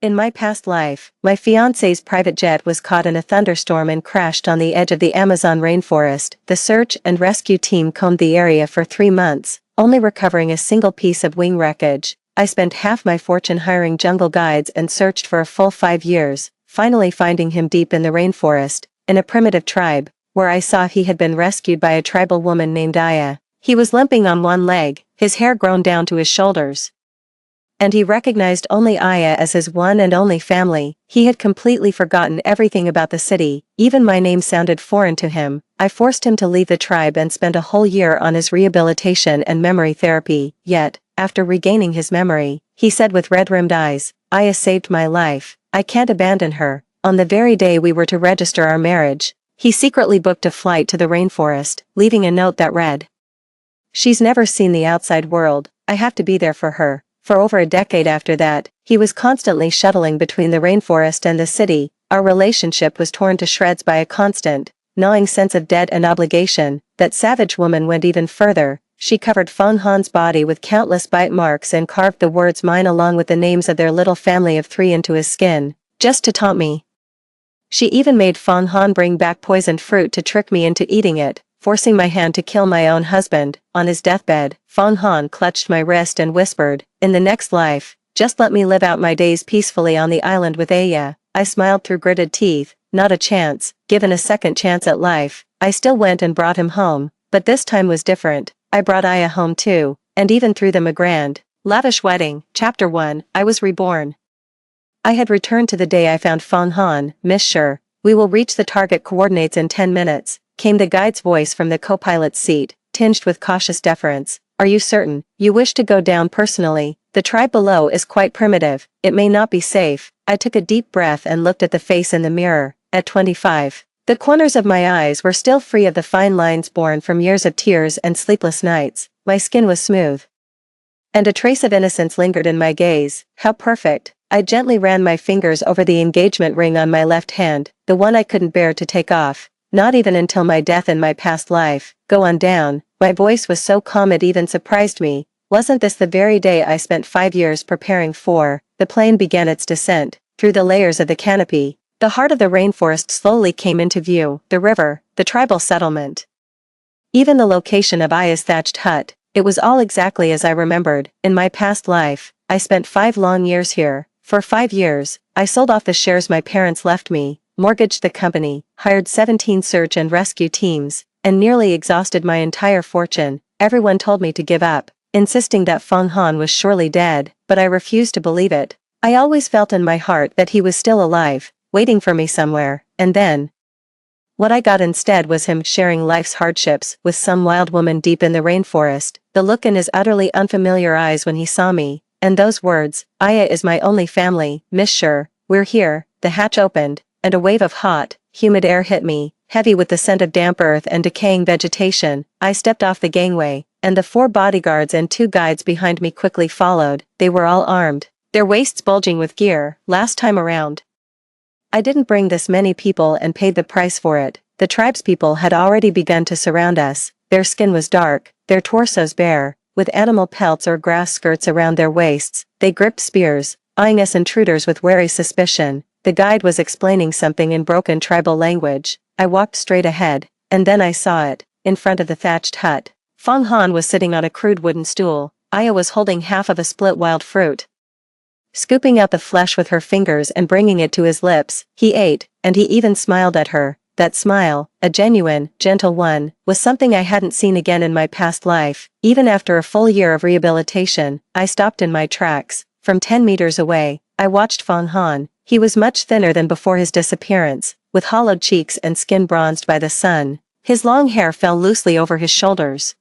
In my past life, my fiancé's private jet was caught in a thunderstorm and crashed on the edge of the Amazon rainforest. The search and rescue team combed the area for 3 months, only recovering a single piece of wing wreckage. I spent half my fortune hiring jungle guides and searched for a full 5 years, finally finding him deep in the rainforest, in a primitive tribe, where I saw he had been rescued by a tribal woman named Aya. He was limping on one leg, his hair grown down to his shoulders. And he recognized only Aya as his one and only family. He had completely forgotten everything about the city, even my name sounded foreign to him. I forced him to leave the tribe and spent a whole year on his rehabilitation and memory therapy, yet, after regaining his memory, he said with red-rimmed eyes, "Aya saved my life, I can't abandon her." On the very day we were to register our marriage, he secretly booked a flight to the rainforest, leaving a note that read, "She's never seen the outside world, I have to be there for her." For over a decade after that, he was constantly shuttling between the rainforest and the city. Our relationship was torn to shreds by a constant, gnawing sense of debt and obligation. That savage woman went even further. She covered Feng Han's body with countless bite marks and carved the words "mine" along with the names of their little family of 3 into his skin, just to taunt me. She even made Feng Han bring back poisoned fruit to trick me into eating it, forcing my hand to kill my own husband. On his deathbed, Feng Han clutched my wrist and whispered, "In the next life, just let me live out my days peacefully on the island with Aya." I smiled through gritted teeth. Not a chance. Given a second chance at life, I still went and brought him home, but this time was different. I brought Aya home too, and even threw them a grand, lavish wedding. Chapter 1, I was reborn. I had returned to the day I found Feng Han. "Miss Sure, we will reach the target coordinates in 10 minutes, came the guide's voice from the co-pilot's seat, tinged with cautious deference. "Are you certain you wish to go down personally? The tribe below is quite primitive, it may not be safe." I took a deep breath and looked at the face in the mirror. At 25, the corners of my eyes were still free of the fine lines born from years of tears and sleepless nights. My skin was smooth, and a trace of innocence lingered in my gaze. How perfect. I gently ran my fingers over the engagement ring on my left hand, the one I couldn't bear to take off. "Not even until my death in my past life. Go on down." My voice was so calm it even surprised me. Wasn't this the very day I spent 5 years preparing for? The plane began its descent, through the layers of the canopy. The heart of the rainforest slowly came into view, the river, the tribal settlement. Even the location of Aya's thatched hut, it was all exactly as I remembered. In my past life, I spent 5 long years here. For 5 years, I sold off the shares my parents left me, mortgaged the company, hired 17 search and rescue teams, and nearly exhausted my entire fortune. Everyone told me to give up, insisting that Feng Han was surely dead, but I refused to believe it. I always felt in my heart that he was still alive, waiting for me somewhere, and then what I got instead was him sharing life's hardships with some wild woman deep in the rainforest. The look in his utterly unfamiliar eyes when he saw me, and those words, "Aya is my only family, Miss Sure, we're here." The hatch opened, and a wave of hot, humid air hit me, heavy with the scent of damp earth and decaying vegetation. I stepped off the gangway, and the 4 bodyguards and 2 guides behind me quickly followed. They were all armed, their waists bulging with gear. Last time around, I didn't bring this many people and paid the price for it. The tribespeople had already begun to surround us. Their skin was dark, their torsos bare, with animal pelts or grass skirts around their waists. They gripped spears, eyeing us intruders with wary suspicion. The guide was explaining something in broken tribal language. I walked straight ahead, and then I saw it, in front of the thatched hut. Feng Han was sitting on a crude wooden stool. Aya was holding half of a split wild fruit, scooping out the flesh with her fingers and bringing it to his lips. He ate, and he even smiled at her. That smile, a genuine, gentle one, was something I hadn't seen again in my past life. Even after a full year of rehabilitation, I stopped in my tracks. From 10 meters away, I watched Feng Han. He was much thinner than before his disappearance, with hollowed cheeks and skin bronzed by the sun. His long hair fell loosely over his shoulders,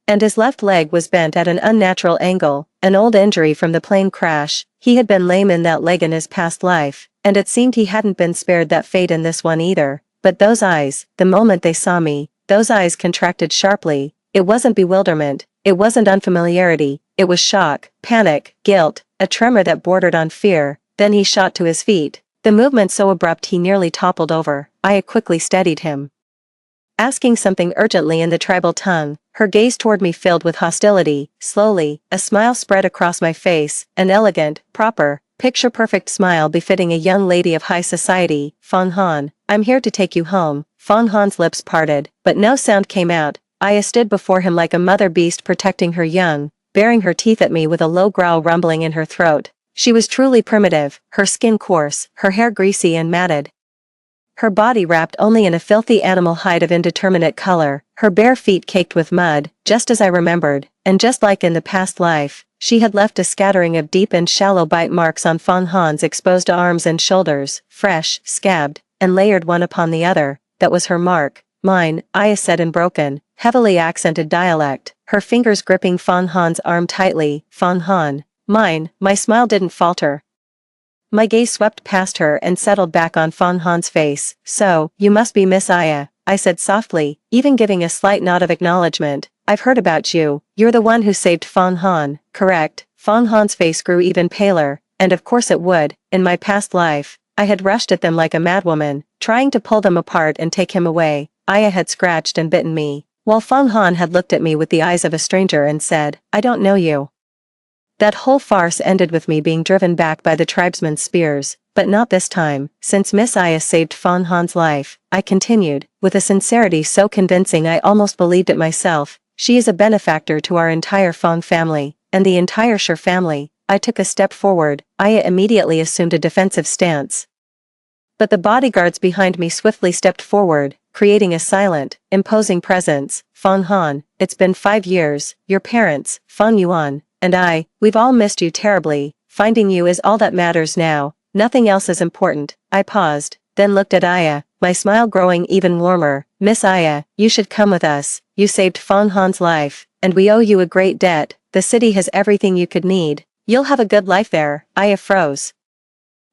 and his left leg was bent at an unnatural angle, an old injury from the plane crash. He had been lame in that leg in his past life, and it seemed he hadn't been spared that fate in this one either. But those eyes, the moment they saw me, those eyes contracted sharply. It wasn't bewilderment, it wasn't unfamiliarity, it was shock, panic, guilt, a tremor that bordered on fear. Then he shot to his feet, the movement so abrupt he nearly toppled over. I quickly steadied him, asking something urgently in the tribal tongue. Her gaze toward me filled with hostility. Slowly, a smile spread across my face, an elegant, proper, picture-perfect smile befitting a young lady of high society. Fong Han, I'm here to take you home. Fong Han's lips parted, but no sound came out. Aya stood before him like a mother beast protecting her young, baring her teeth at me with a low growl rumbling in her throat. She was truly primitive, her skin coarse, her hair greasy and matted. Her body wrapped only in a filthy animal hide of indeterminate color, her bare feet caked with mud, just as I remembered, and just like in the past life, she had left a scattering of deep and shallow bite marks on Fong Han's exposed arms and shoulders, fresh, scabbed, and layered one upon the other. That was her mark. Mine, Aya said in broken, heavily accented dialect, her fingers gripping Fong Han's arm tightly. Fong Han. Mine. My smile didn't falter. My gaze swept past her and settled back on Fong Han's face. So, you must be Miss Aya, I said softly, even giving a slight nod of acknowledgement. I've heard about you. You're the one who saved Fong Han, correct? Fong Han's face grew even paler, and of course it would. In my past life, I had rushed at them like a madwoman, trying to pull them apart and take him away. Aya had scratched and bitten me, while Fong Han had looked at me with the eyes of a stranger and said, I don't know you. That whole farce ended with me being driven back by the tribesmen's spears, but not this time. Since Miss Aya saved Fong Han's life, I continued, with a sincerity so convincing I almost believed it myself. She is a benefactor to our entire Fong family, and the entire Shi family. I took a step forward. Aya immediately assumed a defensive stance. But the bodyguards behind me swiftly stepped forward, creating a silent, imposing presence. Fong Han, it's been 5 years. Your parents, Fong Yuan, and I, we've all missed you terribly. Finding you is all that matters now. Nothing else is important. I paused, then looked at Aya, my smile growing even warmer. Miss Aya, you should come with us. You saved Fong Han's life, and we owe you a great debt. The city has everything you could need. You'll have a good life there. Aya froze.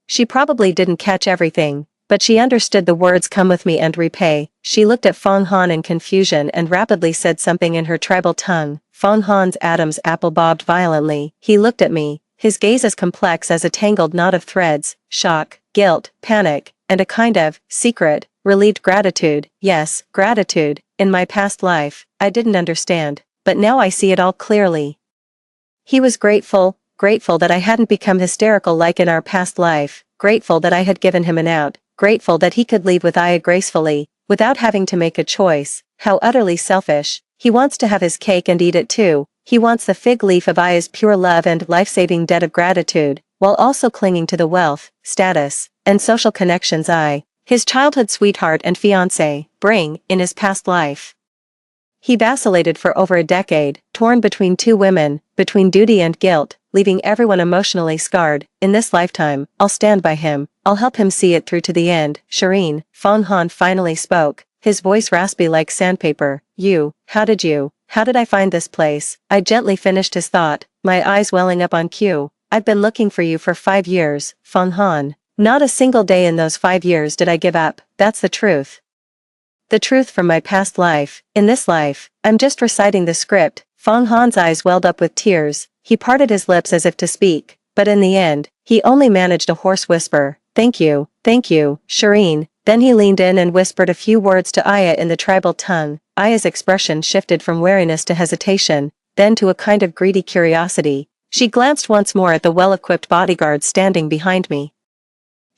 She probably didn't catch everything, but she understood the words come with me and repay. She looked at Fong Han in confusion and rapidly said something in her tribal tongue. Fong Han's Adam's apple bobbed violently. He looked at me, his gaze as complex as a tangled knot of threads, shock, guilt, panic, and a kind of secret, relieved gratitude. Yes, gratitude. In my past life, I didn't understand, but now I see it all clearly. He was grateful that I hadn't become hysterical like in our past life, grateful that I had given him an out, grateful that he could leave with Aya gracefully, without having to make a choice. How utterly selfish. He wants to have his cake and eat it too. He wants the fig leaf of Aya's pure love and life-saving debt of gratitude, while also clinging to the wealth, status, and social connections his childhood sweetheart and fiancé, bring, in his past life. He vacillated for over a decade, torn between two women, between duty and guilt, leaving everyone emotionally scarred. In this lifetime, I'll stand by him. I'll help him see it through to the end. Shireen, Fong Han finally spoke, his voice raspy like sandpaper. How did I find this place? I gently finished his thought, my eyes welling up on cue. I've been looking for you for 5 years, Fong Han. Not a single day in those 5 years did I give up. That's the truth. The truth from my past life. In this life, I'm just reciting the script. Fong Han's eyes welled up with tears. He parted his lips as if to speak, but in the end, he only managed a hoarse whisper. Thank you, Shireen. Then he leaned in and whispered a few words to Aya in the tribal tongue. Aya's expression shifted from wariness to hesitation, then to a kind of greedy curiosity. She glanced once more at the well-equipped bodyguards standing behind me.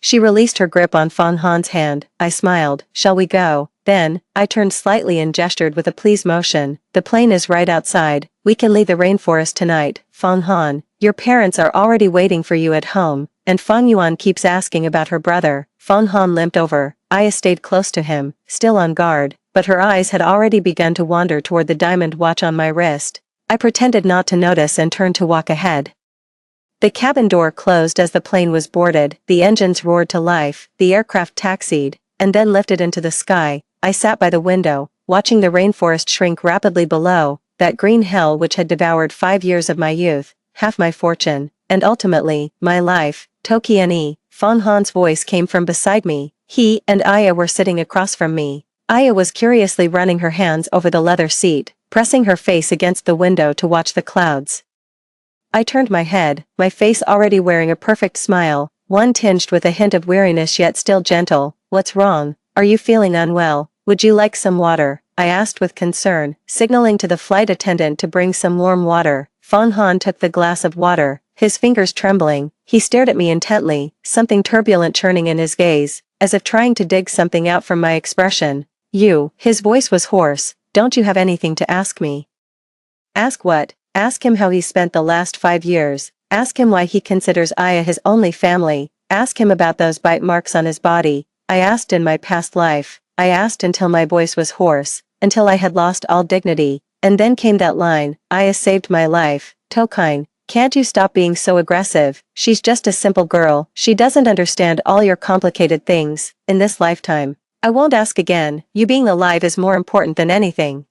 She released her grip on Fong Han's hand. I smiled. Shall we go? Then, I turned slightly and gestured with a pleased motion. The plane is right outside. We can leave the rainforest tonight. Fong Han, your parents are already waiting for you at home, and Fong Yuan keeps asking about her brother. Fong Han limped over. Aya stayed close to him, still on guard, but her eyes had already begun to wander toward the diamond watch on my wrist. I pretended not to notice and turned to walk ahead. The cabin door closed as the plane was boarded, the engines roared to life, the aircraft taxied, and then lifted into the sky. I sat by the window, watching the rainforest shrink rapidly below, that green hell which had devoured 5 years of my youth, half my fortune, and ultimately, my life. Tokieni, Fong Han's voice came from beside me. He and Aya were sitting across from me. Aya was curiously running her hands over the leather seat, pressing her face against the window to watch the clouds. I turned my head, my face already wearing a perfect smile, one tinged with a hint of weariness yet still gentle. What's wrong? Are you feeling unwell? Would you like some water? I asked with concern, signaling to the flight attendant to bring some warm water. Fong Han took the glass of water, his fingers trembling. He stared at me intently, something turbulent churning in his gaze, as if trying to dig something out from my expression. His voice was hoarse, don't you have anything to ask me? Ask what? Ask him how he spent the last 5 years. Ask him why he considers Aya his only family. Ask him about those bite marks on his body. I asked in my past life. I asked until my voice was hoarse, until I had lost all dignity. And then came that line, Aya saved my life. Tokine, can't you stop being so aggressive? She's just a simple girl. She doesn't understand all your complicated things, in this lifetime. I won't ask again. You being alive is more important than anything.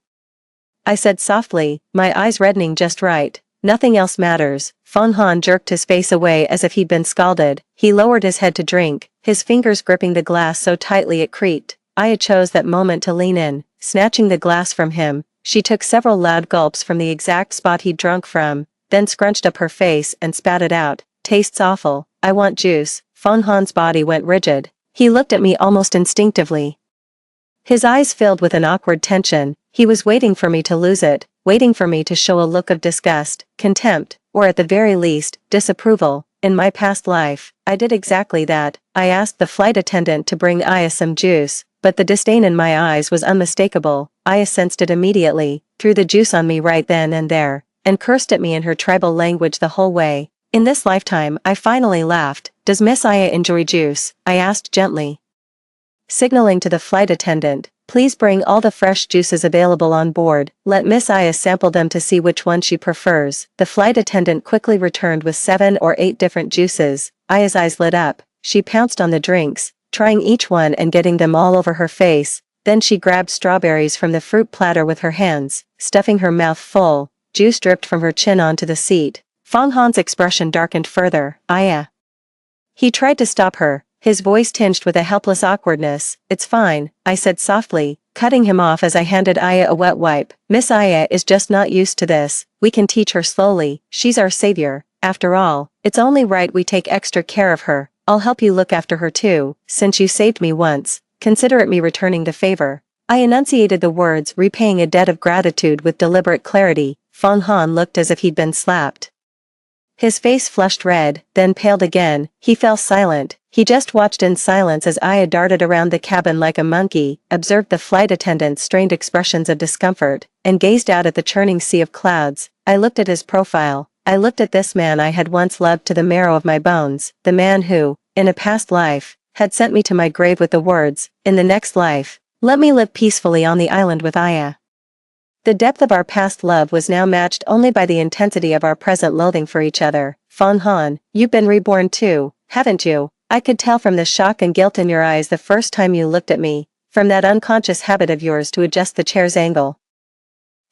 I said softly, my eyes reddening just right. Nothing else matters. Fong Han jerked his face away as if he'd been scalded. He lowered his head to drink, his fingers gripping the glass so tightly it creaked. Aya chose that moment to lean in, snatching the glass from him. She took several loud gulps from the exact spot he'd drunk from, then scrunched up her face and spat it out. Tastes awful. I want juice. Fong Han's body went rigid. He looked at me almost instinctively. His eyes filled with an awkward tension. He was waiting for me to lose it, waiting for me to show a look of disgust, contempt, or at the very least, disapproval. In my past life, I did exactly that. I asked the flight attendant to bring Aya some juice, but the disdain in my eyes was unmistakable. Aya sensed it immediately, threw the juice on me right then and there, and cursed at me in her tribal language the whole way. In this lifetime, I finally laughed. Does Miss Aya enjoy juice? I asked gently. Signaling to the flight attendant, please bring all the fresh juices available on board. Let Miss Aya sample them to see which one she prefers. The flight attendant quickly returned with 7 or 8 different juices. Aya's eyes lit up. She pounced on the drinks, trying each one and getting them all over her face. Then she grabbed strawberries from the fruit platter with her hands, stuffing her mouth full. Juice dripped from her chin onto the seat. Fong Han's expression darkened further. Aya. He tried to stop her, his voice tinged with a helpless awkwardness. It's fine, I said softly, cutting him off as I handed Aya a wet wipe. Miss Aya is just not used to this. We can teach her slowly. She's our savior. After all, it's only right we take extra care of her. I'll help you look after her too. Since you saved me once, consider it me returning the favor. I enunciated the words, repaying a debt of gratitude with deliberate clarity. Fong Han looked as if he'd been slapped. His face flushed red, then paled again. He fell silent. He just watched in silence as Aya darted around the cabin like a monkey, observed the flight attendant's strained expressions of discomfort, and gazed out at the churning sea of clouds. I looked at his profile. I looked at this man I had once loved to the marrow of my bones, the man who, in a past life, had sent me to my grave with the words, in the next life, let me live peacefully on the island with Aya. The depth of our past love was now matched only by the intensity of our present loathing for each other. Fong Han, you've been reborn too, haven't you? I could tell from the shock and guilt in your eyes the first time you looked at me, from that unconscious habit of yours to adjust the chair's angle.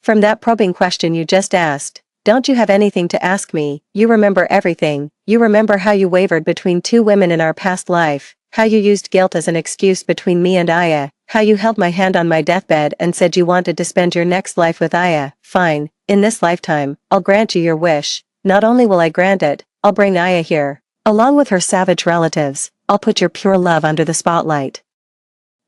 From that probing question you just asked, don't you have anything to ask me? You remember everything. You remember how you wavered between 2 women in our past life, how you used guilt as an excuse between me and Aya, how you held my hand on my deathbed and said you wanted to spend your next life with Aya. Fine, in this lifetime, I'll grant you your wish. Not only will I grant it, I'll bring Aya here. Along with her savage relatives, I'll put your pure love under the spotlight.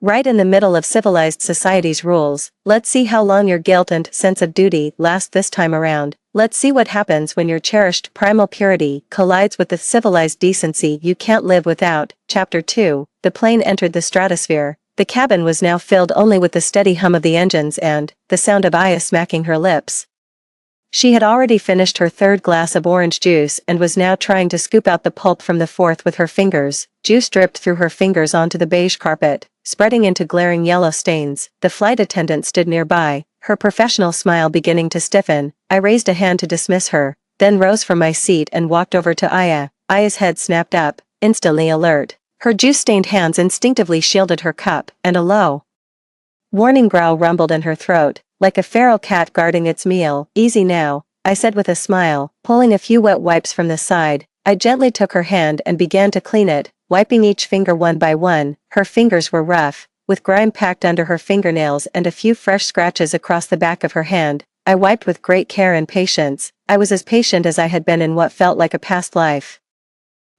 Right in the middle of civilized society's rules. Let's see how long your guilt and sense of duty last this time around. Let's see what happens when your cherished primal purity collides with the civilized decency you can't live without. Chapter 2. The plane entered the stratosphere. The cabin was now filled only with the steady hum of the engines and the sound of Aya smacking her lips. She had already finished her 3rd glass of orange juice and was now trying to scoop out the pulp from the 4th with her fingers. Juice dripped through her fingers onto the beige carpet, spreading into glaring yellow stains. The flight attendant stood nearby, her professional smile beginning to stiffen. I raised a hand to dismiss her, then rose from my seat and walked over to Aya. Aya's head snapped up, instantly alert. Her juice-stained hands instinctively shielded her cup, and a low warning growl rumbled in her throat, like a feral cat guarding its meal. Easy now, I said with a smile, pulling a few wet wipes from the side. I gently took her hand and began to clean it, wiping each finger one by one. Her fingers were rough, with grime packed under her fingernails and a few fresh scratches across the back of her hand. I wiped with great care and patience. I was as patient as I had been in what felt like a past life.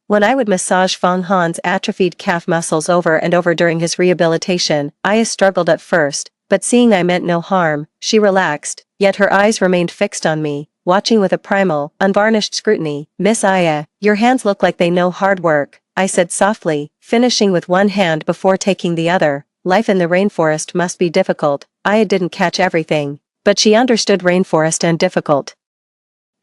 When I would massage Fong Han's atrophied calf muscles over and over during his rehabilitation, Aya struggled at first, but seeing I meant no harm, she relaxed, yet her eyes remained fixed on me. watching with a primal, unvarnished scrutiny. "Miss Aya, your hands look like they know hard work," I said softly, finishing with one hand before taking the other. Life in the rainforest must be difficult. Aya didn't catch everything, but she understood rainforest and difficult.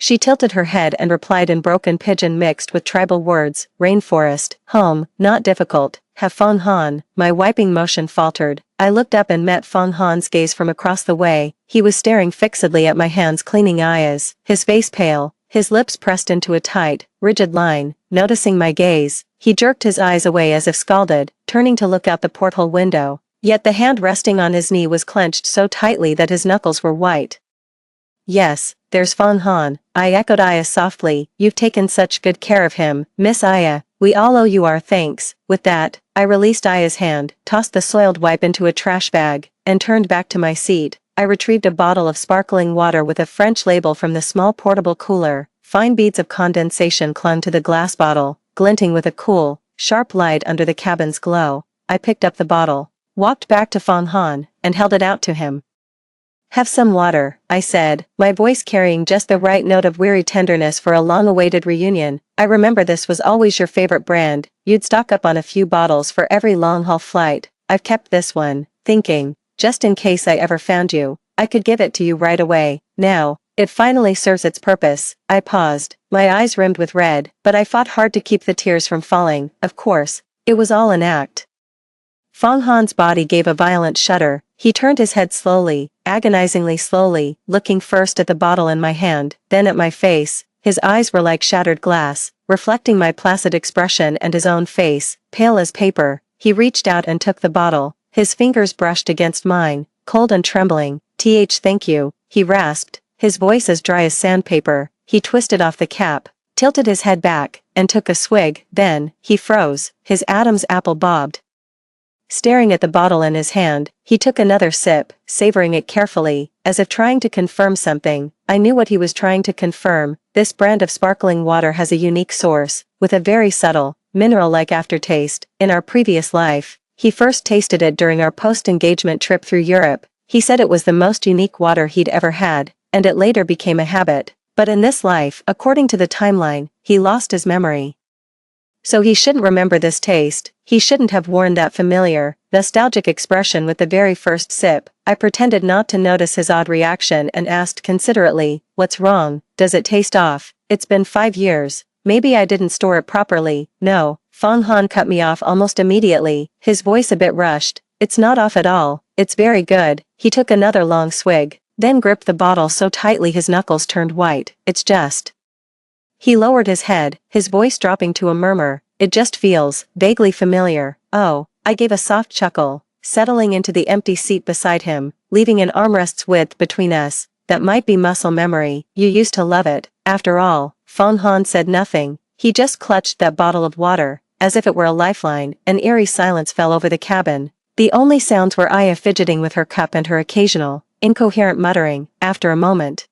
She tilted her head and replied in broken pidgin mixed with tribal words, "Rainforest, home, not difficult. Have Fong Han." My wiping motion faltered. I looked up and met Fong Han's gaze from across the way. He was staring fixedly at my hands cleaning Aya's, his face pale, his lips pressed into a tight, rigid line. Noticing my gaze, he jerked his eyes away as if scalded, turning to look out the porthole window. Yet the hand resting on his knee was clenched so tightly that his knuckles were white. "Yes, there's Fong Han," I echoed Aya softly. "You've taken such good care of him, Miss Aya. We all owe you our thanks." With that, I released Aya's hand, tossed the soiled wipe into a trash bag, and turned back to my seat. I retrieved a bottle of sparkling water with a French label from the small portable cooler. Fine beads of condensation clung to the glass bottle, glinting with a cool, sharp light under the cabin's glow. I picked up the bottle, walked back to Fong Han, and held it out to him. "Have some water," I said, my voice carrying just the right note of weary tenderness for a long-awaited reunion. "I remember this was always your favorite brand. You'd stock up on a few bottles for every long-haul flight. I've kept this one, thinking, just in case I ever found you, I could give it to you right away. Now, it finally serves its purpose." I paused, my eyes rimmed with red, but I fought hard to keep the tears from falling. Of course, it was all an act. Fong Han's body gave a violent shudder. He turned his head slowly, agonizingly slowly, looking first at the bottle in my hand, then at my face. His eyes were like shattered glass, reflecting my placid expression and his own face, pale as paper. He reached out and took the bottle. His fingers brushed against mine, cold and trembling. Thank you," he rasped, his voice as dry as sandpaper. He twisted off the cap, tilted his head back, and took a swig. Then, he froze, his Adam's apple bobbed. Staring at the bottle in his hand, he took another sip, savoring it carefully, as if trying to confirm something. I knew what he was trying to confirm. This brand of sparkling water has a unique source, with a very subtle, mineral-like aftertaste. In our previous life, he first tasted it during our post-engagement trip through Europe. He said it was the most unique water he'd ever had, and it later became a habit. But in this life, according to the timeline, he lost his memory. So he shouldn't remember this taste. He shouldn't have worn that familiar, nostalgic expression with the very first sip. I pretended not to notice his odd reaction and asked considerately, "What's wrong? Does it taste off? It's been 5 years. Maybe I didn't store it properly." "No." Fong Han cut me off almost immediately, his voice a bit rushed. "It's not off at all. It's very good." He took another long swig, then gripped the bottle so tightly his knuckles turned white. "It's just..." He lowered his head, his voice dropping to a murmur. "It just feels vaguely familiar." "Oh," I gave a soft chuckle, settling into the empty seat beside him, leaving an armrest's width between us. "That might be muscle memory. You used to love it." After all, Fong Han said nothing. He just clutched that bottle of water, as if it were a lifeline. An eerie silence fell over the cabin. The only sounds were Aya fidgeting with her cup and her occasional, incoherent muttering. After a moment,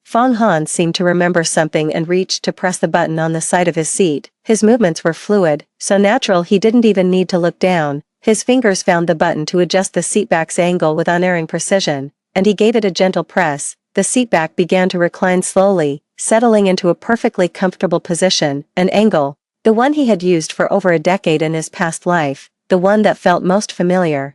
Fong Han seemed to remember something and reached to press the button on the side of his seat. His movements were fluid, so natural he didn't even need to look down. His fingers found the button to adjust the seatback's angle with unerring precision, and he gave it a gentle press. The seatback began to recline slowly, settling into a perfectly comfortable position, an angle, the one he had used for over a decade in his past life, the one that felt most familiar.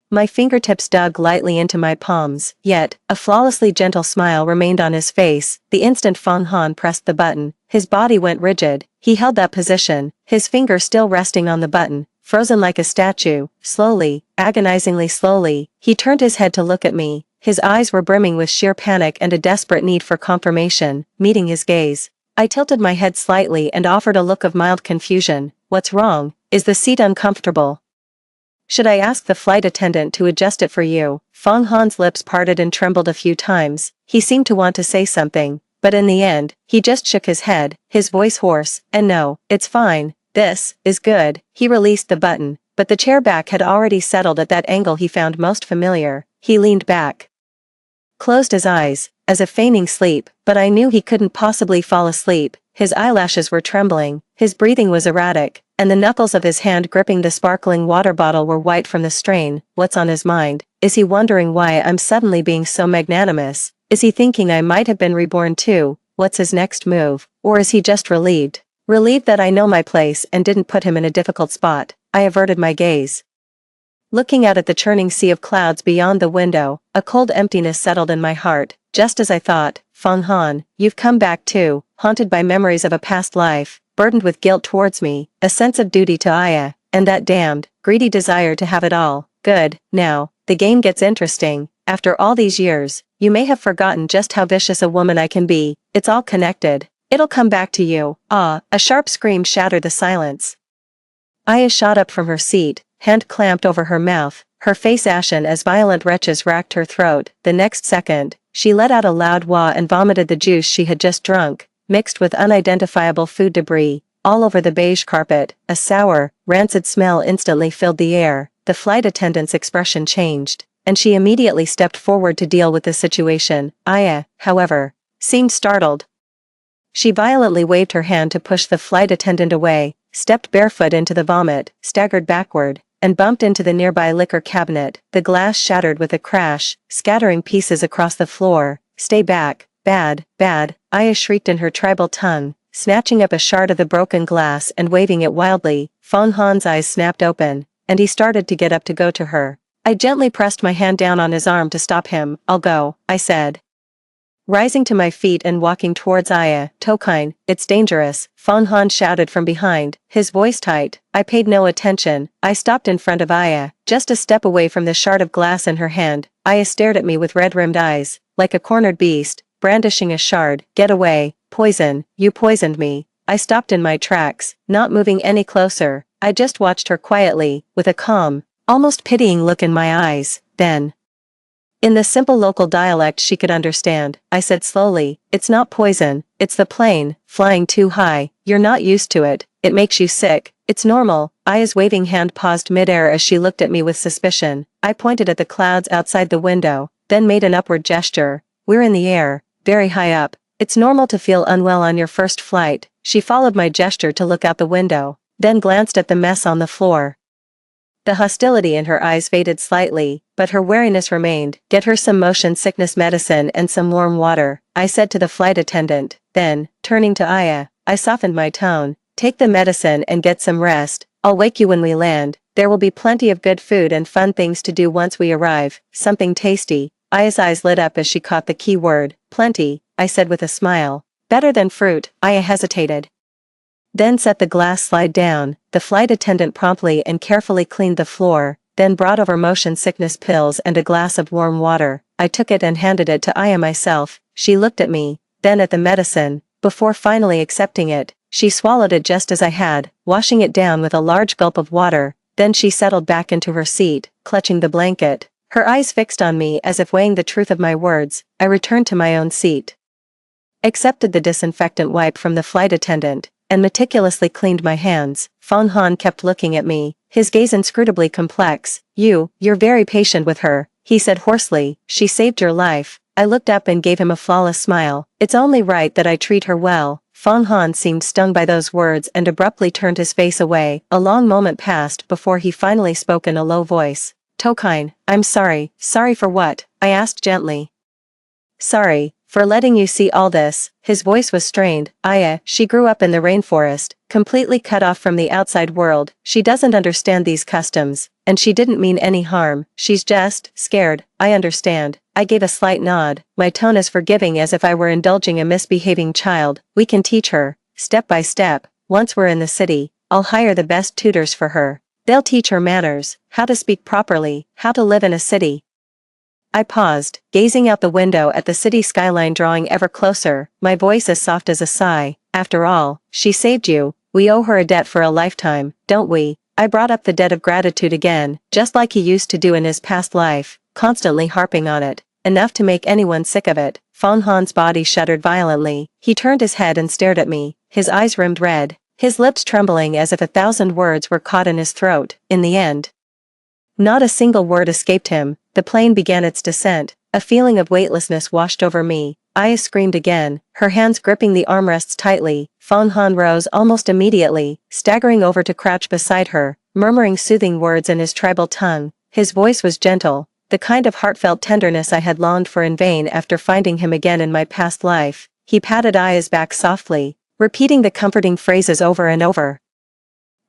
My fingertips dug lightly into my palms, yet, a flawlessly gentle smile remained on his face. The instant Fong Han pressed the button, his body went rigid. He held that position, his finger still resting on the button, frozen like a statue. Slowly, agonizingly slowly, he turned his head to look at me. His eyes were brimming with sheer panic and a desperate need for confirmation. Meeting his gaze, I tilted my head slightly and offered a look of mild confusion. "What's wrong? Is the seat uncomfortable? Should I ask the flight attendant to adjust it for you?" Fong Han's lips parted and trembled a few times. He seemed to want to say something, but in the end, he just shook his head, his voice hoarse. "And no, it's fine. This is good." He released the button, but the chair back had already settled at that angle he found most familiar. He leaned back, closed his eyes, as if feigning sleep, but I knew he couldn't possibly fall asleep. His eyelashes were trembling, his breathing was erratic, and the knuckles of his hand gripping the sparkling water bottle were white from the strain. What's on his mind? Is he wondering why I'm suddenly being so magnanimous? Is he thinking I might have been reborn too? What's his next move? Or is he just relieved? Relieved that I know my place and didn't put him in a difficult spot. I averted my gaze. Looking out at the churning sea of clouds beyond the window, a cold emptiness settled in my heart, just as I thought. Feng Han, you've come back too, haunted by memories of a past life, burdened with guilt towards me, a sense of duty to Aya, and that damned, greedy desire to have it all. Good, now, the game gets interesting. After all these years, you may have forgotten just how vicious a woman I can be. It's all connected. It'll come back to you. Ah, a sharp scream shattered the silence. Aya shot up from her seat, hand clamped over her mouth, her face ashen as violent retches racked her throat. The next second, she let out a loud wah and vomited the juice she had just drunk, mixed with unidentifiable food debris, all over the beige carpet. A sour, rancid smell instantly filled the air. The flight attendant's expression changed, and she immediately stepped forward to deal with the situation. Aya, however, seemed startled. She violently waved her hand to push the flight attendant away, stepped barefoot into the vomit, staggered backward, and bumped into the nearby liquor cabinet. The glass shattered with a crash, scattering pieces across the floor. Stay back, bad, bad, Aya shrieked in her tribal tongue, snatching up a shard of the broken glass and waving it wildly. Feng Han's eyes snapped open, and he started to get up to go to her. I gently pressed my hand down on his arm to stop him. I'll go, I said. Rising to my feet and walking towards Aya. Tokine, it's dangerous, Feng Han shouted from behind, his voice tight. I paid no attention. I stopped in front of Aya, just a step away from the shard of glass in her hand. Aya stared at me with red-rimmed eyes, like a cornered beast, brandishing a shard. Get away, poison, you poisoned me. I stopped in my tracks, not moving any closer. I just watched her quietly, with a calm, almost pitying look in my eyes. Then, in the simple local dialect she could understand, I said slowly, it's not poison, it's the plane, flying too high. You're not used to it, it makes you sick. It's normal. Aya's waving hand paused midair as she looked at me with suspicion. I pointed at the clouds outside the window, then made an upward gesture. We're in the air, very high up. It's normal to feel unwell on your first flight. She followed my gesture to look out the window, then glanced at the mess on the floor. The hostility in her eyes faded slightly, but her wariness remained. Get her some motion sickness medicine and some warm water, I said to the flight attendant. Then, turning to Aya, I softened my tone. Take the medicine and get some rest. I'll wake you when we land. There will be plenty of good food and fun things to do once we arrive. Something tasty. Aya's eyes lit up as she caught the key word. Plenty, I said with a smile. Better than fruit. Aya hesitated. Then set the glass slide down. The flight attendant promptly and carefully cleaned the floor, then brought over motion sickness pills and a glass of warm water. I took it and handed it to Aya myself. She looked at me, then at the medicine, before finally accepting it. She swallowed it just as I had, washing it down with a large gulp of water. Then she settled back into her seat, clutching the blanket, her eyes fixed on me as if weighing the truth of my words. I returned to my own seat, accepted the disinfectant wipe from the flight attendant, and meticulously cleaned my hands. Feng Han kept looking at me, his gaze inscrutably complex. You're very patient with her, he said hoarsely. She saved your life. I looked up and gave him a flawless smile. It's only right that I treat her well. Feng Han seemed stung by those words and abruptly turned his face away. A long moment passed before he finally spoke in a low voice. Tokine, I'm sorry. Sorry for what? I asked gently. Sorry, for letting you see all this. His voice was strained. Aya, she grew up in the rainforest, completely cut off from the outside world. She doesn't understand these customs, and she didn't mean any harm. She's just scared. I understand. I gave a slight nod, my tone as forgiving as if I were indulging a misbehaving child. We can teach her, step by step. Once we're in the city, I'll hire the best tutors for her. They'll teach her manners, how to speak properly, how to live in a city. I paused, gazing out the window at the city skyline drawing ever closer, my voice as soft as a sigh. After all, she saved you. We owe her a debt for a lifetime, don't we? I brought up the debt of gratitude again, just like he used to do in his past life, constantly harping on it, enough to make anyone sick of it. Feng Han's body shuddered violently. He turned his head and stared at me, his eyes rimmed red, his lips trembling as if 1,000 words were caught in his throat. In the end, not a single word escaped him. The plane began its descent. A feeling of weightlessness washed over me. Aya screamed again, her hands gripping the armrests tightly. Feng Han rose almost immediately, staggering over to crouch beside her, murmuring soothing words in his tribal tongue. His voice was gentle, the kind of heartfelt tenderness I had longed for in vain after finding him again in my past life. He patted Aya's back softly, repeating the comforting phrases over and over.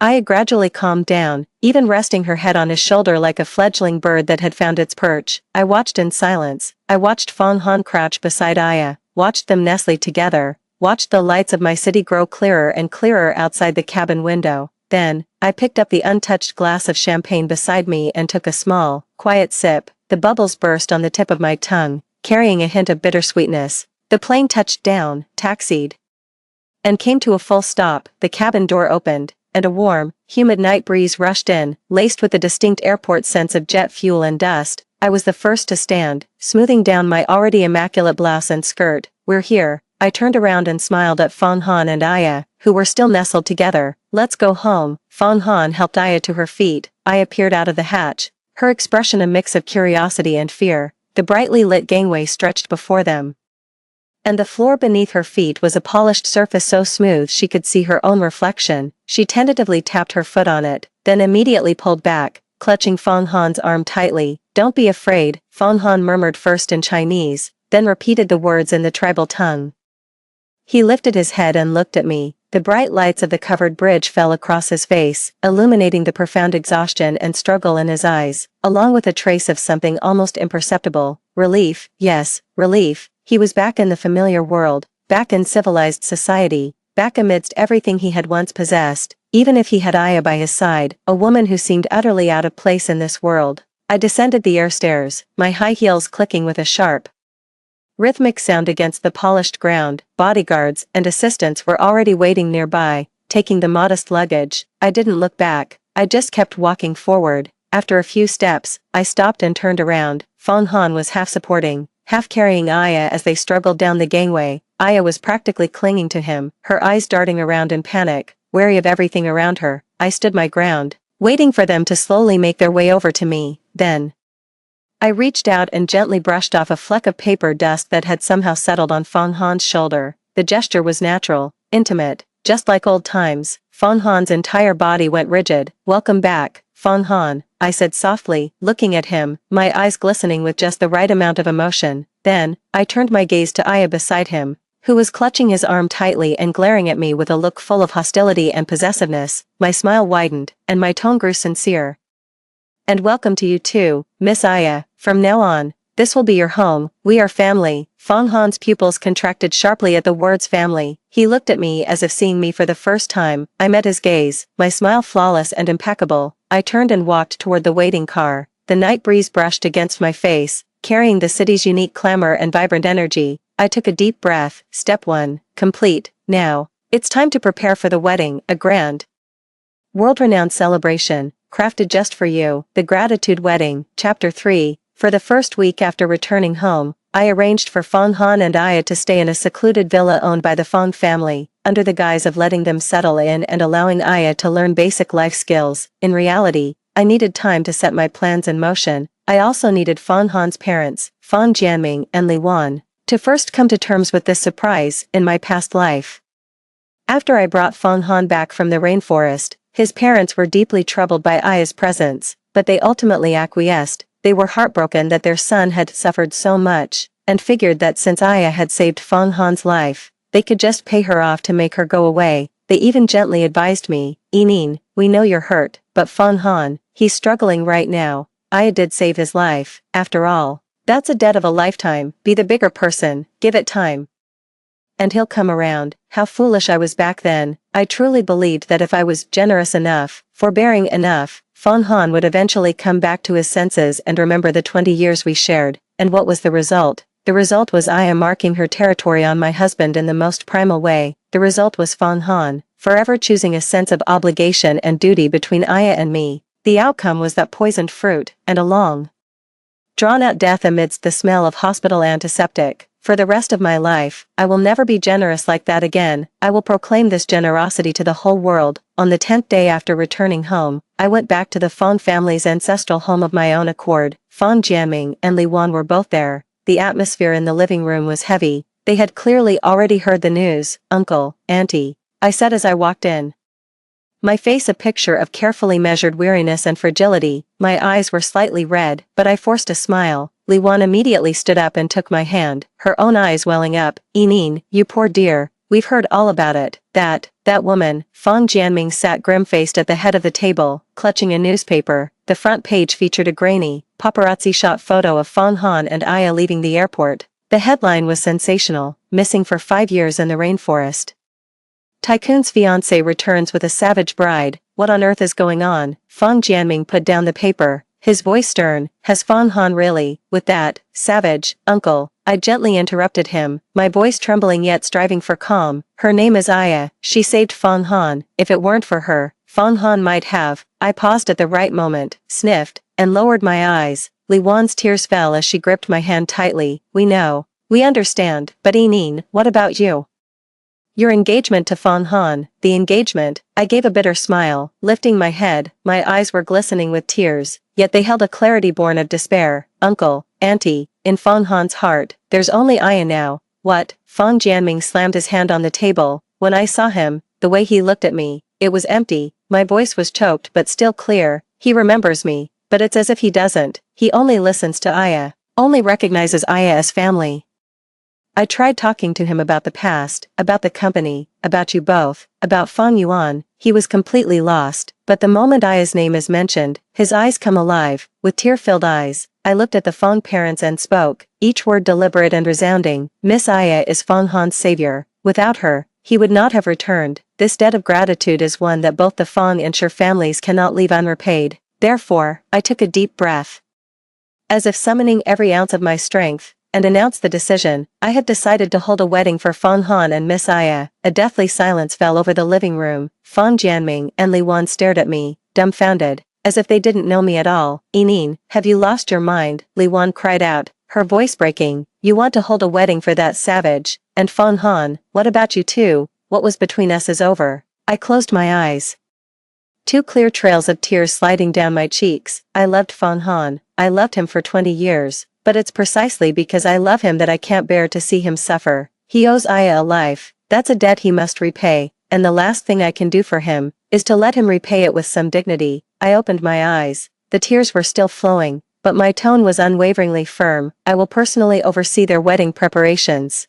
Aya gradually calmed down, even resting her head on his shoulder like a fledgling bird that had found its perch. I watched in silence. I watched Fong Han crouch beside Aya, watched them nestle together, watched the lights of my city grow clearer and clearer outside the cabin window. Then, I picked up the untouched glass of champagne beside me and took a small, quiet sip. The bubbles burst on the tip of my tongue, carrying a hint of bittersweetness. The plane touched down, taxied, and came to a full stop. The cabin door opened, and a warm, humid night breeze rushed in, laced with the distinct airport sense of jet fuel and dust. I was the first to stand, smoothing down my already immaculate blouse and skirt. "We're here." I turned around and smiled at Fong Han and Aya, who were still nestled together. "Let's go home." Fong Han helped Aya to her feet. Aya peered out of the hatch, her expression a mix of curiosity and fear. The brightly lit gangway stretched before them, and the floor beneath her feet was a polished surface so smooth she could see her own reflection. She tentatively tapped her foot on it, then immediately pulled back, clutching Fong Han's arm tightly. "Don't be afraid," Fong Han murmured first in Chinese, then repeated the words in the tribal tongue. He lifted his head and looked at me. The bright lights of the covered bridge fell across his face, illuminating the profound exhaustion and struggle in his eyes, along with a trace of something almost imperceptible. Relief, yes, relief. He was back in the familiar world, back in civilized society, back amidst everything he had once possessed, even if he had Aya by his side, a woman who seemed utterly out of place in this world. I descended the air stairs, my high heels clicking with a sharp, rhythmic sound against the polished ground. Bodyguards and assistants were already waiting nearby, taking the modest luggage. I didn't look back, I just kept walking forward. After a few steps, I stopped and turned around. Fong Han was half supporting, half carrying Aya as they struggled down the gangway. Aya was practically clinging to him, her eyes darting around in panic, wary of everything around her. I stood my ground, waiting for them to slowly make their way over to me. Then I reached out and gently brushed off a fleck of paper dust that had somehow settled on Fong Han's shoulder. The gesture was natural, intimate, just like old times. Fong Han's entire body went rigid. "Welcome back, Fong Han," I said softly, looking at him, my eyes glistening with just the right amount of emotion. Then, I turned my gaze to Aya beside him, who was clutching his arm tightly and glaring at me with a look full of hostility and possessiveness. My smile widened, and my tone grew sincere. "And welcome to you too, Miss Aya. From now on, this will be your home. We are family." Fong Han's pupils contracted sharply at the words family. He looked at me as if seeing me for the first time. I met his gaze, my smile flawless and impeccable. I turned and walked toward the waiting car. The night breeze brushed against my face, carrying the city's unique clamor and vibrant energy. I took a deep breath. Step 1, complete. Now, it's time to prepare for the wedding, a grand, world-renowned celebration, crafted just for you. The Gratitude Wedding. Chapter 3. For the first week after returning home, I arranged for Fong Han and Aya to stay in a secluded villa owned by the Fong family, under the guise of letting them settle in and allowing Aya to learn basic life skills. In reality, I needed time to set my plans in motion. I also needed Fong Han's parents, Fong Jianming and Li Wan, to first come to terms with this surprise in my past life. After I brought Fong Han back from the rainforest, his parents were deeply troubled by Aya's presence, but they ultimately acquiesced. They were heartbroken that their son had suffered so much, and figured that since Aya had saved Fong Han's life, they could just pay her off to make her go away. They even gently advised me, "Enin, we know you're hurt, but Fong Han, he's struggling right now. Aya did save his life. After all, that's a debt of a lifetime. Be the bigger person, give it time, and he'll come around." How foolish I was back then. I truly believed that if I was generous enough, forbearing enough, Fong Han would eventually come back to his senses and remember the 20 years we shared. And what was the result? The result was Aya marking her territory on my husband in the most primal way. The result was Fong Han, forever choosing a sense of obligation and duty between Aya and me. The outcome was that poisoned fruit, and a long, drawn-out death amidst the smell of hospital antiseptic. For the rest of my life, I will never be generous like that again. I will proclaim this generosity to the whole world. On the 10th day after returning home, I went back to the Fong family's ancestral home of my own accord. Fong Jianming and Li Wan were both there. The atmosphere in the living room was heavy. They had clearly already heard the news. "Uncle, Auntie," I said as I walked in, My face a picture of carefully measured weariness and fragility. My eyes were slightly red, but I forced a smile. Li Wan immediately stood up and took my hand, her own eyes welling up. "Yining, you poor dear, we've heard all about it. That woman." Fang Jianming sat grim-faced at the head of the table, clutching a newspaper. The front page featured a grainy, paparazzi-shot photo of Fang Han and Aya leaving the airport. The headline was sensational: "Missing for 5 years in the rainforest. Tycoon's fiancé returns with a savage bride." What on earth is going on? Fang Jianming put down the paper, his voice stern. "Has Fang Han really, with that, savage, uncle?" I gently interrupted him, my voice trembling yet striving for calm. "Her name is Aya. She saved Fang Han. If it weren't for her, Fang Han might have." I paused at the right moment, sniffed, and lowered my eyes. Li Wan's tears fell as she gripped my hand tightly. "We know. We understand, but Yining, what about you? Your engagement to Fang Han." "The engagement?" I gave a bitter smile, lifting my head. My eyes were glistening with tears, yet they held a clarity born of despair. "Uncle, auntie, in Fang Han's heart, there's only Aya now." "What?" Fang Jianming slammed his hand on the table. When I saw him, the way he looked at me, it was empty. My voice was choked but still clear. "He remembers me, but it's as if he doesn't. He only listens to Aya, only recognizes Aya as family." I tried talking to him about the past, about the company, about you both, about Fang Yuan. He was completely lost, but the moment Aya's name is mentioned, his eyes come alive, with tear-filled eyes. I looked at the Fang parents and spoke, each word deliberate and resounding. "Miss Aya is Fang Han's savior. Without her, he would not have returned." This debt of gratitude is one that both the Fang and Shi families cannot leave unrepaid. Therefore, I took a deep breath, as if summoning every ounce of my strength, and announced the decision. I had decided to hold a wedding for Fang Han and Miss Aya. A deathly silence fell over the living room. Fang Jianming and Li Wan stared at me, dumbfounded, as if they didn't know me at all. "Yining, have you lost your mind?" Li Wan cried out, her voice breaking. "You want to hold a wedding for that savage? And Fang Han, what about you two? What was between us is over." I closed my eyes, two clear trails of tears sliding down my cheeks. I loved Fang Han. I loved him for 20 years. But it's precisely because I love him that I can't bear to see him suffer. He owes Aya a life. That's a debt he must repay, and the last thing I can do for him is to let him repay it with some dignity. I opened my eyes. The tears were still flowing, but my tone was unwaveringly firm. "I will personally oversee their wedding preparations.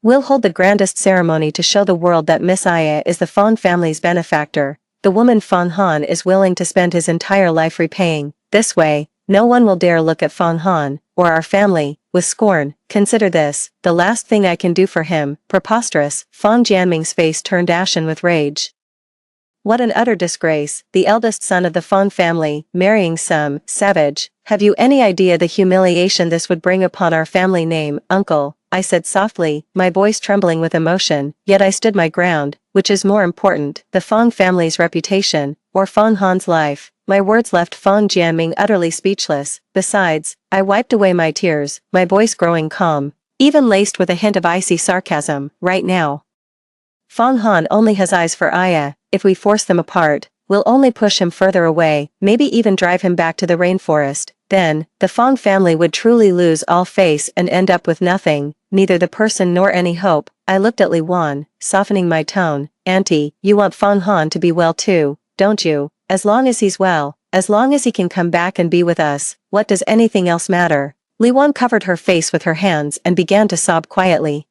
We'll hold the grandest ceremony to show the world that Miss Aya is the Fang family's benefactor. The woman Fang Han is willing to spend his entire life repaying. This way, no one will dare look at Fang Han, or our family, with scorn. Consider this, the last thing I can do for him." Preposterous. Fang Jianming's face turned ashen with rage. What an utter disgrace, the eldest son of the Fang family, marrying some savage. Have you any idea the humiliation this would bring upon our family name? "Uncle," I said softly, my voice trembling with emotion, yet I stood my ground. "Which is more important, the Fang family's reputation, or Fang Han's life?" My words left Fang Jianming utterly speechless. Besides, I wiped away my tears, my voice growing calm, even laced with a hint of icy sarcasm. "Right now, Fang Han only has eyes for Aya. If we force them apart, we'll only push him further away, maybe even drive him back to the rainforest. Then, the Fang family would truly lose all face and end up with nothing, neither the person nor any hope." I looked at Li Wan, softening my tone. "Auntie, you want Fang Han to be well too, don't you? As long as he's well, as long as he can come back and be with us, what does anything else matter?" Li Wan covered her face with her hands and began to sob quietly.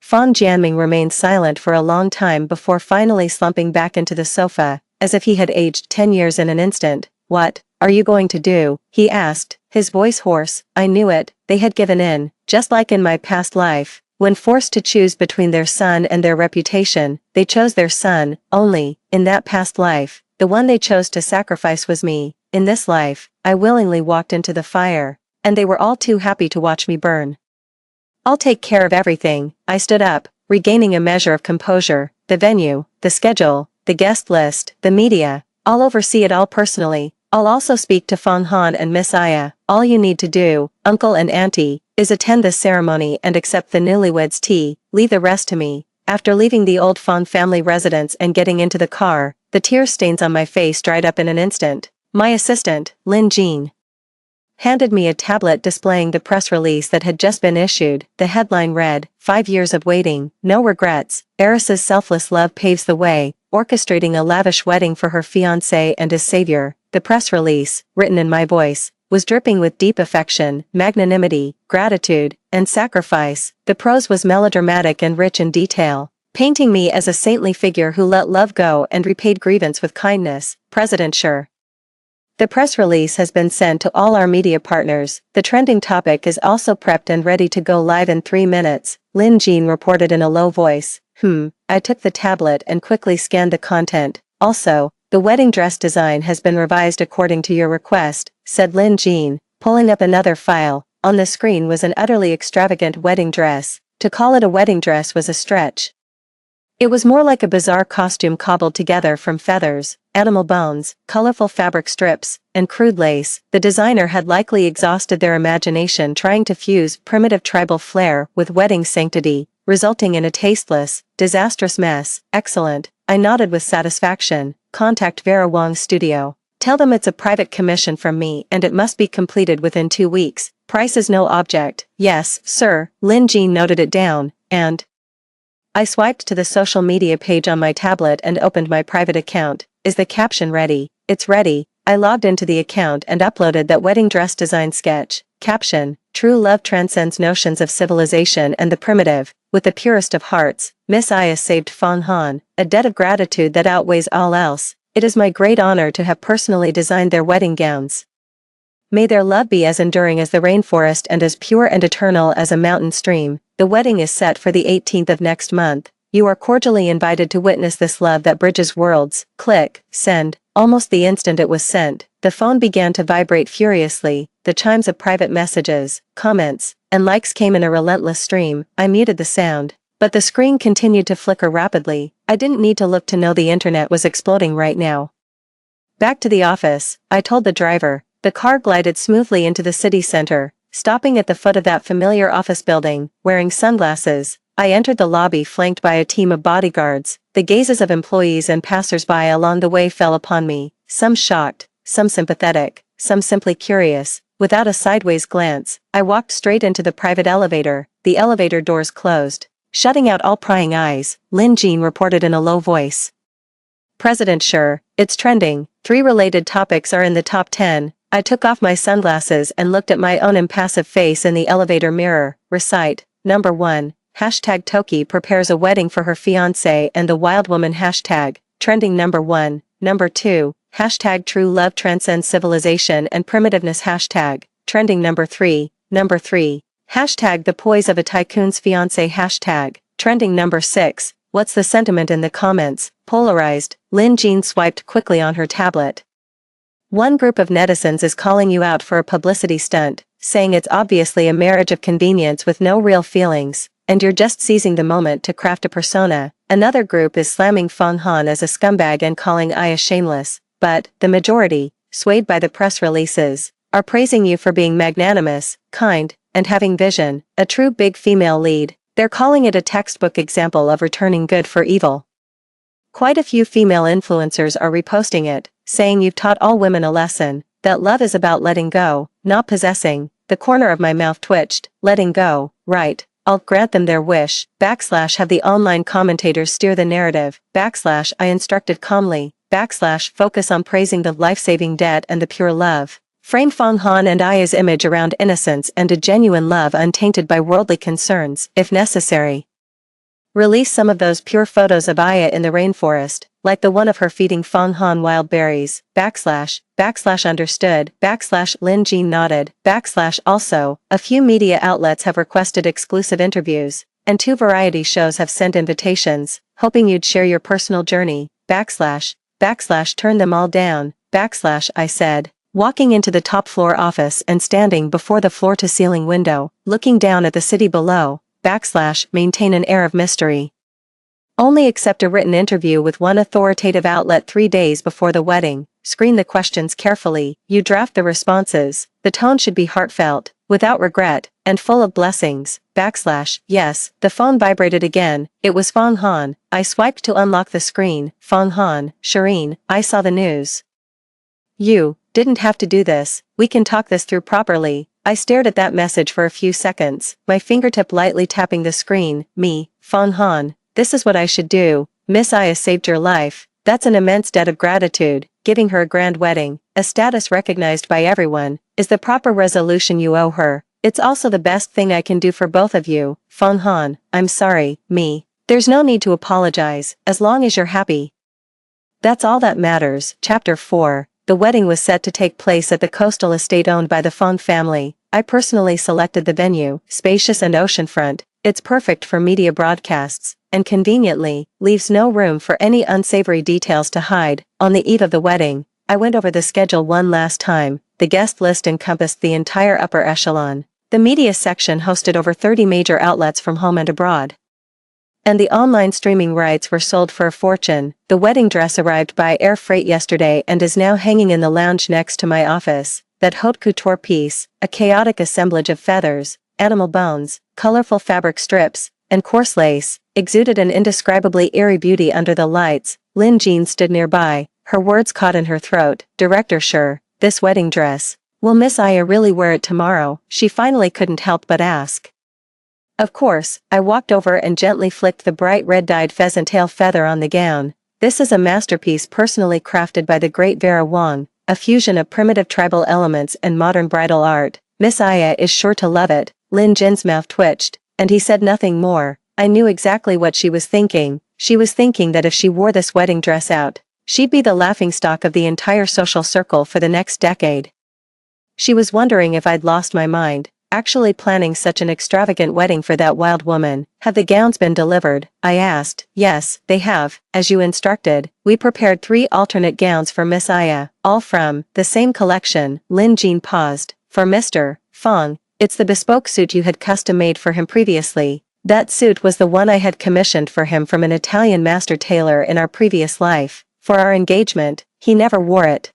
Fang Jianming remained silent for a long time before finally slumping back into the sofa, as if he had aged 10 years in an instant. "What are you going to do?" he asked, his voice hoarse. I knew it, they had given in, just like in my past life. When forced to choose between their son and their reputation, they chose their son. Only, in that past life, the one they chose to sacrifice was me. In this life, I willingly walked into the fire, and they were all too happy to watch me burn. "I'll take care of everything." I stood up, regaining a measure of composure. "The venue, the schedule, the guest list, the media, I'll oversee it all personally. I'll also speak to Fang Han and Miss Aya. All you need to do, uncle and auntie, is attend this ceremony and accept the newlyweds' tea. Leave the rest to me." After leaving the old Fang family residence and getting into the car, the tear stains on my face dried up in an instant. My assistant, Lin Jean, handed me a tablet displaying the press release that had just been issued. The headline read, 5 years of waiting, no regrets, Eris's selfless love paves the way, orchestrating a lavish wedding for her fiancé and his savior. The press release, written in my voice, was dripping with deep affection, magnanimity, gratitude, and sacrifice. The prose was melodramatic and rich in detail, painting me as a saintly figure who let love go and repaid grievance with kindness. President Sure. The press release has been sent to all our media partners. The trending topic is also prepped and ready to go live in 3 minutes, Lin Jean reported in a low voice. I took the tablet and quickly scanned the content. Also, the wedding dress design has been revised according to your request, said Lin Jean, pulling up another file. On the screen was an utterly extravagant wedding dress. To call it a wedding dress was a stretch. It was more like a bizarre costume cobbled together from feathers, animal bones, colorful fabric strips, and crude lace. The designer had likely exhausted their imagination trying to fuse primitive tribal flair with wedding sanctity, resulting in a tasteless, disastrous mess. Excellent, I nodded with satisfaction. Contact Vera Wong's studio. Tell them it's a private commission from me and it must be completed within 2 weeks. Price is no object. Yes, sir. Lin Jean noted it down, and I swiped to the social media page on my tablet and opened my private account. Is the caption ready? It's ready. I logged into the account and uploaded that wedding dress design sketch. Caption: True love transcends notions of civilization and the primitive. With the purest of hearts, Miss Aya saved Fong Han, a debt of gratitude that outweighs all else. It is my great honor to have personally designed their wedding gowns. May their love be as enduring as the rainforest and as pure and eternal as a mountain stream. The wedding is set for the 18th of next month. You are cordially invited to witness this love that bridges worlds. Click, send. Almost the instant it was sent, the phone began to vibrate furiously. The chimes of private messages, comments, and likes came in a relentless stream. I muted the sound, but the screen continued to flicker rapidly. I didn't need to look to know the internet was exploding right now. Back to the office, I told the driver. The car glided smoothly into the city center, stopping at the foot of that familiar office building. Wearing sunglasses, I entered the lobby flanked by a team of bodyguards. The gazes of employees and passers-by along the way fell upon me, some shocked, some sympathetic, some simply curious. Without a sideways glance, I walked straight into the private elevator. The elevator doors closed, shutting out all prying eyes. Lin Jean reported in a low voice. President Sure, it's trending. 3 related topics are in the top 10. I took off my sunglasses and looked at my own impassive face in the elevator mirror. Recite. Number 1. Hashtag Toki prepares a wedding for her fiancé and the wild woman hashtag. Trending number 1. Number 2. Hashtag True love transcends civilization and primitiveness hashtag. Trending number 3. Number 3. Hashtag the poise of a tycoon's fiancé hashtag. Trending number 6. What's the sentiment in the comments? Polarized. Lin Jean swiped quickly on her tablet. One group of netizens is calling you out for a publicity stunt, saying it's obviously a marriage of convenience with no real feelings, and you're just seizing the moment to craft a persona. Another group is slamming Fong Han as a scumbag and calling Aya shameless, but the majority, swayed by the press releases, are praising you for being magnanimous, kind, and having vision, a true big female lead. They're calling it a textbook example of returning good for evil. Quite a few female influencers are reposting it, saying you've taught all women a lesson, that love is about letting go, not possessing. The corner of my mouth twitched. Letting go, right. I'll grant them their wish. / have the online commentators steer the narrative. / I instructed calmly. / focus on praising the life-saving debt and the pure love. Frame Fong Han and Aya's image around innocence and a genuine love untainted by worldly concerns, if necessary. Release some of those pure photos of Aya in the rainforest, like the one of her feeding Fong Han wild berries. / understood. / Lin Jean nodded. / also, a few media outlets have requested exclusive interviews, and 2 variety shows have sent invitations, hoping you'd share your personal journey. / turn them all down. / I said, walking into the top floor office and standing before the floor-to-ceiling window, looking down at the city below. / maintain an air of mystery. Only accept a written interview with one authoritative outlet 3 days before the wedding. Screen the questions carefully. You draft the responses. The tone should be heartfelt, without regret, and full of blessings. / yes, the phone vibrated again. It was Fong Han. I swiped to unlock the screen. Fong Han, Shireen, I saw the news. You didn't have to do this. We can talk this through properly. I stared at that message for a few seconds, my fingertip lightly tapping the screen. Me, Fong Han, this is what I should do. Miss Aya saved your life. That's an immense debt of gratitude. Giving her a grand wedding, a status recognized by everyone, is the proper resolution you owe her. It's also the best thing I can do for both of you. Feng Han, I'm sorry, me. There's no need to apologize, as long as you're happy. That's all that matters. Chapter 4. The wedding was set to take place at the coastal estate owned by the Feng family. I personally selected the venue, spacious and oceanfront. It's perfect for media broadcasts, and conveniently, leaves no room for any unsavory details to hide. On the eve of the wedding, I went over the schedule one last time. The guest list encompassed the entire upper echelon. The media section hosted over 30 major outlets from home and abroad. And the online streaming rights were sold for a fortune. The wedding dress arrived by air freight yesterday and is now hanging in the lounge next to my office. That haute couture piece, a chaotic assemblage of feathers, animal bones, colorful fabric strips, and coarse lace, exuded an indescribably eerie beauty under the lights. Lin Jean stood nearby, her words caught in her throat. Director, sure, this wedding dress. Will Miss Aya really wear it tomorrow? She finally couldn't help but ask. Of course, I walked over and gently flicked the bright red-dyed pheasant tail feather on the gown. This is a masterpiece personally crafted by the great Vera Wang, a fusion of primitive tribal elements and modern bridal art. Miss Aya is sure to love it. Lin Jin's mouth twitched, and he said nothing more. I knew exactly what she was thinking. She was thinking that if she wore this wedding dress out, she'd be the laughingstock of the entire social circle for the next decade. She was wondering if I'd lost my mind, actually planning such an extravagant wedding for that wild woman. Have the gowns been delivered? I asked. Yes, they have, as you instructed. We prepared 3 alternate gowns for Miss Aya, all from the same collection. Lin Jean paused. For Mr. Feng, it's the bespoke suit you had custom-made for him previously. That suit was the one I had commissioned for him from an Italian master tailor in our previous life. For our engagement, he never wore it.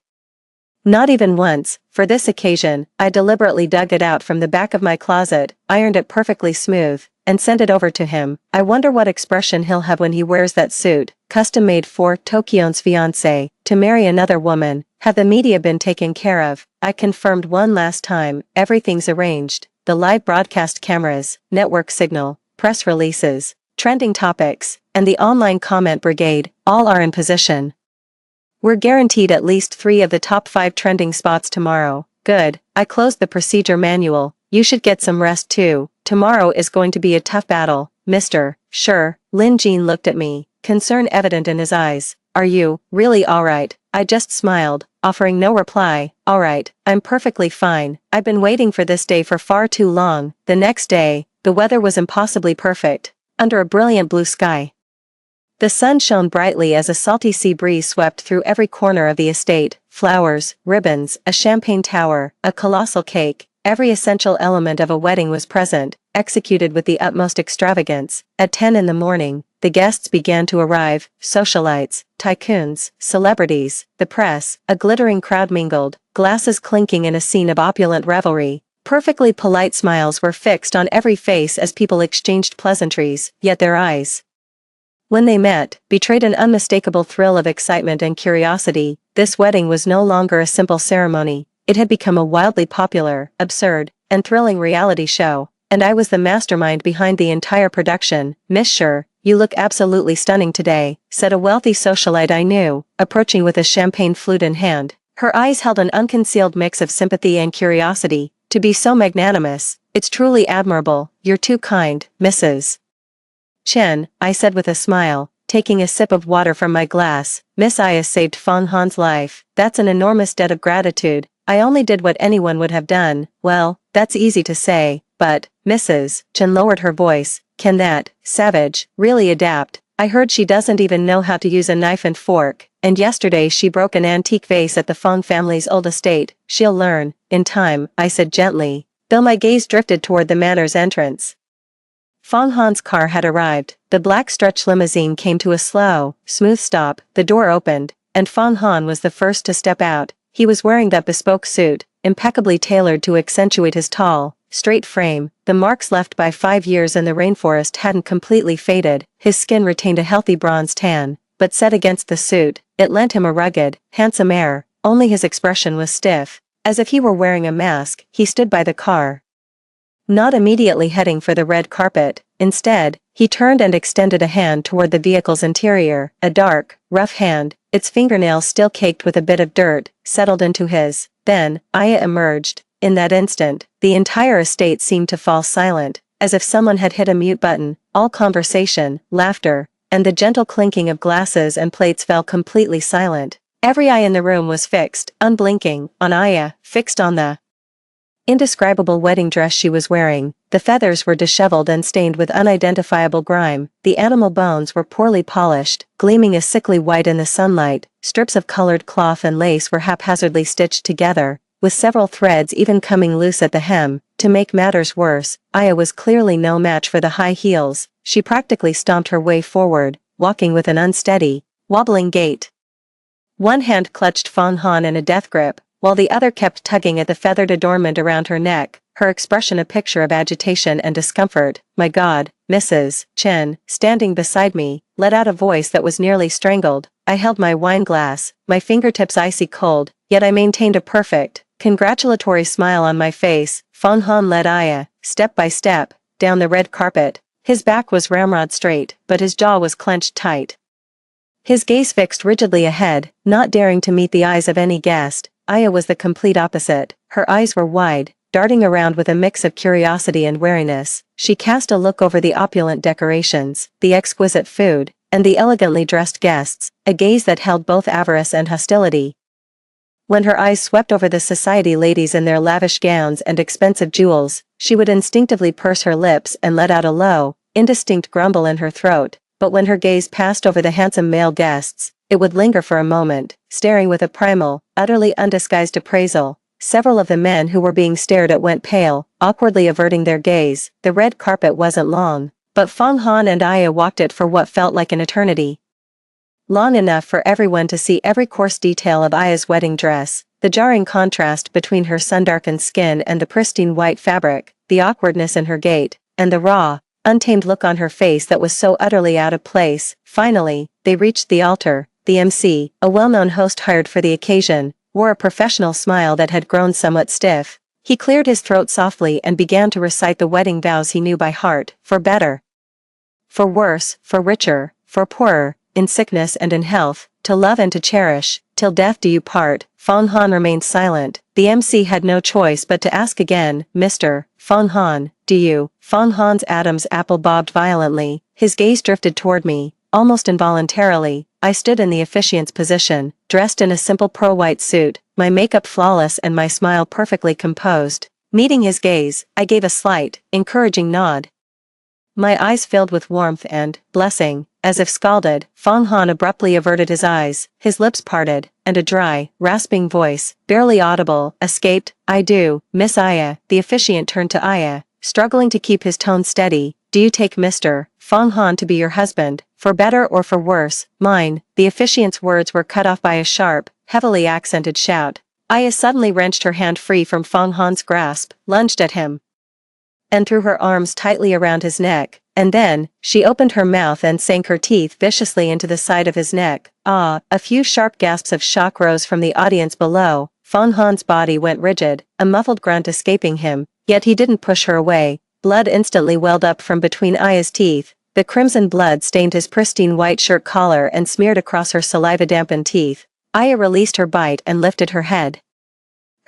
Not even once. For this occasion, I deliberately dug it out from the back of my closet, ironed it perfectly smooth, and sent it over to him. I wonder what expression he'll have when he wears that suit, custom-made for Tokyo's fiancé, to marry another woman. Have the media been taken care of? I confirmed one last time. Everything's arranged. The live broadcast cameras, network signal, press releases, trending topics, and the online comment brigade, all are in position. We're guaranteed at least 3 of the top 5 trending spots tomorrow. Good. I closed the procedure manual. You should get some rest too. Tomorrow is going to be a tough battle, Mr. Sure. Lin Jean looked at me, concern evident in his eyes. Are you really alright? I just smiled, offering no reply. Alright, I'm perfectly fine. I've been waiting for this day for far too long. The next day, the weather was impossibly perfect, under a brilliant blue sky. The sun shone brightly as a salty sea breeze swept through every corner of the estate. Flowers, ribbons, a champagne tower, a colossal cake, every essential element of a wedding was present, executed with the utmost extravagance. At 10 in the morning, the guests began to arrive, socialites, tycoons, celebrities, the press. A glittering crowd mingled, glasses clinking in a scene of opulent revelry. Perfectly polite smiles were fixed on every face as people exchanged pleasantries, yet their eyes, when they met, betrayed an unmistakable thrill of excitement and curiosity. This wedding was no longer a simple ceremony. It had become a wildly popular, absurd, and thrilling reality show, and I was the mastermind behind the entire production. Miss Sure, you look absolutely stunning today, said a wealthy socialite I knew, approaching with a champagne flute in hand. Her eyes held an unconcealed mix of sympathy and curiosity. To be so magnanimous, it's truly admirable. You're too kind, Mrs. Chen, I said with a smile, taking a sip of water from my glass. Miss Aya saved Feng Han's life. That's an enormous debt of gratitude. I only did what anyone would have done. Well, that's easy to say, but, Mrs. Chen lowered her voice, can that savage really adapt? I heard she doesn't even know how to use a knife and fork, and yesterday she broke an antique vase at the Feng family's old estate. She'll learn, in time, I said gently, though my gaze drifted toward the manor's entrance. Feng Han's car had arrived. The black stretch limousine came to a slow, smooth stop. The door opened, and Feng Han was the first to step out. He was wearing that bespoke suit, impeccably tailored to accentuate his tall, straight frame. The marks left by 5 years in the rainforest hadn't completely faded. His skin retained a healthy bronze tan, but set against the suit, it lent him a rugged, handsome air. Only his expression was stiff, as if he were wearing a mask. He stood by the car, not immediately heading for the red carpet. Instead, he turned and extended a hand toward the vehicle's interior, a dark, rough hand, its fingernails still caked with a bit of dirt, settled into his. Then, Aya emerged. In that instant, the entire estate seemed to fall silent, as if someone had hit a mute button. All conversation, laughter, and the gentle clinking of glasses and plates fell completely silent. Every eye in the room was fixed, unblinking, on Aya, fixed on the indescribable wedding dress she was wearing. The feathers were disheveled and stained with unidentifiable grime, the animal bones were poorly polished, gleaming a sickly white in the sunlight, strips of colored cloth and lace were haphazardly stitched together, with several threads even coming loose at the hem. To make matters worse, Aya was clearly no match for the high heels. She practically stomped her way forward, walking with an unsteady, wobbling gait. One hand clutched Fong Han in a death grip, while the other kept tugging at the feathered adornment around her neck, her expression a picture of agitation and discomfort. "My God, Mrs. Chen," standing beside me, let out a voice that was nearly strangled. I held my wine glass, my fingertips icy cold, yet I maintained a perfect, congratulatory smile on my face. Fong Han led Aya, step by step, down the red carpet. His back was ramrod straight, but his jaw was clenched tight. His gaze fixed rigidly ahead, not daring to meet the eyes of any guest. Aya was the complete opposite. Her eyes were wide, darting around with a mix of curiosity and wariness. She cast a look over the opulent decorations, the exquisite food, and the elegantly dressed guests, a gaze that held both avarice and hostility. When her eyes swept over the society ladies in their lavish gowns and expensive jewels, she would instinctively purse her lips and let out a low, indistinct grumble in her throat. But when her gaze passed over the handsome male guests, it would linger for a moment, staring with a primal, utterly undisguised appraisal. Several of the men who were being stared at went pale, awkwardly averting their gaze. The red carpet wasn't long, but Fong Han and Aya walked it for what felt like an eternity. Long enough for everyone to see every coarse detail of Aya's wedding dress, the jarring contrast between her sun-darkened skin and the pristine white fabric, the awkwardness in her gait, and the raw, untamed look on her face that was so utterly out of place. Finally, they reached the altar. The MC, a well-known host hired for the occasion, wore a professional smile that had grown somewhat stiff. He cleared his throat softly and began to recite the wedding vows he knew by heart. For better, for worse, for richer, for poorer, in sickness and in health, to love and to cherish, till death do you part. Fong Han remained silent. The MC had no choice but to ask again, "Mr. Fong Han, do you?" Fong Han's Adam's apple bobbed violently. His gaze drifted toward me, almost involuntarily. I stood in the officiant's position, dressed in a simple pearl-white suit, my makeup flawless and my smile perfectly composed. Meeting his gaze, I gave a slight, encouraging nod. My eyes filled with warmth and blessing. As if scalded, Fong Han abruptly averted his eyes, his lips parted, and a dry, rasping voice, barely audible, escaped. "I do, Miss Aya." The officiant turned to Aya, struggling to keep his tone steady. "Do you take Mr. Fong Han to be your husband, for better or for worse, mine?" The officiant's words were cut off by a sharp, heavily accented shout. Aya suddenly wrenched her hand free from Fong Han's grasp, lunged at him, and threw her arms tightly around his neck. And then, she opened her mouth and sank her teeth viciously into the side of his neck. Ah! A few sharp gasps of shock rose from the audience below. Fong Han's body went rigid, a muffled grunt escaping him, yet he didn't push her away. Blood instantly welled up from between Aya's teeth. The crimson blood stained his pristine white shirt collar and smeared across her saliva-dampened teeth. Aya released her bite and lifted her head,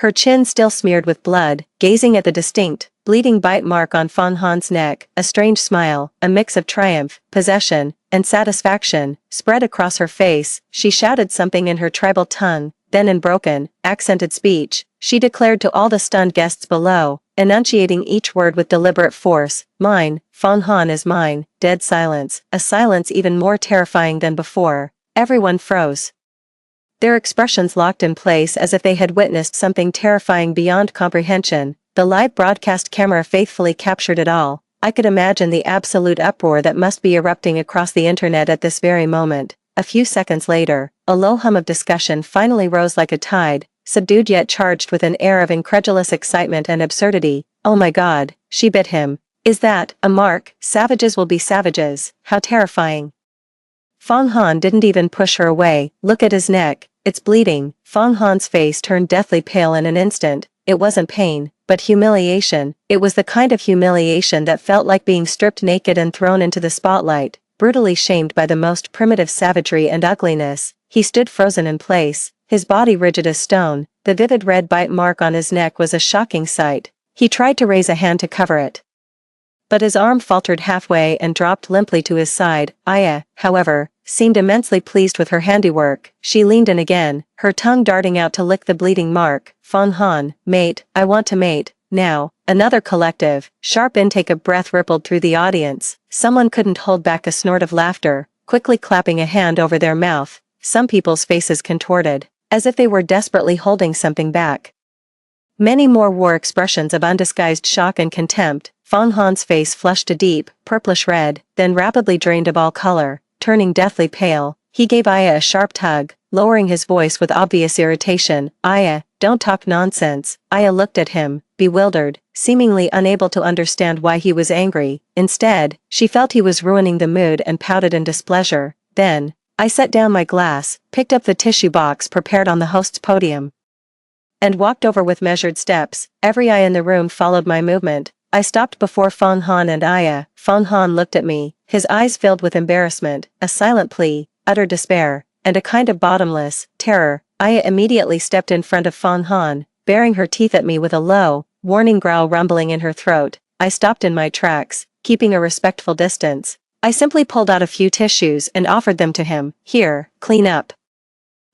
her chin still smeared with blood, gazing at the distinct, bleeding bite mark on Fong Han's neck. A strange smile, a mix of triumph, possession, and satisfaction, spread across her face. She shouted something in her tribal tongue, then in broken, accented speech, she declared to all the stunned guests below, enunciating each word with deliberate force, "Mine, Fong Han is mine." Dead silence, a silence even more terrifying than before. Everyone froze, their expressions locked in place as if they had witnessed something terrifying beyond comprehension. The live broadcast camera faithfully captured it all. I could imagine the absolute uproar that must be erupting across the internet at this very moment. A few seconds later, a low hum of discussion finally rose like a tide, subdued yet charged with an air of incredulous excitement and absurdity. "Oh my God, she bit him. Is that a mark? Savages will be savages. How terrifying." Fong Han didn't even push her away. "Look at his neck. It's bleeding." Fong Han's face turned deathly pale in an instant. It wasn't pain, but humiliation. It was the kind of humiliation that felt like being stripped naked and thrown into the spotlight, brutally shamed by the most primitive savagery and ugliness. He stood frozen in place, his body rigid as stone. The vivid red bite mark on his neck was a shocking sight. He tried to raise a hand to cover it, but his arm faltered halfway and dropped limply to his side. Aya, however, seemed immensely pleased with her handiwork. She leaned in again, her tongue darting out to lick the bleeding mark. Fawn Han, mate, I want to mate, now. Another collective, sharp intake of breath rippled through the audience. Someone couldn't hold back a snort of laughter, quickly clapping a hand over their mouth. Some people's faces contorted, as if they were desperately holding something back. Many more wore expressions of undisguised shock and contempt. Fawn Han's face flushed a deep, purplish red, then rapidly drained of all color, turning deathly pale. He gave Aya a sharp tug, lowering his voice with obvious irritation. Aya, don't talk nonsense. Aya looked at him, bewildered, seemingly unable to understand why he was angry. Instead, she felt he was ruining the mood and pouted in displeasure. Then, I set down my glass, picked up the tissue box prepared on the host's podium, and walked over with measured steps. Every eye in the room followed my movement. I stopped before Fawn Han and Aya. Fawn Han looked at me, his eyes filled with embarrassment, a silent plea, utter despair, and a kind of bottomless terror. Aya immediately stepped in front of Fawn Han, baring her teeth at me with a low, warning growl rumbling in her throat. I stopped in my tracks, keeping a respectful distance. I simply pulled out a few tissues and offered them to him. Here, clean up.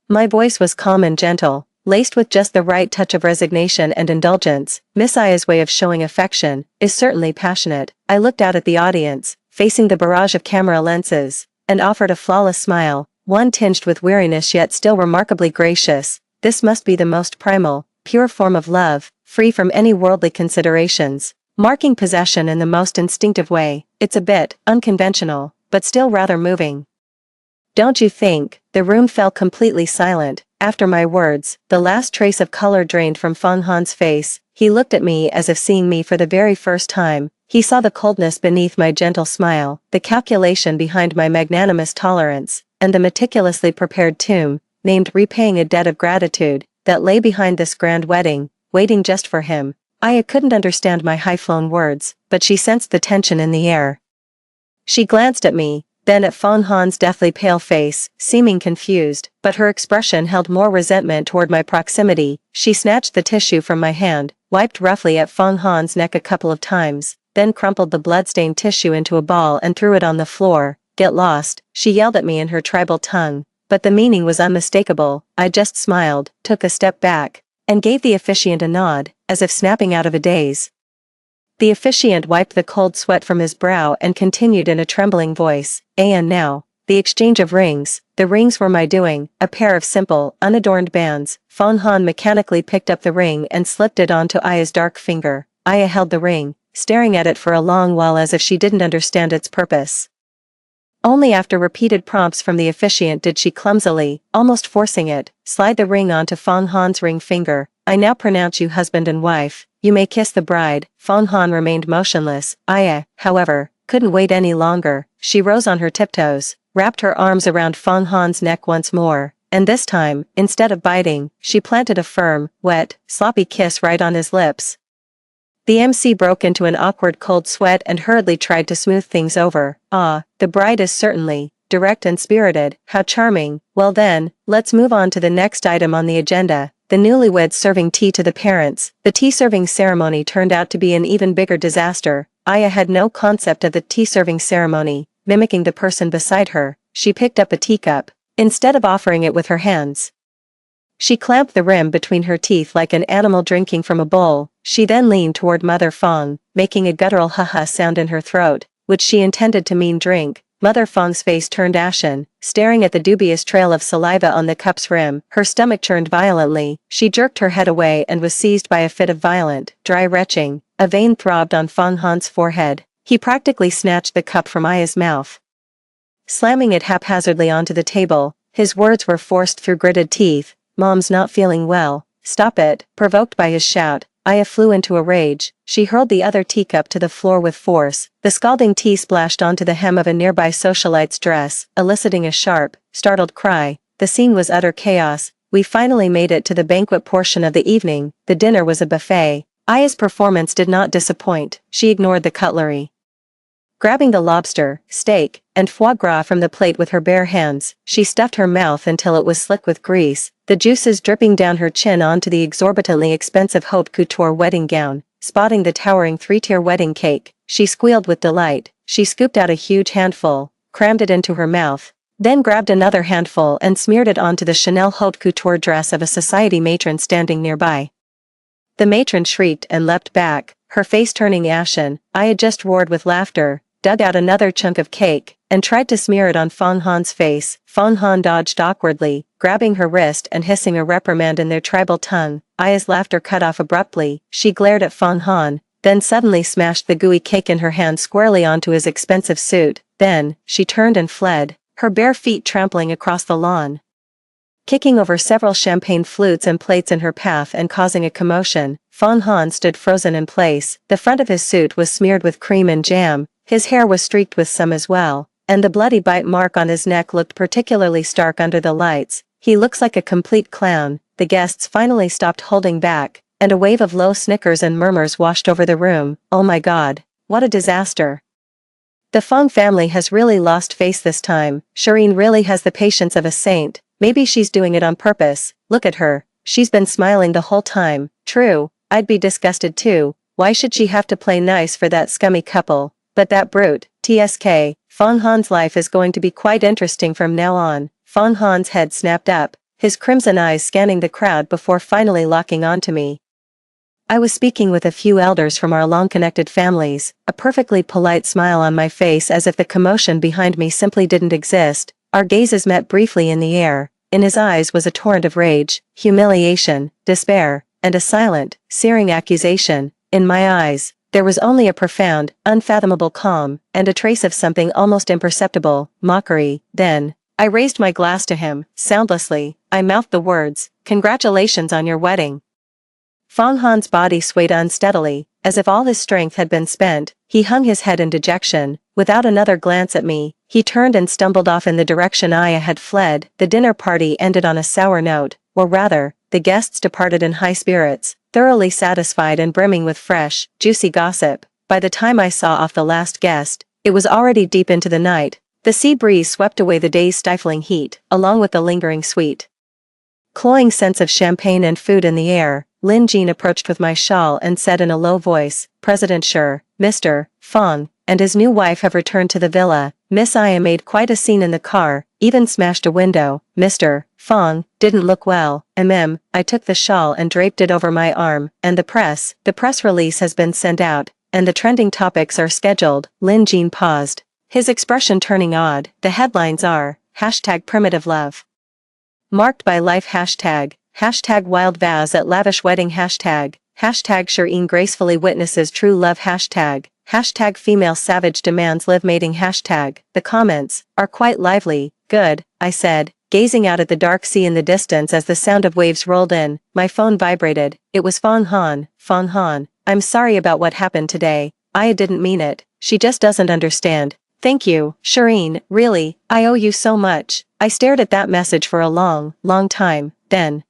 My voice was calm and gentle, laced with just the right touch of resignation and indulgence. Miss Aya's way of showing affection is certainly passionate. I looked out at the audience, facing the barrage of camera lenses, and offered a flawless smile, one tinged with weariness yet still remarkably gracious. This must be the most primal, pure form of love, free from any worldly considerations, marking possession in the most instinctive way. It's a bit unconventional, but still rather moving. Don't you think? The room fell completely silent. After my words, the last trace of color drained from Fawn Han's face. He looked at me as if seeing me for the very first time. He saw the coldness beneath my gentle smile, the calculation behind my magnanimous tolerance, and the meticulously prepared tomb, named Repaying a Debt of Gratitude, that lay behind this grand wedding, waiting just for him. Aya couldn't understand my high-flown words, but she sensed the tension in the air. She glanced at me, then at Fawn Han's deathly pale face, seeming confused, but her expression held more resentment toward my proximity. She snatched the tissue from my hand, wiped roughly at Fawn Han's neck a couple of times, then crumpled the blood-stained tissue into a ball and threw it on the floor. Get lost, she yelled at me in her tribal tongue, but the meaning was unmistakable. I just smiled, took a step back, and gave the officiant a nod, as if snapping out of a daze. The officiant wiped the cold sweat from his brow and continued in a trembling voice, and now, the exchange of rings. The rings were my doing, a pair of simple, unadorned bands. Fawn Han mechanically picked up the ring and slipped it onto Aya's dark finger. Aya held the ring, staring at it for a long while as if she didn't understand its purpose. Only after repeated prompts from the officiant did she clumsily, almost forcing it, slide the ring onto Fawn Han's ring finger. I now pronounce you husband and wife. You may kiss the bride. Fawn Han remained motionless. Aya, however, couldn't wait any longer. She rose on her tiptoes, wrapped her arms around Fawn Han's neck once more, and this time, instead of biting, she planted a firm, wet, sloppy kiss right on his lips. The MC broke into an awkward cold sweat and hurriedly tried to smooth things over. Ah, the bride is certainly direct and spirited. How charming. Well then, let's move on to the next item on the agenda. The newlyweds serving tea to the parents. The tea-serving ceremony turned out to be an even bigger disaster. Aya had no concept of the tea-serving ceremony. Mimicking the person beside her, she picked up a teacup, instead of offering it with her hands. She clamped the rim between her teeth like an animal drinking from a bowl. She then leaned toward Mother Fong, making a guttural ha-ha sound in her throat, which she intended to mean drink. Mother Fong's face turned ashen, staring at the dubious trail of saliva on the cup's rim. Her stomach churned violently. She jerked her head away and was seized by a fit of violent, dry retching. A vein throbbed on Fawn Han's forehead. He practically snatched the cup from Aya's mouth, slamming it haphazardly onto the table. His words were forced through gritted teeth. Mom's not feeling well. Stop it. Provoked by his shout, Aya flew into a rage. She hurled the other teacup to the floor with force. The scalding tea splashed onto the hem of a nearby socialite's dress, eliciting a sharp, startled cry. The scene was utter chaos. We finally made it to the banquet portion of the evening. The dinner was a buffet. Aya's performance did not disappoint, she ignored the cutlery. Grabbing the lobster, steak, and foie gras from the plate with her bare hands, she stuffed her mouth until it was slick with grease, the juices dripping down her chin onto the exorbitantly expensive haute couture wedding gown. Spotting the towering three-tier wedding cake, she squealed with delight. She scooped out a huge handful, crammed it into her mouth, then grabbed another handful and smeared it onto the Chanel haute couture dress of a society matron standing nearby. The matron shrieked and leapt back, her face turning ashen. Aya just roared with laughter, dug out another chunk of cake, and tried to smear it on Fong Han's face. Fong Han dodged awkwardly, grabbing her wrist and hissing a reprimand in their tribal tongue. Aya's laughter cut off abruptly. She glared at Fong Han, then suddenly smashed the gooey cake in her hand squarely onto his expensive suit. Then, she turned and fled, her bare feet trampling across the lawn, kicking over several champagne flutes and plates in her path and causing a commotion. Fong Han stood frozen in place. The front of his suit was smeared with cream and jam, his hair was streaked with some as well, and the bloody bite mark on his neck looked particularly stark under the lights. He looks like a complete clown. The guests finally stopped holding back, and a wave of low snickers and murmurs washed over the room. Oh my god, what a disaster. The Fong family has really lost face this time. Shireen really has the patience of a saint. Maybe she's doing it on purpose. Look at her. She's been smiling the whole time. True, I'd be disgusted too. Why should she have to play nice for that scummy couple? But that brute, TSK, Fong Han's life is going to be quite interesting from now on. Fong Han's head snapped up, his crimson eyes scanning the crowd before finally locking onto me. I was speaking with a few elders from our long-connected families, a perfectly polite smile on my face as if the commotion behind me simply didn't exist. Our gazes met briefly in the air. In his eyes was a torrent of rage, humiliation, despair, and a silent, searing accusation. In my eyes, there was only a profound, unfathomable calm, and a trace of something almost imperceptible, mockery. Then, I raised my glass to him, soundlessly. I mouthed the words, "Congratulations on your wedding." Fong Han's body swayed unsteadily, as if all his strength had been spent. He hung his head in dejection. Without another glance at me, he turned and stumbled off in the direction Aya had fled. The dinner party ended on a sour note, or rather, the guests departed in high spirits, thoroughly satisfied and brimming with fresh, juicy gossip. By the time I saw off the last guest, it was already deep into the night. The sea breeze swept away the day's stifling heat, along with the lingering sweet, cloying sense of champagne and food in the air. Lin Jean approached with my shawl and said in a low voice, "President Sure, Mr. Fong, and his new wife have returned to the villa." Miss Aya made quite a scene in the car, even smashed a window. Mr. Fong didn't look well. I took the shawl and draped it over my arm. And the press release has been sent out, and the trending topics are scheduled. Lin Jean paused, his expression turning odd. The headlines are, #primitive love. Marked by life #, wild vows at lavish wedding #, Shireen gracefully witnesses true love #, female savage demands live mating The comments are quite lively. Good, I said, gazing out at the dark sea in the distance as the sound of waves rolled in. My phone vibrated. It was Fong Han. Fong Han, I'm sorry about what happened today. Aya didn't mean it. She just doesn't understand. Thank you, Shireen, really, I owe you so much. I stared at that message for a long, long time. Then,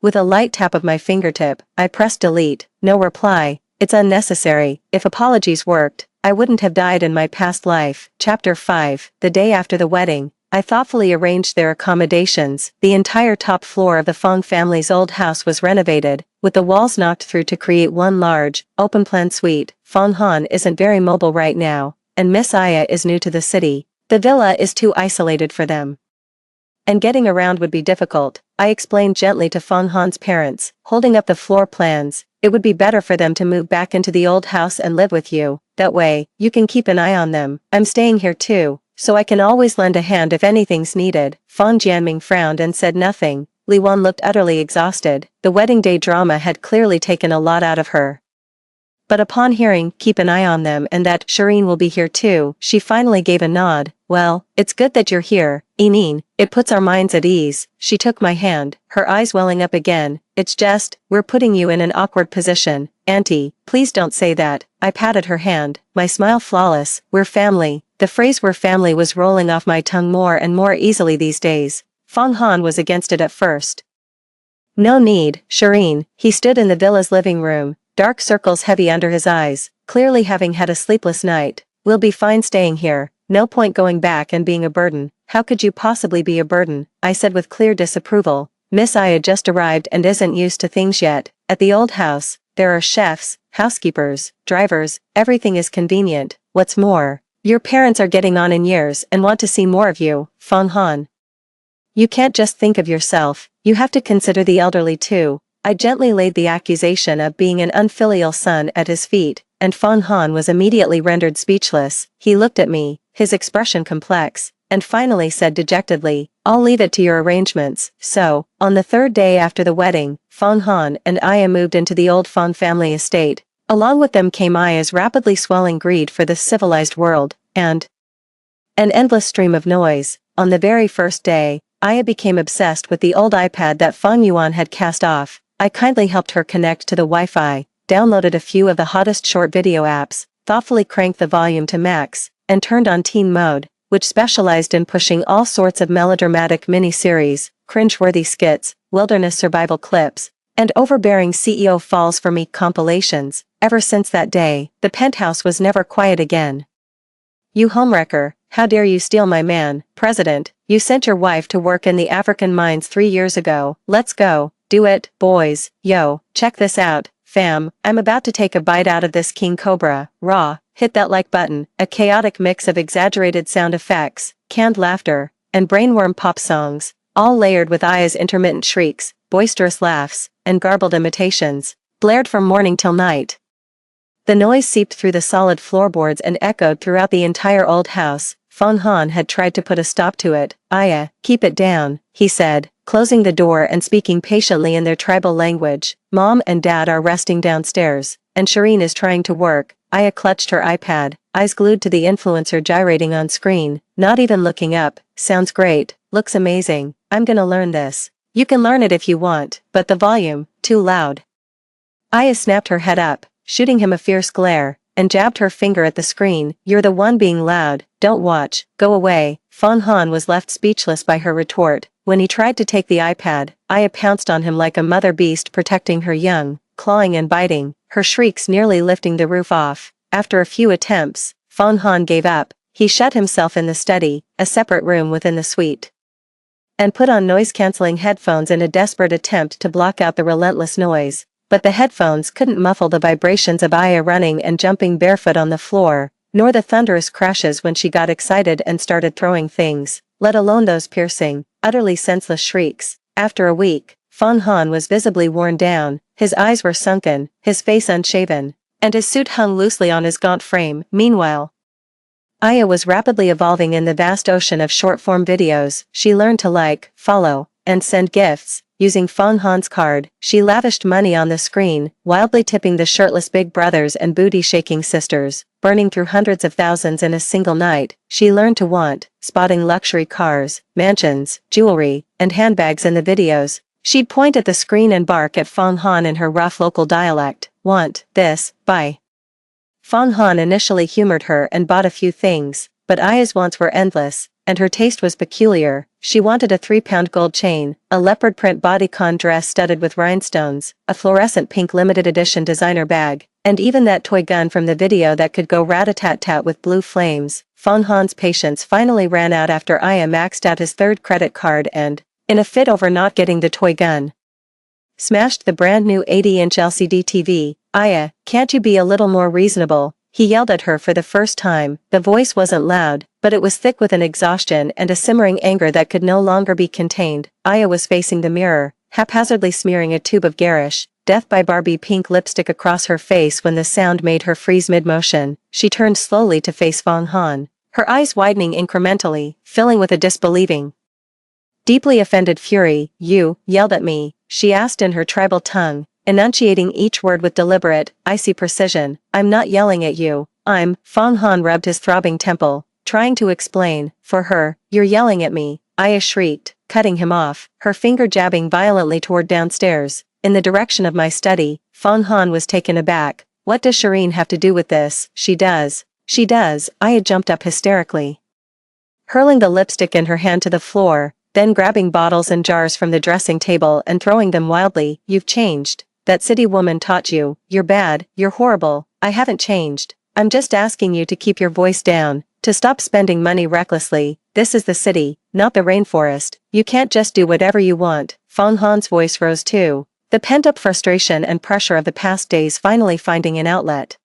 with a light tap of my fingertip, I pressed delete. No reply. It's unnecessary. If apologies worked, I wouldn't have died in my past life. Chapter 5. The day after the wedding, I thoughtfully arranged their accommodations. The entire top floor of the Fong family's old house was renovated, with the walls knocked through to create one large, open-plan suite. Fong Han isn't very mobile right now, and Miss Aya is new to the city. The villa is too isolated for them, and getting around would be difficult. I explained gently to Fong Han's parents, holding up the floor plans. It would be better for them to move back into the old house and live with you. That way, you can keep an eye on them. I'm staying here too, so I can always lend a hand if anything's needed. Fong Jianming frowned and said nothing. Li Wan looked utterly exhausted. The wedding day drama had clearly taken a lot out of her. But upon hearing, keep an eye on them and that Shireen will be here too, she finally gave a nod. Well, it's good that you're here, Enin. It puts our minds at ease. She took my hand, her eyes welling up again. It's just, we're putting you in an awkward position. Auntie, please don't say that. I patted her hand, my smile flawless. We're family. The phrase "we're family" was rolling off my tongue more and more easily these days. Fong Han was against it at first. No need, Shireen. He stood in the villa's living room, dark circles heavy under his eyes, clearly having had a sleepless night. We'll be fine staying here, no point going back and being a burden. How could you possibly be a burden? I said with clear disapproval. Miss Aya just arrived and isn't used to things yet. At the old house, there are chefs, housekeepers, drivers, everything is convenient. What's more, your parents are getting on in years and want to see more of you, Fang Han. You can't just think of yourself, you have to consider the elderly too. I gently laid the accusation of being an unfilial son at his feet, and Fang Han was immediately rendered speechless. He looked at me, his expression complex, and finally said dejectedly, I'll leave it to your arrangements. So, on the third day after the wedding, Fang Han and Aya moved into the old Fang family estate. Along with them came Aya's rapidly swelling greed for this civilized world, and an endless stream of noise. On the very first day, Aya became obsessed with the old iPad that Fang Yuan had cast off. I kindly helped her connect to the Wi-Fi, downloaded a few of the hottest short video apps, thoughtfully cranked the volume to max, and turned on teen mode, which specialized in pushing all sorts of melodramatic mini-series, cringe-worthy skits, wilderness survival clips, and overbearing CEO Falls for Me compilations. Ever since that day, the penthouse was never quiet again. You homewrecker, how dare you steal my man, President, you sent your wife to work in the African mines 3 years ago. Let's go, do it, boys. Yo, check this out, fam, I'm about to take a bite out of this king cobra, raw. Hit that like button. A chaotic mix of exaggerated sound effects, canned laughter, and brainworm pop songs, all layered with Aya's intermittent shrieks, boisterous laughs, and garbled imitations, blared from morning till night. The noise seeped through the solid floorboards and echoed throughout the entire old house. Fang Han had tried to put a stop to it. Aya, keep it down, he said, closing the door and speaking patiently in their tribal language. Mom and Dad are resting downstairs, and Shireen is trying to work. Aya clutched her iPad, eyes glued to the influencer gyrating on screen, not even looking up. Sounds great, looks amazing, I'm gonna learn this. You can learn it if you want, but the volume, too loud. Aya snapped her head up, shooting him a fierce glare, and jabbed her finger at the screen. You're the one being loud, don't watch, go away. Fang Han was left speechless by her retort. When he tried to take the iPad, Aya pounced on him like a mother beast protecting her young, clawing and biting, her shrieks nearly lifting the roof off. After a few attempts, Fang Han gave up. He shut himself in the study, a separate room within the suite, and put on noise-canceling headphones in a desperate attempt to block out the relentless noise. But the headphones couldn't muffle the vibrations of Aya running and jumping barefoot on the floor, nor the thunderous crashes when she got excited and started throwing things, let alone those piercing, utterly senseless shrieks. After a week, Fang Han was visibly worn down, his eyes were sunken, his face unshaven, and his suit hung loosely on his gaunt frame. Meanwhile, Aya was rapidly evolving in the vast ocean of short-form videos. She learned to like, follow, and send gifts. Using Fang Han's card, she lavished money on the screen, wildly tipping the shirtless big brothers and booty-shaking sisters, burning through hundreds of thousands in a single night. She learned to want, spotting luxury cars, mansions, jewelry, and handbags in the videos. She'd point at the screen and bark at Fang Han in her rough local dialect. Want, this, buy. Fang Han initially humored her and bought a few things, but Aya's wants were endless, and her taste was peculiar. She wanted a 3-pound gold chain, a leopard print bodycon dress studded with rhinestones, a fluorescent pink limited edition designer bag, and even that toy gun from the video that could go rat-a-tat-tat with blue flames. Fang Han's patience finally ran out after Aya maxed out his third credit card and, in a fit over not getting the toy gun, smashed the brand new 80-inch LCD TV. Aya, can't you be a little more reasonable? He yelled at her for the first time. The voice wasn't loud, but it was thick with an exhaustion and a simmering anger that could no longer be contained. Aya was facing the mirror, haphazardly smearing a tube of garish, Death by Barbie pink lipstick across her face when the sound made her freeze mid-motion. She turned slowly to face Fang Han, her eyes widening incrementally, filling with a disbelieving, deeply offended fury. You yelled at me, she asked in her tribal tongue, enunciating each word with deliberate, icy precision. I'm not yelling at you, Fang Han rubbed his throbbing temple, trying to explain. For her, you're yelling at me, Aya shrieked, cutting him off, her finger jabbing violently toward downstairs, in the direction of my study. Fang Han was taken aback. What does Shireen have to do with this? She does. Aya jumped up hysterically, hurling the lipstick in her hand to the floor, then grabbing bottles and jars from the dressing table and throwing them wildly. You've changed. that city woman taught you, you're bad, you're horrible. I haven't changed. I'm just asking you to keep your voice down, to stop spending money recklessly. This is the city, not the rainforest. You can't just do whatever you want." Fong Han's voice rose too, the pent-up frustration and pressure of the past days finally finding an outlet.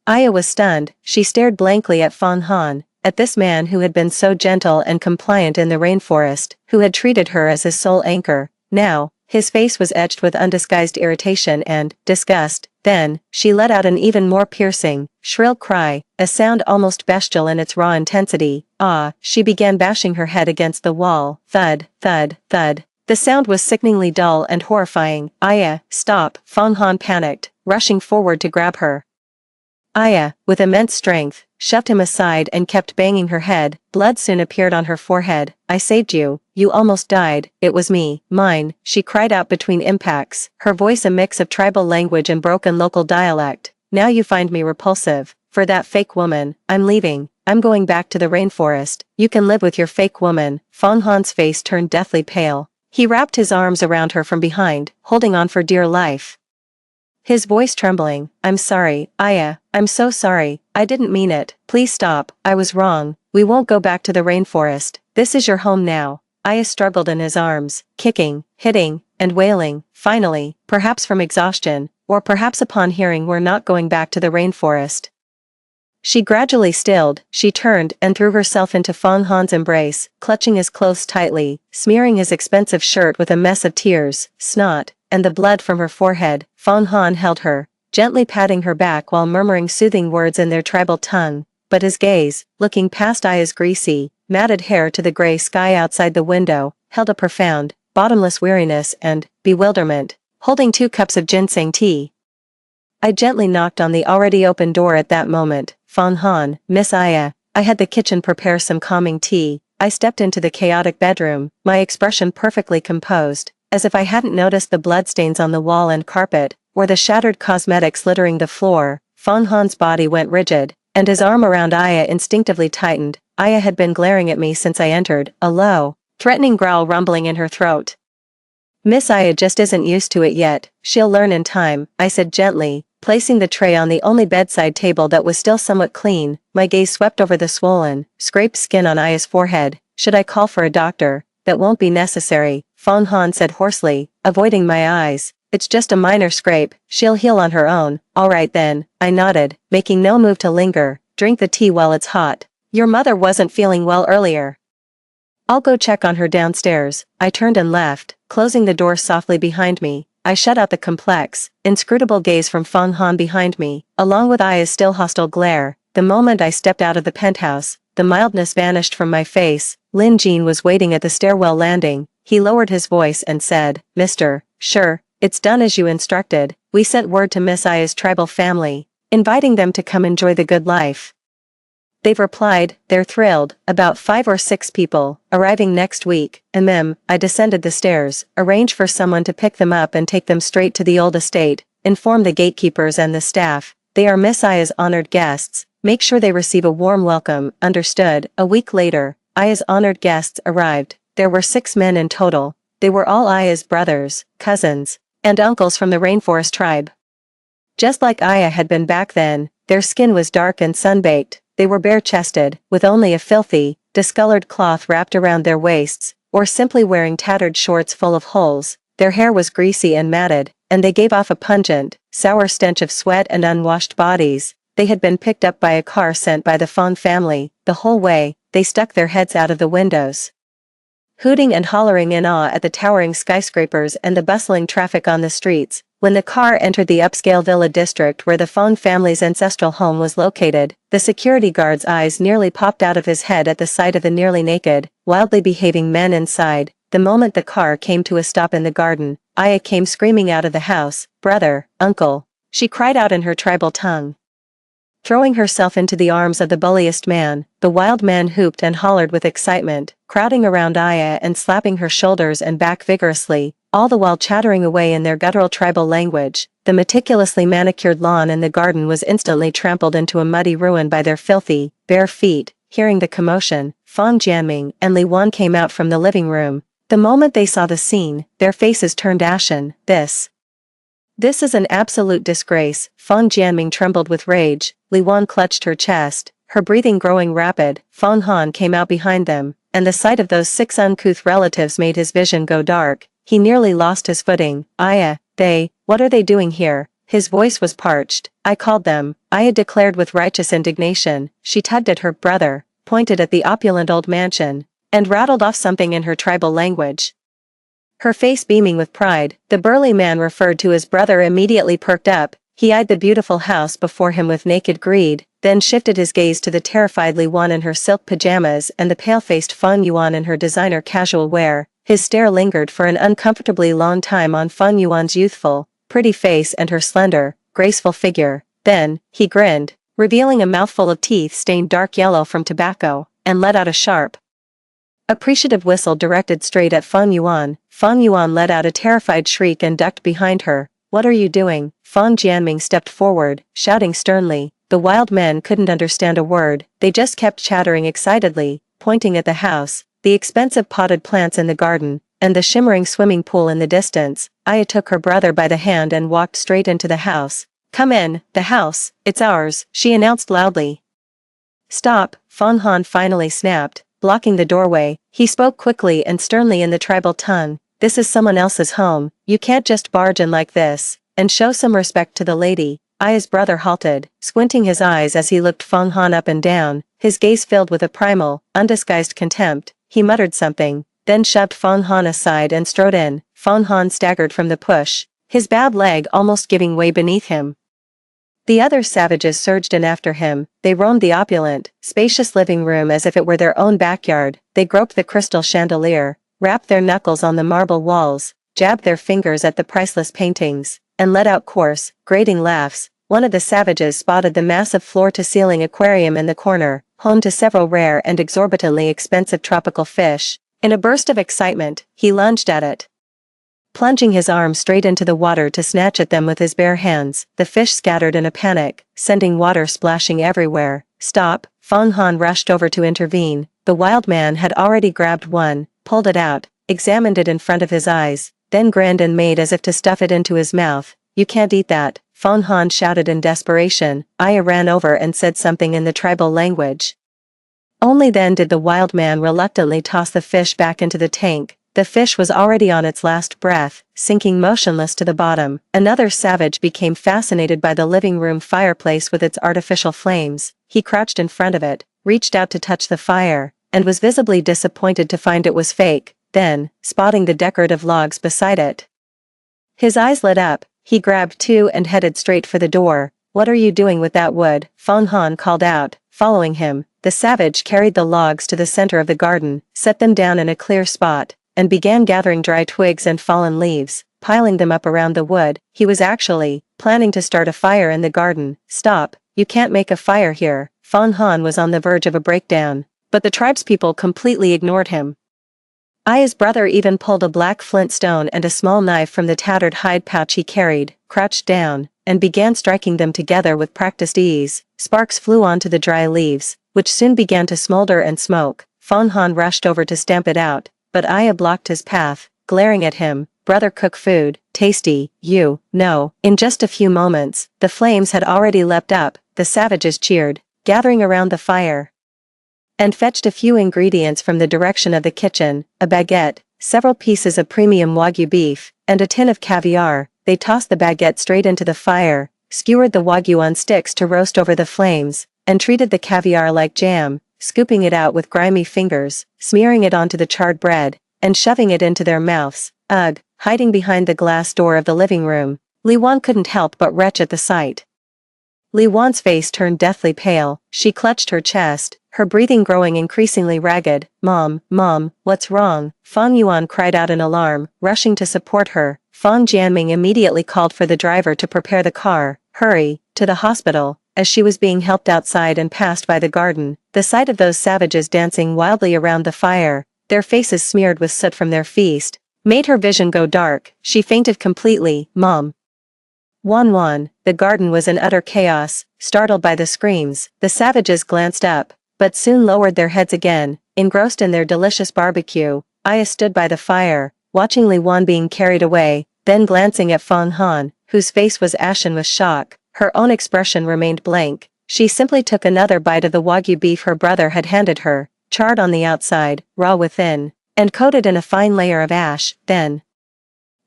Aya was stunned. She stared blankly at Fong Han, at this man who had been so gentle and compliant in the rainforest, who had treated her as his sole anchor. Now, his face was etched with undisguised irritation and disgust. Then, she let out an even more piercing, shrill cry, a sound almost bestial in its raw intensity. "Ah!" She began bashing her head against the wall. Thud, thud, thud. The sound was sickeningly dull and horrifying. "Aya, stop!" Fong Han panicked, rushing forward to grab her. Aya, with immense strength, shoved him aside and kept banging her head. Blood soon appeared on her forehead. "I saved you. You almost died. It was me. Mine," she cried out between impacts, her voice a mix of tribal language and broken local dialect. "Now you find me repulsive. For that fake woman, I'm leaving. I'm going back to the rainforest. You can live with your fake woman." Fong Han's face turned deathly pale. He wrapped his arms around her from behind, holding on for dear life. His voice trembling. "I'm sorry, Aya, I'm so sorry. I didn't mean it. Please stop. I was wrong. We won't go back to the rainforest. This is your home now." Aya struggled in his arms, kicking, hitting, and wailing. Finally, perhaps from exhaustion, or perhaps upon hearing we're not going back to the rainforest, she gradually stilled. She turned and threw herself into Fong Han's embrace, clutching his clothes tightly, smearing his expensive shirt with a mess of tears, snot, and the blood from her forehead. Fong Han held her, gently patting her back while murmuring soothing words in their tribal tongue, but his gaze, looking past Aya's greasy, matted hair to the gray sky outside the window, held a profound, bottomless weariness and bewilderment. Holding 2 cups of ginseng tea, I gently knocked on the already open door at that moment. "Fong Han, Miss Aya." I had the kitchen prepare some calming tea. I stepped into the chaotic bedroom, my expression perfectly composed, as if I hadn't noticed the bloodstains on the wall and carpet, or the shattered cosmetics littering the floor. Fong Han's body went rigid, and his arm around Aya instinctively tightened. Aya had been glaring at me since I entered, a low, threatening growl rumbling in her throat. "Miss Aya just isn't used to it yet. She'll learn in time," I said gently, placing the tray on the only bedside table that was still somewhat clean. My gaze swept over the swollen, scraped skin on Aya's forehead. "Should I call for a doctor?" "That won't be necessary," Fong Han said hoarsely, avoiding my eyes. "It's just a minor scrape. She'll heal on her own." "All right then," I nodded, making no move to linger. "Drink the tea while it's hot. Your mother wasn't feeling well earlier. I'll go check on her downstairs." I turned and left, closing the door softly behind me. I shut out the complex, inscrutable gaze from Fong Han behind me, along with Aya's still hostile glare. The moment I stepped out of the penthouse, the mildness vanished from my face. Lin Jean was waiting at the stairwell landing. He lowered his voice and said, "Mr. Sure, it's done as you instructed. We sent word to Miss Aya's tribal family, inviting them to come enjoy the good life. They've replied, they're thrilled, about 5 or 6 people, arriving next week." I descended the stairs, arranged for someone to pick them up and take them straight to the old estate, inform the gatekeepers and the staff. "They are Miss Aya's honored guests. Make sure they receive a warm welcome." "Understood." A week later, Aya's honored guests arrived. There were 6 men in total. They were all Aya's brothers, cousins, and uncles from the rainforest tribe. Just like Aya had been back then, their skin was dark and sun-baked. They were bare-chested, with only a filthy, discolored cloth wrapped around their waists, or simply wearing tattered shorts full of holes. Their hair was greasy and matted, and they gave off a pungent, sour stench of sweat and unwashed bodies. They had been picked up by a car sent by the Fong family. The whole way, they stuck their heads out of the windows, hooting and hollering in awe at the towering skyscrapers and the bustling traffic on the streets. When the car entered the upscale villa district where the Fong family's ancestral home was located, the security guard's eyes nearly popped out of his head at the sight of the nearly naked, wildly behaving men inside. The moment the car came to a stop in the garden, Aya came screaming out of the house. "Brother, uncle," she cried out in her tribal tongue, throwing herself into the arms of the bulliest man. The wild man hooped and hollered with excitement, crowding around Aya and slapping her shoulders and back vigorously, all the while chattering away in their guttural tribal language. The meticulously manicured lawn in the garden was instantly trampled into a muddy ruin by their filthy, bare feet. Hearing the commotion, Fong Jianming and Li Wan came out from the living room. The moment they saw the scene, their faces turned ashen. This is an absolute disgrace. Fang Jianming trembled with rage. Li Wan clutched her chest, her breathing growing rapid. Fang Han came out behind them, and the sight of those 6 uncouth relatives made his vision go dark. He nearly lost his footing. Aya, what are they doing here? His voice was parched. I called them, Aya declared with righteous indignation. She tugged at her brother, pointed at the opulent old mansion, and rattled off something in her tribal language. Her face beaming with pride, the burly man referred to his brother immediately perked up. He eyed the beautiful house before him with naked greed, then shifted his gaze to the terrified Li Wan in her silk pajamas and the pale-faced Fang Yuan in her designer casual wear. His stare lingered for an uncomfortably long time on Fang Yuan's youthful, pretty face and her slender, graceful figure. Then, he grinned, revealing a mouthful of teeth stained dark yellow from tobacco, and let out a sharp, appreciative whistle directed straight at Fang Yuan. Fang Yuan let out a terrified shriek and ducked behind her. What are you doing? Fang Jianming stepped forward, shouting sternly. The wild men couldn't understand a word, they just kept chattering excitedly, pointing at the house, the expensive potted plants in the garden, and the shimmering swimming pool in the distance. Aya took her brother by the hand and walked straight into the house. Come in, the house, it's ours, she announced loudly. Stop, Fang Han finally snapped, blocking the doorway. He spoke quickly and sternly in the tribal tongue. This is someone else's home, you can't just barge in like this, and show some respect to the lady. Aya's brother halted, squinting his eyes as he looked Fang Han up and down, his gaze filled with a primal, undisguised contempt. He muttered something, then shoved Fang Han aside and strode in. Fang Han staggered from the push, his bad leg almost giving way beneath him. The other savages surged in after him. They roamed the opulent, spacious living room as if it were their own backyard. They groped the crystal chandelier, rapped their knuckles on the marble walls, jabbed their fingers at the priceless paintings, and let out coarse, grating laughs. One of the savages spotted the massive floor-to-ceiling aquarium in the corner, home to several rare and exorbitantly expensive tropical fish. In a burst of excitement, he lunged at it, plunging his arm straight into the water to snatch at them with his bare hands. The fish scattered in a panic, sending water splashing everywhere. Stop, Fang Han rushed over to intervene. The wild man had already grabbed one, pulled it out, examined it in front of his eyes, then grinned and made as if to stuff it into his mouth. You can't eat that, Fang Han shouted in desperation. Aya ran over and said something in the tribal language. Only then did the wild man reluctantly toss the fish back into the tank. The fish was already on its last breath, sinking motionless to the bottom. Another savage became fascinated by the living room fireplace with its artificial flames. He crouched in front of it, reached out to touch the fire, and was visibly disappointed to find it was fake. Then, spotting the decorative logs beside it, his eyes lit up. He grabbed two and headed straight for the door. What are you doing with that wood? Fang Han called out, following him. The savage carried the logs to the center of the garden, set them down in a clear spot, and began gathering dry twigs and fallen leaves, piling them up around the wood. He was actually planning to start a fire in the garden. Stop, you can't make a fire here. Fang Han was on the verge of a breakdown, but the tribespeople completely ignored him. Aya's brother even pulled a black flint stone and a small knife from the tattered hide pouch he carried, crouched down, and began striking them together with practiced ease. Sparks flew onto the dry leaves, which soon began to smolder and smoke. Fang Han rushed over to stamp it out, but Aya blocked his path, glaring at him. Brother, cook food, tasty, you know. In just a few moments, the flames had already leapt up. The savages cheered, gathering around the fire, and fetched a few ingredients from the direction of the kitchen: a baguette, several pieces of premium Wagyu beef, and a tin of caviar. They tossed the baguette straight into the fire, skewered the Wagyu on sticks to roast over the flames, and treated the caviar like jam, scooping it out with grimy fingers, smearing it onto the charred bread, and shoving it into their mouths. Ugh! Hiding behind the glass door of the living room, Li Wan couldn't help but retch at the sight. Li Wan's face turned deathly pale. She clutched her chest, her breathing growing increasingly ragged. Mom, what's wrong? Fang Yuan cried out in alarm, rushing to support her. Fang Jianming immediately called for the driver to prepare the car. Hurry, to the hospital. As she was being helped outside and passed by the garden, the sight of those savages dancing wildly around the fire, their faces smeared with soot from their feast, made her vision go dark. She fainted completely. Mom. Wan. The garden was in utter chaos. Startled by the screams, the savages glanced up, but soon lowered their heads again, engrossed in their delicious barbecue. Aya stood by the fire, watching Li Wan being carried away. then glancing at Fang Han, whose face was ashen with shock, her own expression remained blank. She simply took another bite of the wagyu beef her brother had handed her, charred on the outside, raw within, and coated in a fine layer of ash. Then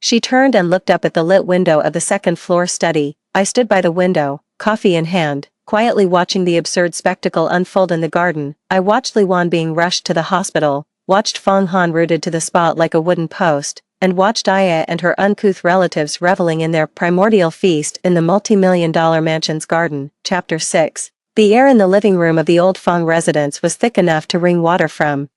she turned and looked up at the lit window of the second-floor study. I stood by the window, coffee in hand, quietly watching the absurd spectacle unfold in the garden. I watched Li Wan being rushed to the hospital, watched Fang Han rooted to the spot like a wooden post, and watched Aya and her uncouth relatives reveling in their primordial feast in the multi-million-dollar mansion's garden. Chapter 6. The air in the living room of the old Fang residence was thick enough to wring water from.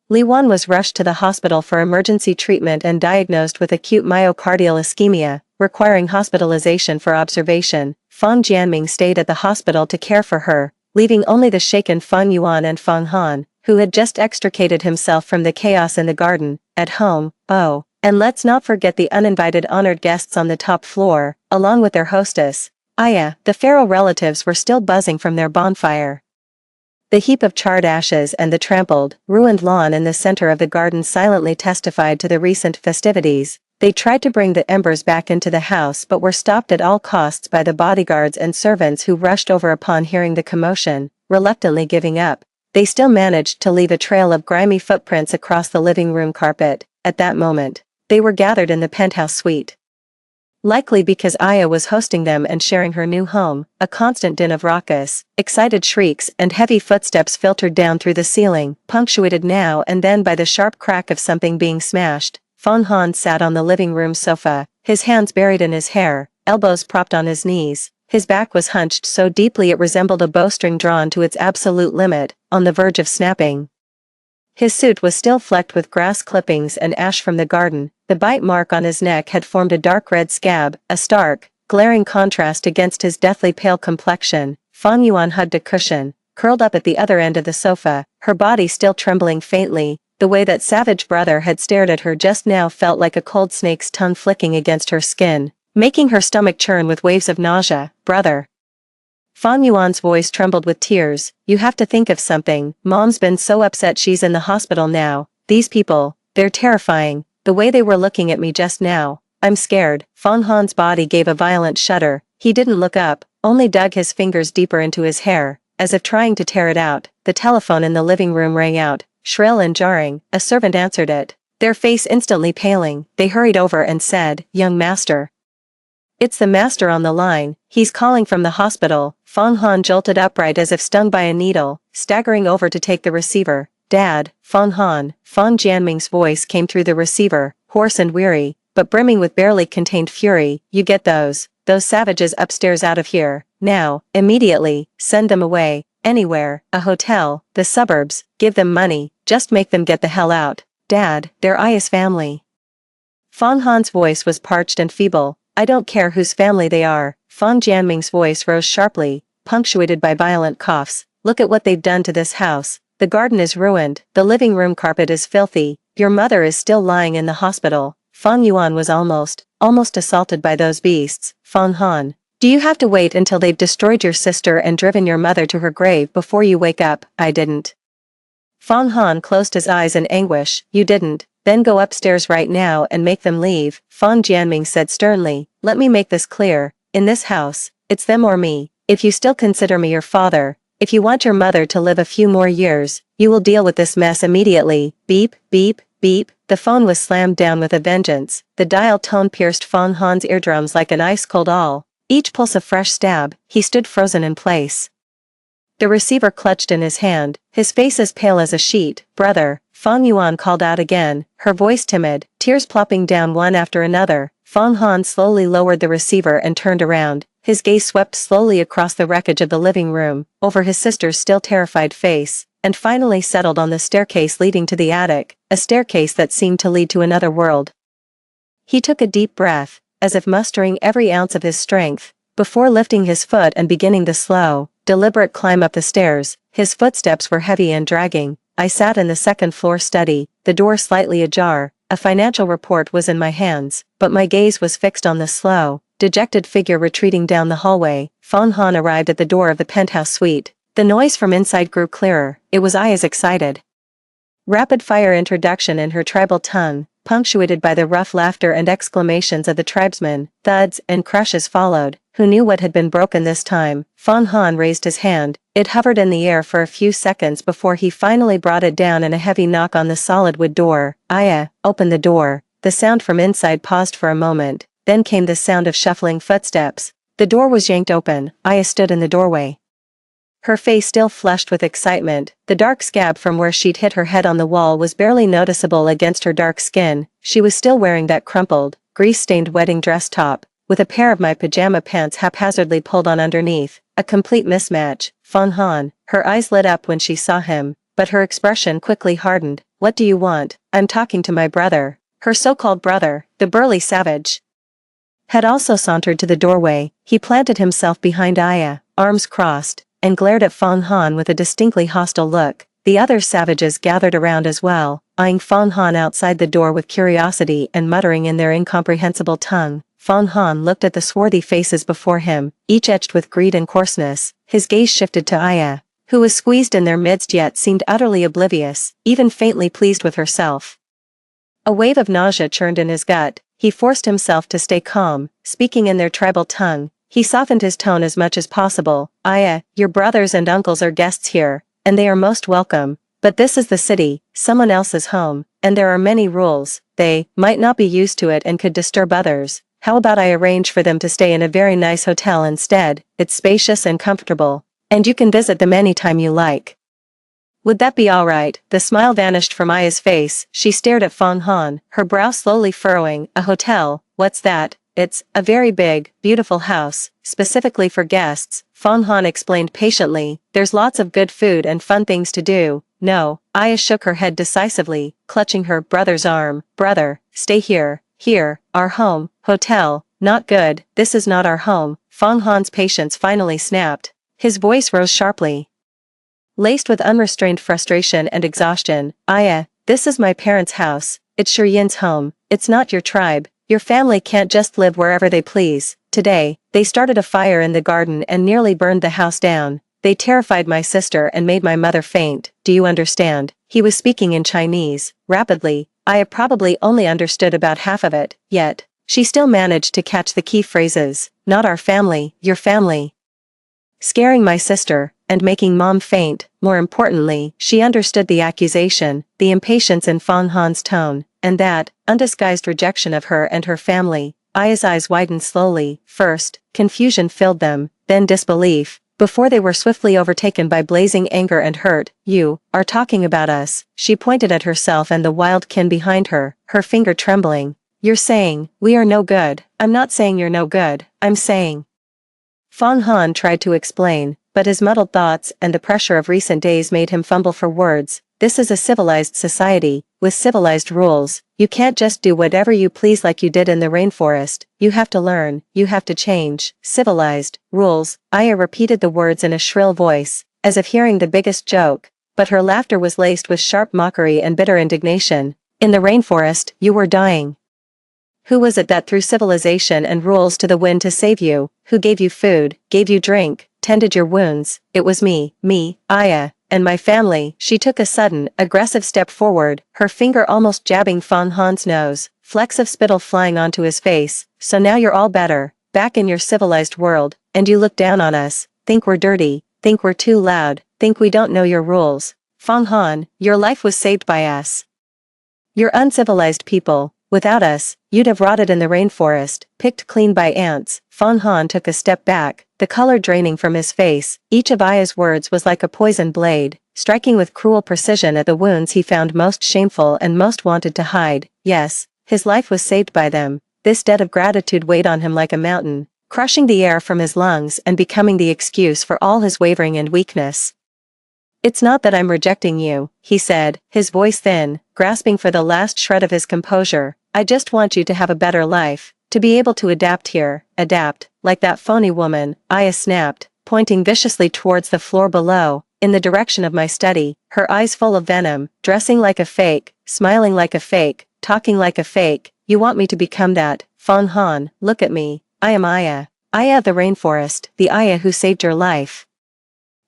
Li Wan was rushed to the hospital for emergency treatment and diagnosed with acute myocardial ischemia, requiring hospitalization for observation. Fang Jianming stayed at the hospital to care for her, leaving only the shaken Fang Yuan and Fang Han, who had just extricated himself from the chaos in the garden, at home. Oh, and let's not forget the uninvited honored guests on the top floor, along with their hostess, Aya. The feral relatives were still buzzing from their bonfire. The heap of charred ashes and the trampled, ruined lawn in the center of the garden silently testified to the recent festivities. They tried to bring the embers back into the house but were stopped at all costs by the bodyguards and servants who rushed over upon hearing the commotion, reluctantly giving up. They still managed to leave a trail of grimy footprints across the living room carpet. At that moment, they were gathered in the penthouse suite. Likely because Aya was hosting them and sharing her new home, a constant din of raucous, excited shrieks and heavy footsteps filtered down through the ceiling, punctuated now and then by the sharp crack of something being smashed. Fang Han sat on the living room sofa, his hands buried in his hair, elbows propped on his knees. His back was hunched so deeply it resembled a bowstring drawn to its absolute limit, on the verge of snapping. His suit was still flecked with grass clippings and ash from the garden. The bite mark on his neck had formed a dark red scab, a stark, glaring contrast against his deathly pale complexion. Fang Yuan hugged a cushion, curled up at the other end of the sofa, her body still trembling faintly. The way that savage brother had stared at her just now felt like a cold snake's tongue flicking against her skin, making her stomach churn with waves of nausea. Brother. Fang Yuan's voice trembled with tears. You have to think of something. Mom's been so upset she's in the hospital now. These people, they're terrifying. The way they were looking at me just now. I'm scared. Fang Han's body gave a violent shudder. He didn't look up, only dug his fingers deeper into his hair, as if trying to tear it out. The telephone in the living room rang out, shrill and jarring. A servant answered it. Their face instantly paling, they hurried over and said, "Young master." "It's the master on the line, he's calling from the hospital." Fang Han jolted upright as if stung by a needle, staggering over to take the receiver. "Dad." Fang Han. Fang Jianming's voice came through the receiver, hoarse and weary, but brimming with barely contained fury. "You get those savages upstairs out of here, now, immediately, send them away, anywhere, a hotel, the suburbs, give them money, just make them get the hell out. Dad, they're Aya's family." Fang Han's voice was parched and feeble. "I don't care whose family they are." Fang Jianming's voice rose sharply, punctuated by violent coughs. "Look at what they've done to this house. The garden is ruined, the living room carpet is filthy, your mother is still lying in the hospital." Fang Yuan was almost assaulted by those beasts. "Fang Han, do you have to wait until they've destroyed your sister and driven your mother to her grave before you wake up?" "I didn't." Fang Han closed his eyes in anguish. "You didn't? Then go upstairs right now and make them leave." Fang Jianming said sternly, "Let me make this clear. In this house, it's them or me. If you still consider me your father, if you want your mother to live a few more years, you will deal with this mess immediately." Beep, beep, beep. The phone was slammed down with a vengeance. The dial tone pierced Fang Han's eardrums like an ice-cold awl. Each pulse a fresh stab. He stood frozen in place. The receiver clutched in his hand, his face as pale as a sheet. "Brother." Fang Yuan called out again, her voice timid, tears plopping down one after another. Fang Han slowly lowered the receiver and turned around. His gaze swept slowly across the wreckage of the living room, over his sister's still terrified face, and finally settled on the staircase leading to the attic, a staircase that seemed to lead to another world. He took a deep breath, as if mustering every ounce of his strength, before lifting his foot and beginning the slow, deliberate climb up the stairs. His footsteps were heavy and dragging. I sat in the second-floor study, the door slightly ajar. A financial report was in my hands, but my gaze was fixed on the slow, dejected figure retreating down the hallway. Fang Han arrived at the door of the penthouse suite. The noise from inside grew clearer. It was Aya's excited, rapid-fire introduction in her tribal tongue. punctuated by the rough laughter and exclamations of the tribesmen. Thuds and crashes followed. Who knew what had been broken this time? Fan Han raised his hand. It hovered in the air for a few seconds before he finally brought it down in a heavy knock on the solid wood door. Aya, open the door. The sound from inside paused for a moment. Then came the sound of shuffling footsteps. The door was yanked open. Aya stood in the doorway. Her face still flushed with excitement. The dark scab from where she'd hit her head on the wall was barely noticeable against her dark skin. She was still wearing that crumpled, grease-stained wedding dress top, with a pair of my pajama pants haphazardly pulled on underneath. A complete mismatch. Fan Han. Her eyes lit up when she saw him, but her expression quickly hardened. What do you want? I'm talking to my brother. Her so-called brother, the burly savage, had also sauntered to the doorway. He planted himself behind Aya, arms crossed, and glared at Fan Han with a distinctly hostile look. The other savages gathered around as well, eyeing Fan Han outside the door with curiosity and muttering in their incomprehensible tongue. Fan Han looked at the swarthy faces before him, each etched with greed and coarseness. His gaze shifted to Aya, who was squeezed in their midst yet seemed utterly oblivious, even faintly pleased with herself. A wave of nausea churned in his gut. He forced himself to stay calm, speaking in their tribal tongue. He softened his tone as much as possible. Aya, your brothers and uncles are guests here, and they are most welcome. But this is the city, someone else's home, and there are many rules. They might not be used to it and could disturb others. How about I arrange for them to stay in a very nice hotel instead? It's spacious and comfortable, and you can visit them anytime you like. Would that be all right? The smile vanished from Aya's face. She stared at Fan Han, her brow slowly furrowing. A hotel? What's that? It's a very big, beautiful house, specifically for guests. Fan Han explained patiently. There's lots of good food and fun things to do. No. Aya shook her head decisively, clutching her brother's arm. Brother, stay here. Here, our home. Hotel. Not good. This is not our home. Fan Han's patience finally snapped. His voice rose sharply, laced with unrestrained frustration and exhaustion. Aya, this is my parents' house. It's Shiryin's home. It's not your tribe. Your family can't just live wherever they please. Today, they started a fire in the garden and nearly burned the house down. They terrified my sister and made my mother faint. Do you understand? He was speaking in Chinese, rapidly. Aya probably only understood about half of it, yet she still managed to catch the key phrases. Not our family, your family. Scaring my sister, and making Mom faint. More importantly, she understood the accusation, the impatience in Fan Han's tone, and that undisguised rejection of her and her family. Aya's eyes widened slowly. First, confusion filled them, then disbelief, before they were swiftly overtaken by blazing anger and hurt. You are talking about us. She pointed at herself and the wild kin behind her, her finger trembling. You're saying, we are no good. I'm not saying you're no good. I'm saying. Fan Han tried to explain, but his muddled thoughts and the pressure of recent days made him fumble for words. This is a civilized society, with civilized rules. You can't just do whatever you please like you did in the rainforest. You have to learn, you have to change. Civilized rules. Aya repeated the words in a shrill voice, as if hearing the biggest joke, but her laughter was laced with sharp mockery and bitter indignation. In the rainforest, you were dying. Who was it that threw civilization and rules to the wind to save you? Who gave you food, gave you drink, tended your wounds? It was me, Aya, and my family. She took a sudden, aggressive step forward, her finger almost jabbing Fan Han's nose, flecks of spittle flying onto his face. So now you're all better, back in your civilized world, and you look down on us, think we're dirty, think we're too loud, think we don't know your rules. Fan Han, your life was saved by us. You're uncivilized people. Without us, you'd have rotted in the rainforest, picked clean by ants. Fan Han took a step back, the color draining from his face. Each of Aya's words was like a poisoned blade, striking with cruel precision at the wounds he found most shameful and most wanted to hide. Yes, his life was saved by them. This debt of gratitude weighed on him like a mountain, crushing the air from his lungs and becoming the excuse for all his wavering and weakness. It's not that I'm rejecting you, he said, his voice thin, grasping for the last shred of his composure. I just want you to have a better life, to be able to adapt here, adapt, like that phony woman. Aya snapped, pointing viciously towards the floor below, in the direction of my study, her eyes full of venom, dressing like a fake, smiling like a fake, talking like a fake. You want me to become that? Fan Han, look at me. I am Aya. Aya of the rainforest, the Aya who saved your life.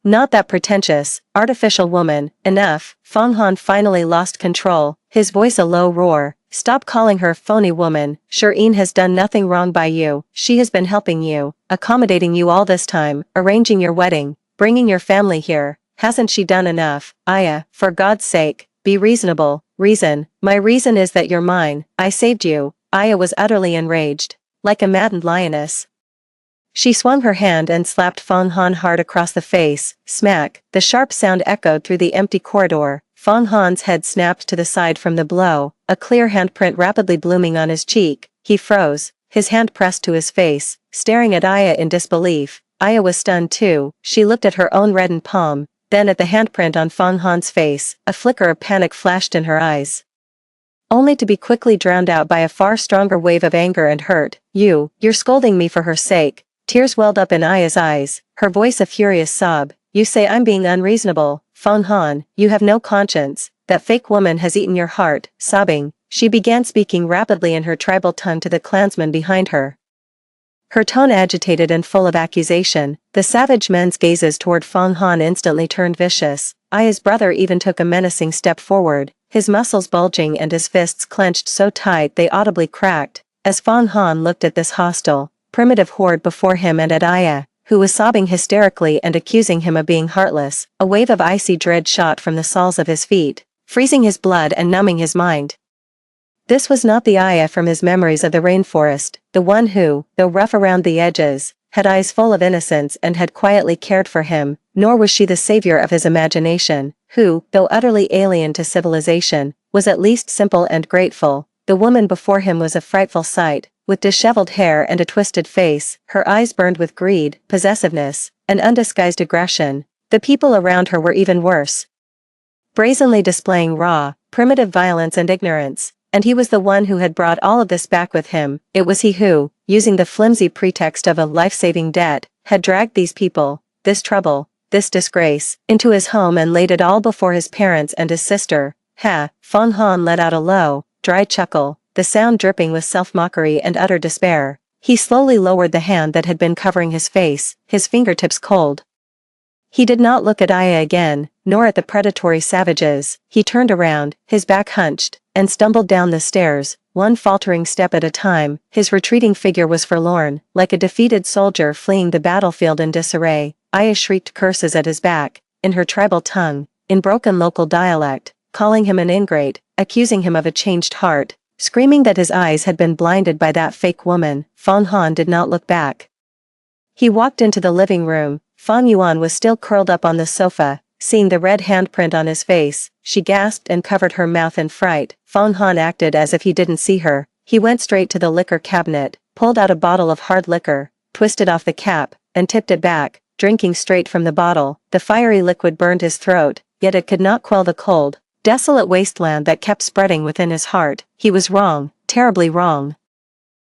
Not that pretentious, artificial woman. Enough. Fan Han finally lost control, his voice a low roar. Stop calling her phony woman. Shireen has done nothing wrong by you. She has been helping you, accommodating you all this time, arranging your wedding, bringing your family here. Hasn't she done enough? Aya, for God's sake, be reasonable. Reason. My reason is that you're mine. I saved you. Aya was utterly enraged. Like a maddened lioness, she swung her hand and slapped Fong Han hard across the face. Smack. The sharp sound echoed through the empty corridor. Fong Han's head snapped to the side from the blow, a clear handprint rapidly blooming on his cheek. He froze, his hand pressed to his face, staring at Aya in disbelief. Aya was stunned too. She looked at her own reddened palm, then at the handprint on Fong Han's face. A flicker of panic flashed in her eyes, only to be quickly drowned out by a far stronger wave of anger and hurt. You're scolding me for her sake. Tears welled up in Aya's eyes, her voice a furious sob. You say I'm being unreasonable. Fong Han, you have no conscience. That fake woman has eaten your heart. Sobbing, she began speaking rapidly in her tribal tongue to the clansman behind her, her tone agitated and full of accusation. The savage men's gazes toward Fong Han instantly turned vicious. Aya's brother even took a menacing step forward, his muscles bulging and his fists clenched so tight they audibly cracked. As Fong Han looked at this hostile, primitive horde before him and at Aya, who was sobbing hysterically and accusing him of being heartless, a wave of icy dread shot from the soles of his feet, freezing his blood and numbing his mind. This was not the Aya from his memories of the rainforest, the one who, though rough around the edges, had eyes full of innocence and had quietly cared for him, nor was she the savior of his imagination, who, though utterly alien to civilization, was at least simple and grateful. The woman before him was a frightful sight, with disheveled hair and a twisted face, her eyes burned with greed, possessiveness, and undisguised aggression. The people around her were even worse, brazenly displaying raw, primitive violence and ignorance. And he was the one who had brought all of this back with him. It was he who, using the flimsy pretext of a life-saving debt, had dragged these people, this trouble, this disgrace, into his home and laid it all before his parents and his sister. Ha! Fong Han let out a low, dry chuckle, the sound dripping with self-mockery and utter despair. He slowly lowered the hand that had been covering his face, his fingertips cold. He did not look at Aya again, nor at the predatory savages. He turned around, his back hunched, and stumbled down the stairs, one faltering step at a time. His retreating figure was forlorn, like a defeated soldier fleeing the battlefield in disarray. Aya shrieked curses at his back, in her tribal tongue, in broken local dialect, calling him an ingrate, accusing him of a changed heart, screaming that his eyes had been blinded by that fake woman. Fong Han did not look back. He walked into the living room. Fang Yuan was still curled up on the sofa. Seeing the red handprint on his face, she gasped and covered her mouth in fright. Fong Han acted as if he didn't see her. He went straight to the liquor cabinet, pulled out a bottle of hard liquor, twisted off the cap, and tipped it back, drinking straight from the bottle. The fiery liquid burned his throat, yet it could not quell the cold, desolate wasteland that kept spreading within his heart. He was wrong, terribly wrong.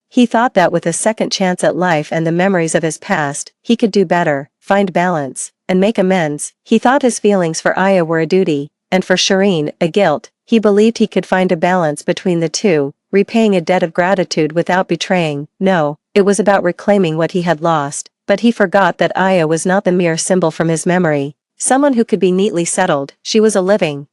He thought that with a second chance at life and the memories of his past, he could do better, find balance, and make amends. He thought his feelings for Aya were a duty, and for Shireen, a guilt. He believed he could find a balance between the two, repaying a debt of gratitude without betraying. No, it was about reclaiming what he had lost. But he forgot that Aya was not the mere symbol from his memory, someone who could be neatly settled. She was a living,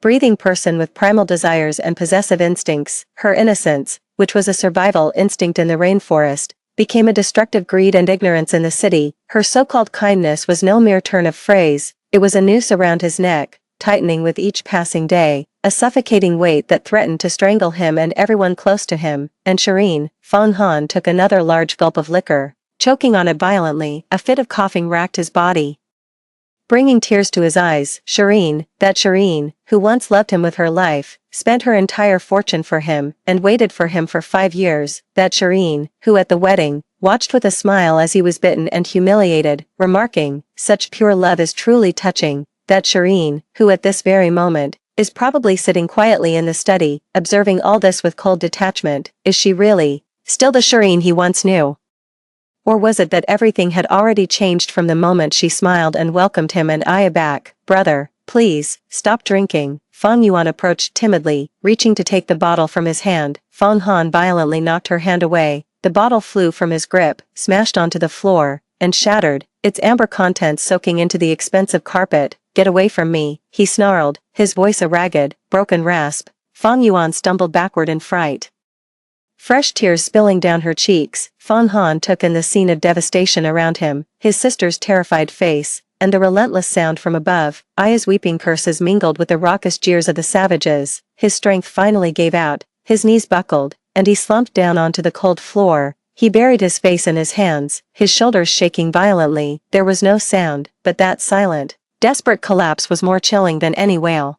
breathing person with primal desires and possessive instincts. Her innocence, which was a survival instinct in the rainforest, became a destructive greed and ignorance in the city. Her so-called kindness was no mere turn of phrase, it was a noose around his neck, tightening with each passing day, a suffocating weight that threatened to strangle him and everyone close to him. And Shireen, Fong Han took another large gulp of liquor, choking on it violently. A fit of coughing racked his body, bringing tears to his eyes. Shireen, that Shireen, who once loved him with her life, spent her entire fortune for him, and waited for him for 5 years. That Shireen, who at the wedding, watched with a smile as he was bitten and humiliated, remarking, "Such pure love is truly touching." That Shireen, who at this very moment, is probably sitting quietly in the study, observing all this with cold detachment. Is she really still the Shireen he once knew? Or was it that everything had already changed from the moment she smiled and welcomed him and Aya back? "Brother, please, stop drinking." Fang Yuan approached timidly, reaching to take the bottle from his hand. Fong Han violently knocked her hand away. The bottle flew from his grip, smashed onto the floor, and shattered, its amber contents soaking into the expensive carpet. "Get away from me," he snarled, his voice a ragged, broken rasp. Fang Yuan stumbled backward in fright. Fresh tears spilling down her cheeks, Fang Han took in the scene of devastation around him, his sister's terrified face, and the relentless sound from above. Aya's weeping curses mingled with the raucous jeers of the savages. His strength finally gave out, his knees buckled, and he slumped down onto the cold floor. He buried his face in his hands, his shoulders shaking violently. There was no sound, but that silent, desperate collapse was more chilling than any wail.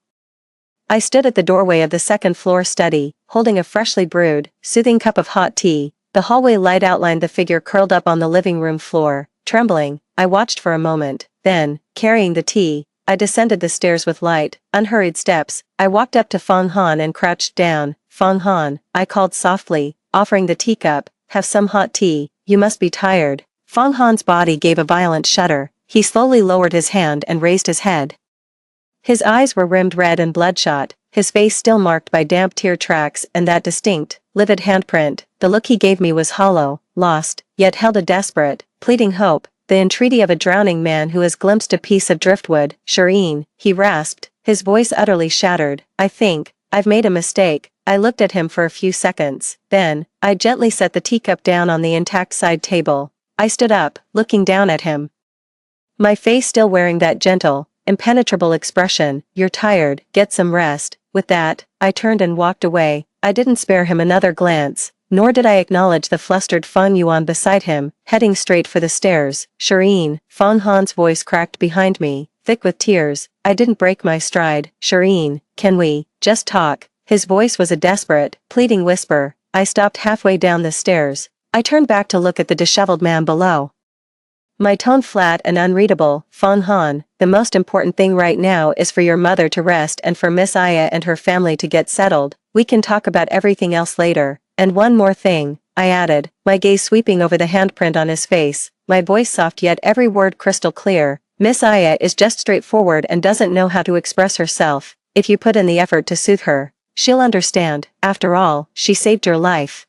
I stood at the doorway of the second-floor study, holding a freshly brewed, soothing cup of hot tea. The hallway light outlined the figure curled up on the living room floor. Trembling, I watched for a moment. Then, carrying the tea, I descended the stairs with light, unhurried steps. I walked up to Fang Han and crouched down. "Fang Han," I called softly, offering the teacup, "have some hot tea, you must be tired." Fang Han's body gave a violent shudder. He slowly lowered his hand and raised his head. His eyes were rimmed red and bloodshot, his face still marked by damp tear tracks and that distinct, livid handprint. The look he gave me was hollow, lost, yet held a desperate, pleading hope, the entreaty of a drowning man who has glimpsed a piece of driftwood. "Shireen," he rasped, his voice utterly shattered, "I think I've made a mistake." I looked at him for a few seconds, then, I gently set the teacup down on the intact side table. I stood up, looking down at him. My face still wearing that gentle, impenetrable expression. "You're tired, get some rest." With that, I turned and walked away. I didn't spare him another glance, nor did I acknowledge the flustered Fang Yuan beside him, heading straight for the stairs. "Shireen," Fang Han's voice cracked behind me, thick with tears. I didn't break my stride. "Shireen, can we just talk?" His voice was a desperate, pleading whisper. I stopped halfway down the stairs. I turned back to look at the disheveled man below. My tone flat and unreadable. "Fang Han, the most important thing right now is for your mother to rest and for Miss Aya and her family to get settled. We can talk about everything else later. And one more thing," I added, my gaze sweeping over the handprint on his face, my voice soft yet every word crystal clear. "Miss Aya is just straightforward and doesn't know how to express herself. If you put in the effort to soothe her, she'll understand. After all, she saved your life.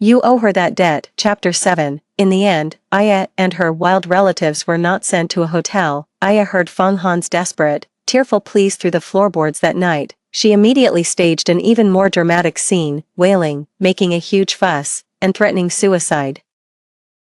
You owe her that debt." Chapter 7. In the end, Aya and her wild relatives were not sent to a hotel. Aya heard Fang Han's desperate, tearful pleas through the floorboards that night. She immediately staged an even more dramatic scene, wailing, making a huge fuss, and threatening suicide.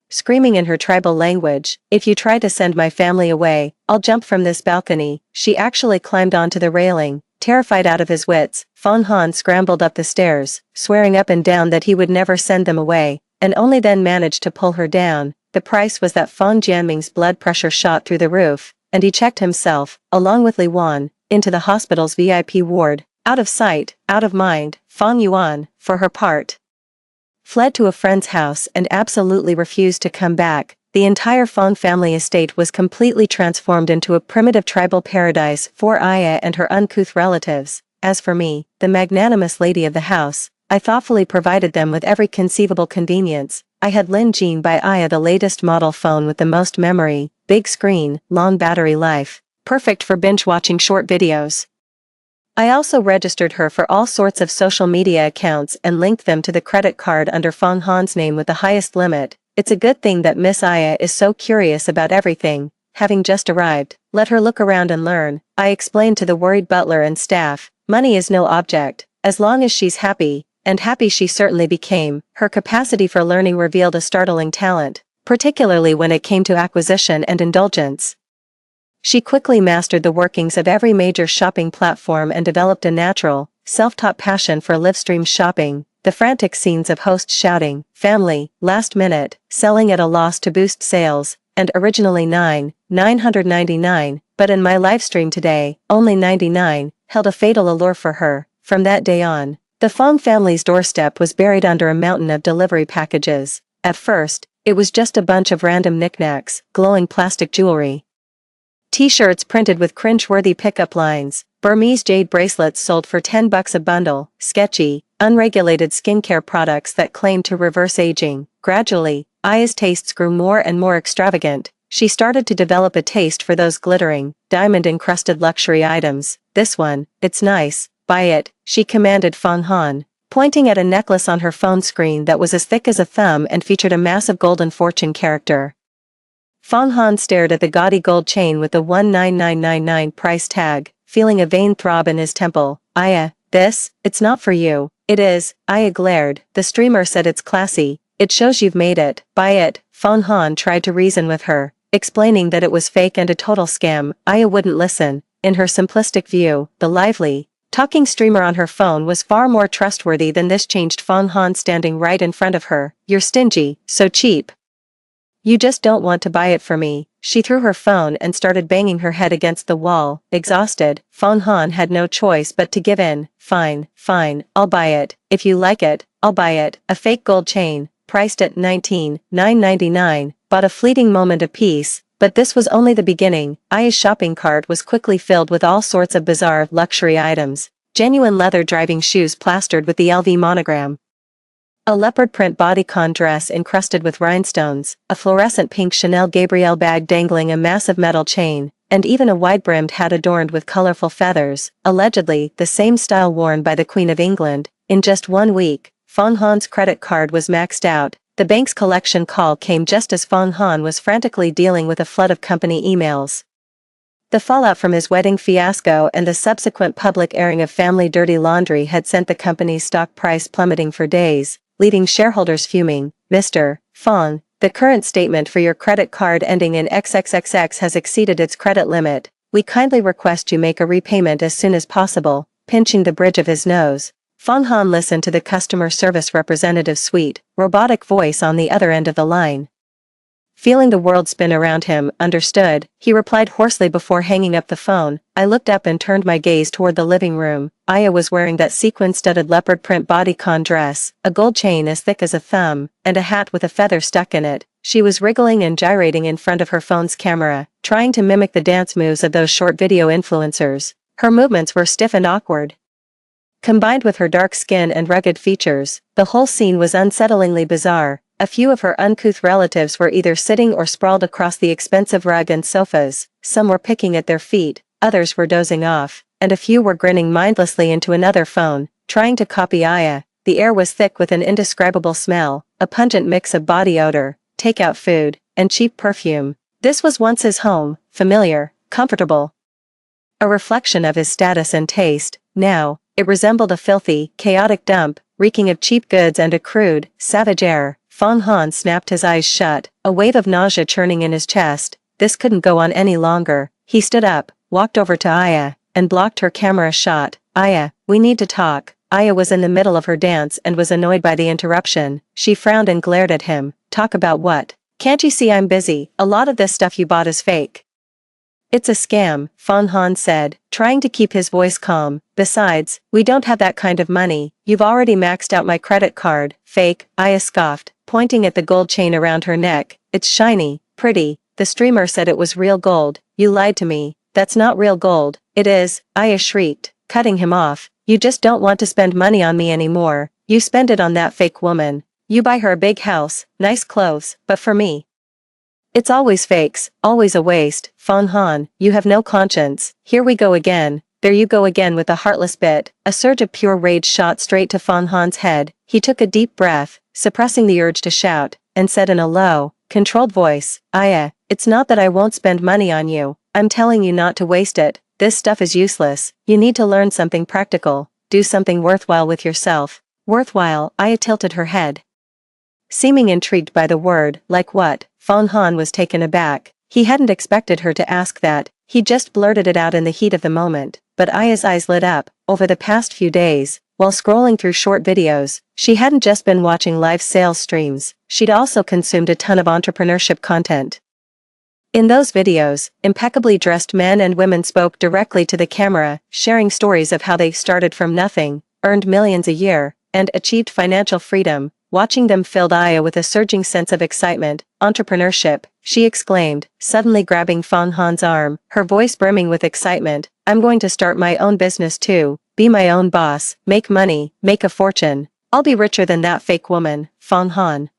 Screaming in her tribal language, "If you try to send my family away, I'll jump from this balcony." She actually climbed onto the railing. Terrified out of his wits, Fang Han scrambled up the stairs, swearing up and down that he would never send them away, and only then managed to pull her down. The price was that Fang Jianming's blood pressure shot through the roof, and he checked himself, along with Li Wan, into the hospital's VIP ward. Out of sight, out of mind, Fang Yuan, for her part, fled to a friend's house and absolutely refused to come back. The entire Fang family estate was completely transformed into a primitive tribal paradise for Aya and her uncouth relatives. As for me, the magnanimous lady of the house, I thoughtfully provided them with every conceivable convenience. I had Lin Jean buy Aya the latest model phone with the most memory, big screen, long battery life, perfect for binge-watching short videos. I also registered her for all sorts of social media accounts and linked them to the credit card under Fang Han's name with the highest limit. It's a good thing that Miss Aya is so curious about everything. Having just arrived, let her look around and learn. I explained to the worried butler and staff, money is no object, as long as she's happy, and happy she certainly became. Her capacity for learning revealed a startling talent, particularly when it came to acquisition and indulgence. She quickly mastered the workings of every major shopping platform and developed a natural, self-taught passion for live-stream shopping. The frantic scenes of hosts shouting, "Family, last minute," selling at a loss to boost sales, and originally $999, but in my livestream today, only $99, held a fatal allure for her. From that day on, the Fang family's doorstep was buried under a mountain of delivery packages. At first, it was just a bunch of random knickknacks, glowing plastic jewelry, T-shirts printed with cringe-worthy pickup lines, Burmese jade bracelets sold for $10 a bundle, sketchy, unregulated skincare products that claimed to reverse aging. Gradually, Aya's tastes grew more and more extravagant. She started to develop a taste for those glittering, diamond-encrusted luxury items. "This one, it's nice, buy it," she commanded Fang Han, pointing at a necklace on her phone screen that was as thick as a thumb and featured a massive golden fortune character. Fang Han stared at the gaudy gold chain with the 19999 price tag, feeling a vein throb in his temple. "Aya, It's not for you. It is, Aya glared. The streamer said it's classy. It shows you've made it. Buy it. Fong Han tried to reason with her, explaining that it was fake and a total scam. Aya wouldn't listen. In her simplistic view, the lively, talking streamer on her phone was far more trustworthy than this changed Fong Han standing right in front of her. You're stingy, so cheap. You just don't want to buy it for me. She threw her phone and started banging her head against the wall. Exhausted, Fong Han had no choice but to give in. Fine, I'll buy it. If you like it, I'll buy it. A fake gold chain, priced at $19,999, bought a fleeting moment of peace, but this was only the beginning. Aya's shopping cart was quickly filled with all sorts of bizarre luxury items. Genuine leather driving shoes plastered with the LV monogram. A leopard print bodycon dress encrusted with rhinestones, a fluorescent pink Chanel Gabrielle bag dangling a massive metal chain, and even a wide-brimmed hat adorned with colorful feathers, allegedly the same style worn by the Queen of England. In just 1 week, Fong Han's credit card was maxed out. The bank's collection call came just as Fong Han was frantically dealing with a flood of company emails. The fallout from his wedding fiasco and the subsequent public airing of family dirty laundry had sent the company's stock price plummeting for days, leaving shareholders fuming. Mr. Fong, the current statement for your credit card ending in XXXX has exceeded its credit limit. We kindly request you make a repayment as soon as possible. Pinching the bridge of his nose, Fong Han listened to the customer service representative's sweet, robotic voice on the other end of the line. Feeling the world spin around him, understood, he replied hoarsely before hanging up the phone. I looked up and turned my gaze toward the living room. Aya was wearing that sequin-studded leopard print bodycon dress, a gold chain as thick as a thumb, and a hat with a feather stuck in it. She was wriggling and gyrating in front of her phone's camera, trying to mimic the dance moves of those short video influencers. Her movements were stiff and awkward. Combined with her dark skin and rugged features, the whole scene was unsettlingly bizarre. A few of her uncouth relatives were either sitting or sprawled across the expensive rug and sofas, some were picking at their feet, others were dozing off, and a few were grinning mindlessly into another phone, trying to copy Aya. The air was thick with an indescribable smell, a pungent mix of body odor, takeout food, and cheap perfume. This was once his home, familiar, comfortable. A reflection of his status and taste. Now, it resembled a filthy, chaotic dump, reeking of cheap goods and a crude, savage air. Fong Han snapped his eyes shut, a wave of nausea churning in his chest. This couldn't go on any longer. He stood up, walked over to Aya, and blocked her camera shot. Aya, we need to talk. Aya was in the middle of her dance and was annoyed by the interruption. She frowned and glared at him. Talk about what? Can't you see I'm busy? A lot of this stuff you bought is fake. It's a scam, Fong Han said, trying to keep his voice calm. Besides, we don't have that kind of money. You've already maxed out my credit card. Fake, Aya scoffed, pointing at the gold chain around her neck. It's shiny, pretty. The streamer said it was real gold. You lied to me. That's not real gold. It is, Aya shrieked, cutting him off. You just don't want to spend money on me anymore. You spend it on that fake woman. You buy her a big house, nice clothes, but for me, it's always fakes, always a waste. Fong Han, you have no conscience. Here we go again. There you go again with the heartless bit. A surge of pure rage shot straight to Fong Han's head. He took a deep breath, suppressing the urge to shout, and said in a low, controlled voice, Aya, it's not that I won't spend money on you. I'm telling you not to waste it. This stuff is useless. You need to learn something practical. Do something worthwhile with yourself. Worthwhile, Aya tilted her head, seeming intrigued by the word. Like what? Fong Han was taken aback. He hadn't expected her to ask that. He just blurted it out in the heat of the moment. But Aya's eyes lit up. Over the past few days, while scrolling through short videos, she hadn't just been watching live sales streams, she'd also consumed a ton of entrepreneurship content. In those videos, impeccably dressed men and women spoke directly to the camera, sharing stories of how they started from nothing, earned millions a year, and achieved financial freedom. Watching them filled Aya with a surging sense of excitement. Entrepreneurship, she exclaimed, suddenly grabbing Fong Han's arm, her voice brimming with excitement. I'm going to start my own business too, be my own boss, make money, make a fortune. I'll be richer than that fake woman. Fong Han.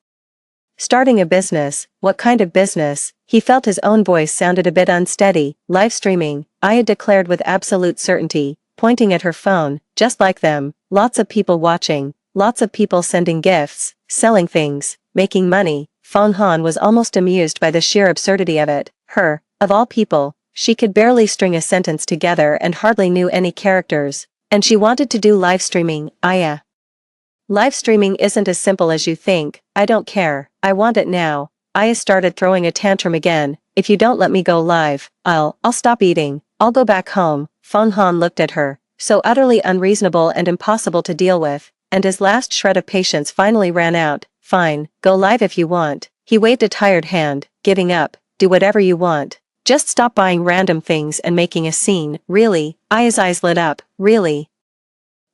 Starting a business, what kind of business? He felt his own voice sounded a bit unsteady. Live streaming, Aya declared with absolute certainty, pointing at her phone. Just like them, lots of people watching. Lots of people sending gifts, selling things, making money. Fong Han was almost amused by the sheer absurdity of it. Her, of all people, she could barely string a sentence together and hardly knew any characters. And she wanted to do live streaming. Aya. Live streaming isn't as simple as you think. I don't care. I want it now. Aya started throwing a tantrum again. If you don't let me go live, I'll stop eating. I'll go back home. Fong Han looked at her, so utterly unreasonable and impossible to deal with, and his last shred of patience finally ran out. Fine, go live if you want. He waved a tired hand, getting up. Do whatever you want. Just stop buying random things and making a scene. Really? Aya's eyes lit up. Really?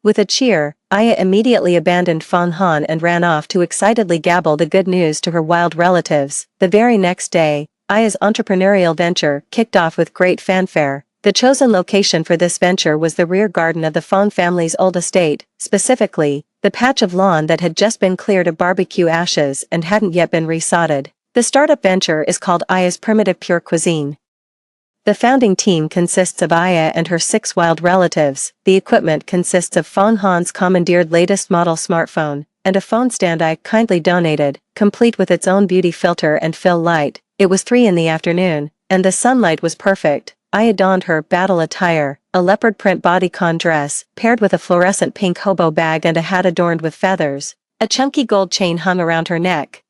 With a cheer, Aya immediately abandoned Fong Han and ran off to excitedly gabble the good news to her wild relatives. The very next day, Aya's entrepreneurial venture kicked off with great fanfare. The chosen location for this venture was the rear garden of the Fong family's old estate, specifically, the patch of lawn that had just been cleared of barbecue ashes and hadn't yet been resodded. The startup venture is called Aya's Primitive Pure Cuisine. The founding team consists of Aya and her 6 wild relatives. The equipment consists of Fong Han's commandeered latest model smartphone, and a phone stand I kindly donated, complete with its own beauty filter and fill light. It was 3 in the afternoon, and the sunlight was perfect. Aya donned her battle attire, a leopard print bodycon dress, paired with a fluorescent pink hobo bag and a hat adorned with feathers. A chunky gold chain hung around her neck,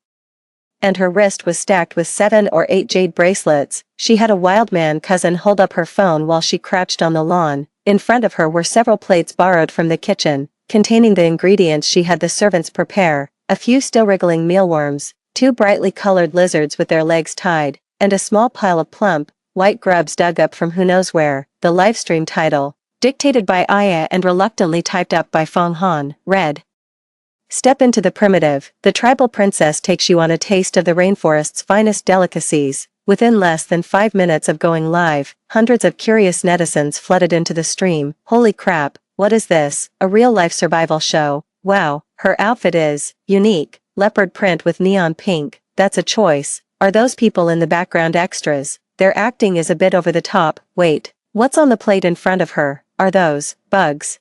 and her wrist was stacked with 7 or 8 jade bracelets. She had a wild man cousin hold up her phone while she crouched on the lawn. In front of her were several plates borrowed from the kitchen, containing the ingredients she had the servants prepare, a few still wriggling mealworms, 2 brightly colored lizards with their legs tied, and a small pile of plump, white grubs dug up from who knows where. The livestream title, dictated by Aya and reluctantly typed up by Fong Han, read: Step into the primitive. The tribal princess takes you on a taste of the rainforest's finest delicacies. Within less than 5 minutes of going live, hundreds of curious netizens flooded into the stream. Holy crap, what is this? A real-life survival show. Wow, her outfit is unique. Leopard print with neon pink. That's a choice. Are those people in the background extras? Their acting is a bit over the top. Wait, what's on the plate in front of her? Are those bugs?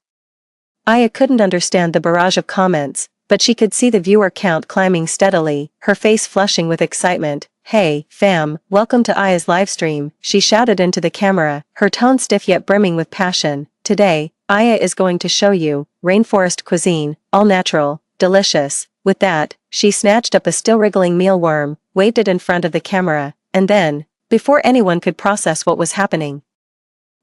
Aya couldn't understand the barrage of comments, but she could see the viewer count climbing steadily, her face flushing with excitement. Hey, fam, welcome to Aya's livestream, she shouted into the camera, her tone stiff yet brimming with passion. Today, Aya is going to show you rainforest cuisine, all natural, delicious. With that, she snatched up a still wriggling mealworm, waved it in front of the camera, and then, before anyone could process what was happening,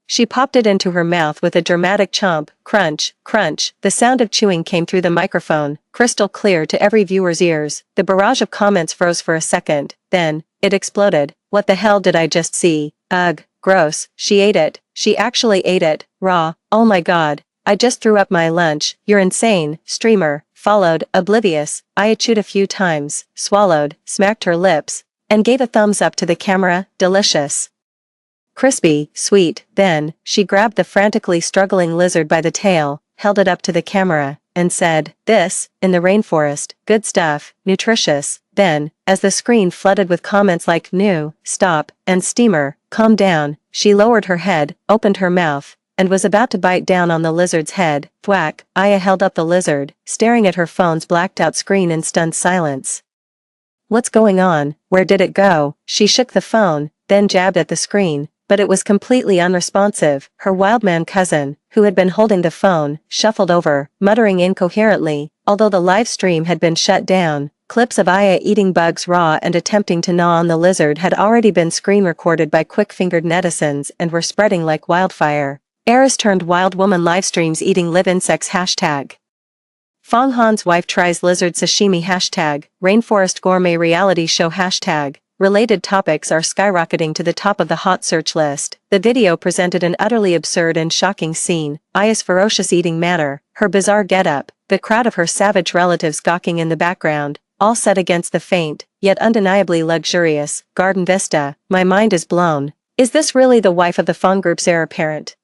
she popped it into her mouth with a dramatic chomp. Crunch, crunch. The sound of chewing came through the microphone, crystal clear to every viewer's ears. The barrage of comments froze for a second, then, it exploded. What the hell did I just see? Ugh, gross. She ate it. She actually ate it, raw. Oh my god. I just threw up my lunch. You're insane. Streamer, followed, oblivious. Aya chewed a few times, swallowed, smacked her lips, and gave a thumbs up to the camera. Delicious. Crispy, sweet. Then, she grabbed the frantically struggling lizard by the tail, held it up to the camera, and said, "This, in the rainforest, good stuff, nutritious." Then, as the screen flooded with comments like "new," "stop," and "steamer," "calm down," she lowered her head, opened her mouth, and was about to bite down on the lizard's head. Thwack. Aya held up the lizard, staring at her phone's blacked-out screen in stunned silence. What's going on? Where did it go? She shook the phone, then jabbed at the screen, but it was completely unresponsive. Her wildman cousin, who had been holding the phone, shuffled over, muttering incoherently. Although the live stream had been shut down, clips of Aya eating bugs raw and attempting to gnaw on the lizard had already been screen recorded by quick-fingered netizens and were spreading like wildfire. Eris turned wild woman livestreams eating live insects hashtag. Fong Han's wife tries lizard sashimi hashtag. Rainforest gourmet reality show hashtag. Related topics are skyrocketing to the top of the hot search list. The video presented an utterly absurd and shocking scene. Aya's ferocious eating manner, her bizarre getup, the crowd of her savage relatives gawking in the background, all set against the faint, yet undeniably luxurious, garden vista. My mind is blown. Is this really the wife of the Fong Group's heir apparent?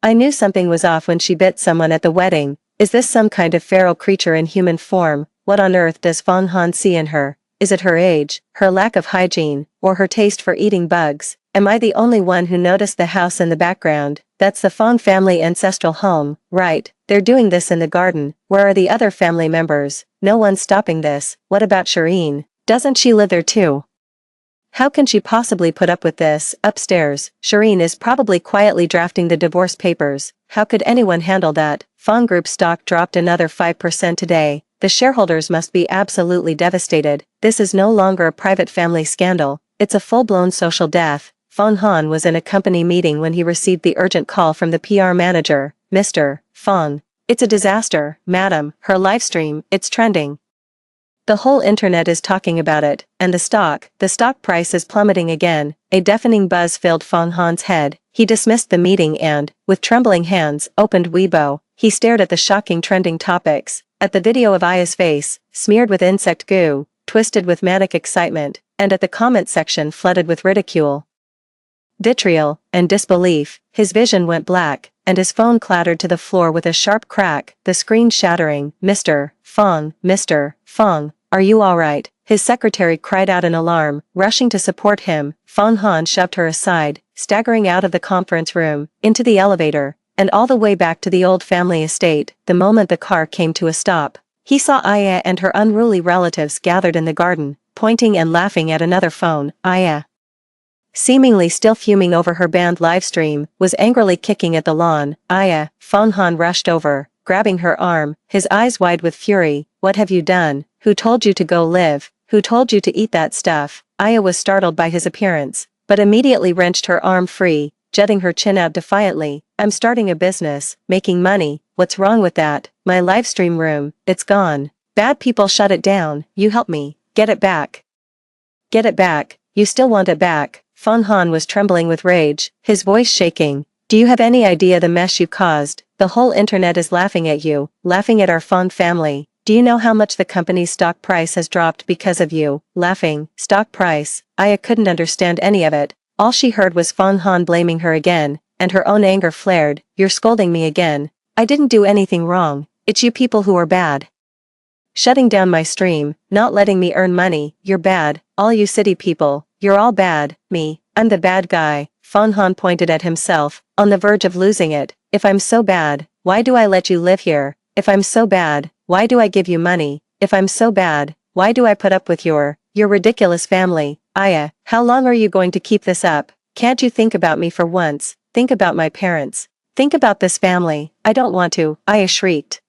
I knew something was off when she bit someone at the wedding. Is this some kind of feral creature in human form? What on earth does Fong Han see in her? Is it her age, her lack of hygiene, or her taste for eating bugs? Am I the only one who noticed the house in the background? That's the Fong family ancestral home, right? They're doing this in the garden. Where are the other family members? No one's stopping this. What about Shireen? Doesn't she live there too? How can she possibly put up with this? Upstairs, Shireen is probably quietly drafting the divorce papers. How could anyone handle that? Fong Group stock dropped another 5% today. The shareholders must be absolutely devastated. This is no longer a private family scandal. It's a full-blown social death. Fong Han was in a company meeting when he received the urgent call from the PR manager. Mr. Fong. It's a disaster, madam. Her live stream, it's trending. The whole internet is talking about it, and the stock price is plummeting again. A deafening buzz filled Fong Han's head. He dismissed the meeting and, with trembling hands, opened Weibo. He stared at the shocking trending topics, at the video of Aya's face, smeared with insect goo, twisted with manic excitement, and at the comment section flooded with ridicule, vitriol, and disbelief. His vision went black, and his phone clattered to the floor with a sharp crack, the screen shattering. Mr. Fong, are you alright? His secretary cried out in alarm, rushing to support him. Fong Han shoved her aside, staggering out of the conference room, into the elevator, and all the way back to the old family estate. The moment the car came to a stop, he saw Aya and her unruly relatives gathered in the garden, pointing and laughing at another phone. Aya, seemingly still fuming over her banned livestream, was angrily kicking at the lawn. Aya, Fong Han rushed over, grabbing her arm, his eyes wide with fury. What have you done? Who told you to go live? Who told you to eat that stuff? Aya was startled by his appearance, but immediately wrenched her arm free, jutting her chin out defiantly. I'm starting a business, making money. What's wrong with that? My livestream room, it's gone. Bad people shut it down. You help me. Get it back. Get it back. You still want it back. Fong Han was trembling with rage, his voice shaking. Do you have any idea the mess you caused? The whole internet is laughing at you, laughing at our Fong family. Do you know how much the company's stock price has dropped because of you? Laughing. Stock price. Aya couldn't understand any of it. All she heard was Fong Han blaming her again, and her own anger flared. You're scolding me again. I didn't do anything wrong. It's you people who are bad. Shutting down my stream, not letting me earn money. You're bad. All you city people. You're all bad. Me. I'm the bad guy. Fong Han pointed at himself, on the verge of losing it. If I'm so bad, why do I let you live here? If I'm so bad, why do I give you money? If I'm so bad, why do I put up with your ridiculous family? Aya, how long are you going to keep this up? Can't you think about me for once? Think about my parents. Think about this family. I don't want to, Aya shrieked.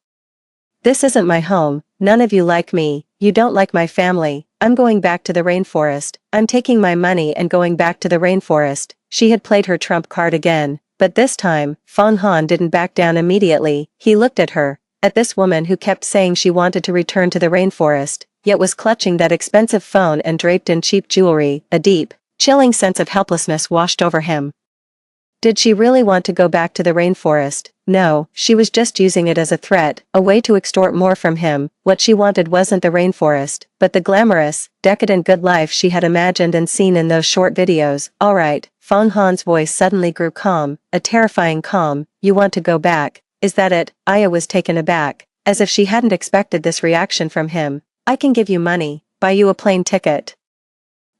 This isn't my home. None of you like me. You don't like my family. I'm going back to the rainforest. I'm taking my money and going back to the rainforest. She had played her trump card again, but this time, Fong Han didn't back down immediately. He looked at her, at this woman who kept saying she wanted to return to the rainforest, yet was clutching that expensive phone and draped in cheap jewelry. A deep, chilling sense of helplessness washed over him. Did she really want to go back to the rainforest? No, she was just using it as a threat, a way to extort more from him. What she wanted wasn't the rainforest, but the glamorous, decadent good life she had imagined and seen in those short videos. Alright, Fong Han's voice suddenly grew calm, a terrifying calm. You want to go back? Is that it? Aya was taken aback, as if she hadn't expected this reaction from him. I can give you money, buy you a plane ticket.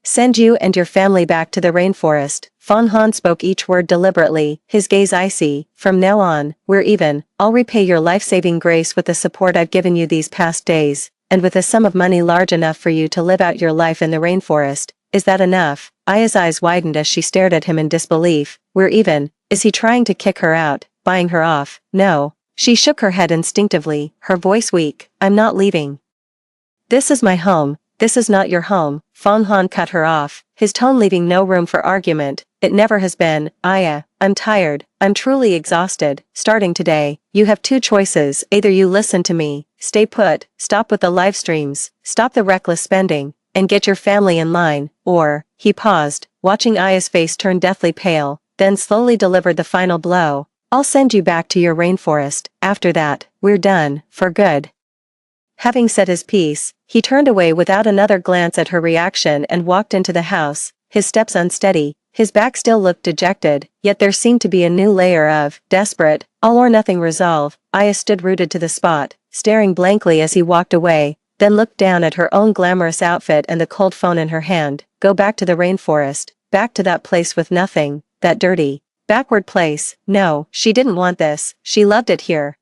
Send you and your family back to the rainforest. Fong Han spoke each word deliberately, his gaze icy. From now on, we're even. I'll repay your life-saving grace with the support I've given you these past days, and with a sum of money large enough for you to live out your life in the rainforest. Is that enough? Aya's eyes widened as she stared at him in disbelief. We're even. Is he trying to kick her out, buying her off? No. She shook her head instinctively, her voice weak. I'm not leaving. This is my home. This is not your home. Fong Han cut her off, his tone leaving no room for argument. It never has been. Aya, I'm tired. I'm truly exhausted. Starting today, you have two choices. Either you listen to me, stay put, stop with the live streams, stop the reckless spending, and get your family in line, or, he paused, watching Aya's face turn deathly pale, then slowly delivered the final blow. I'll send you back to your rainforest. After that, we're done, for good. Having said his piece, he turned away without another glance at her reaction and walked into the house, his steps unsteady, his back still looked dejected, yet there seemed to be a new layer of, desperate, all-or-nothing resolve. Aya stood rooted to the spot, staring blankly as he walked away, then looked down at her own glamorous outfit and the cold phone in her hand. Go back to the rainforest, back to that place with nothing, that dirty, backward place. No, she didn't want this, she loved it here.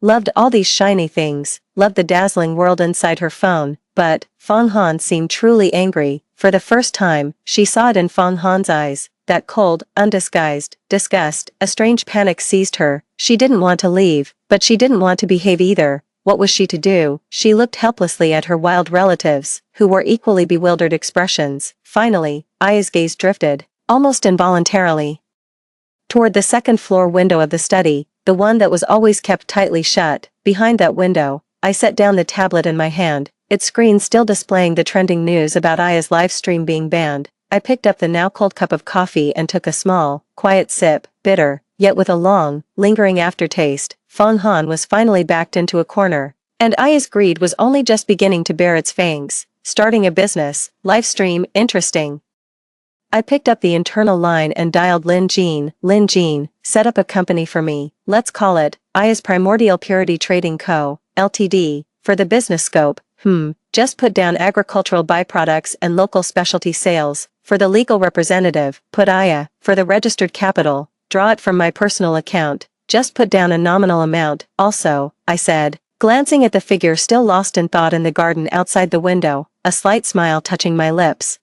Loved all these shiny things, loved the dazzling world inside her phone, but, Fong Han seemed truly angry. For the first time, she saw it in Fong Han's eyes, that cold, undisguised disgust. A strange panic seized her. She didn't want to leave, but she didn't want to behave either. What was she to do? She looked helplessly at her wild relatives, who wore equally bewildered expressions. Finally, Aya's gaze drifted, almost involuntarily, toward the second-floor window of the study, the one that was always kept tightly shut. Behind that window, I set down the tablet in my hand, its screen still displaying the trending news about Aya's live stream being banned. I picked up the now-cold cup of coffee and took a small, quiet sip, bitter, yet with a long, lingering aftertaste. Fong Han was finally backed into a corner, and Aya's greed was only just beginning to bear its fangs. Starting a business, live stream, interesting. I picked up the internal line and dialed Lin Jean. Lin Jean, set up a company for me. Let's call it Aya's Primordial Purity Trading Co., Ltd., for the business scope. Just put down agricultural byproducts and local specialty sales. For the legal representative, put Aya. For the registered capital, draw it from my personal account. Just put down a nominal amount. Also, I said, glancing at the figure still lost in thought in the garden outside the window, a slight smile touching my lips.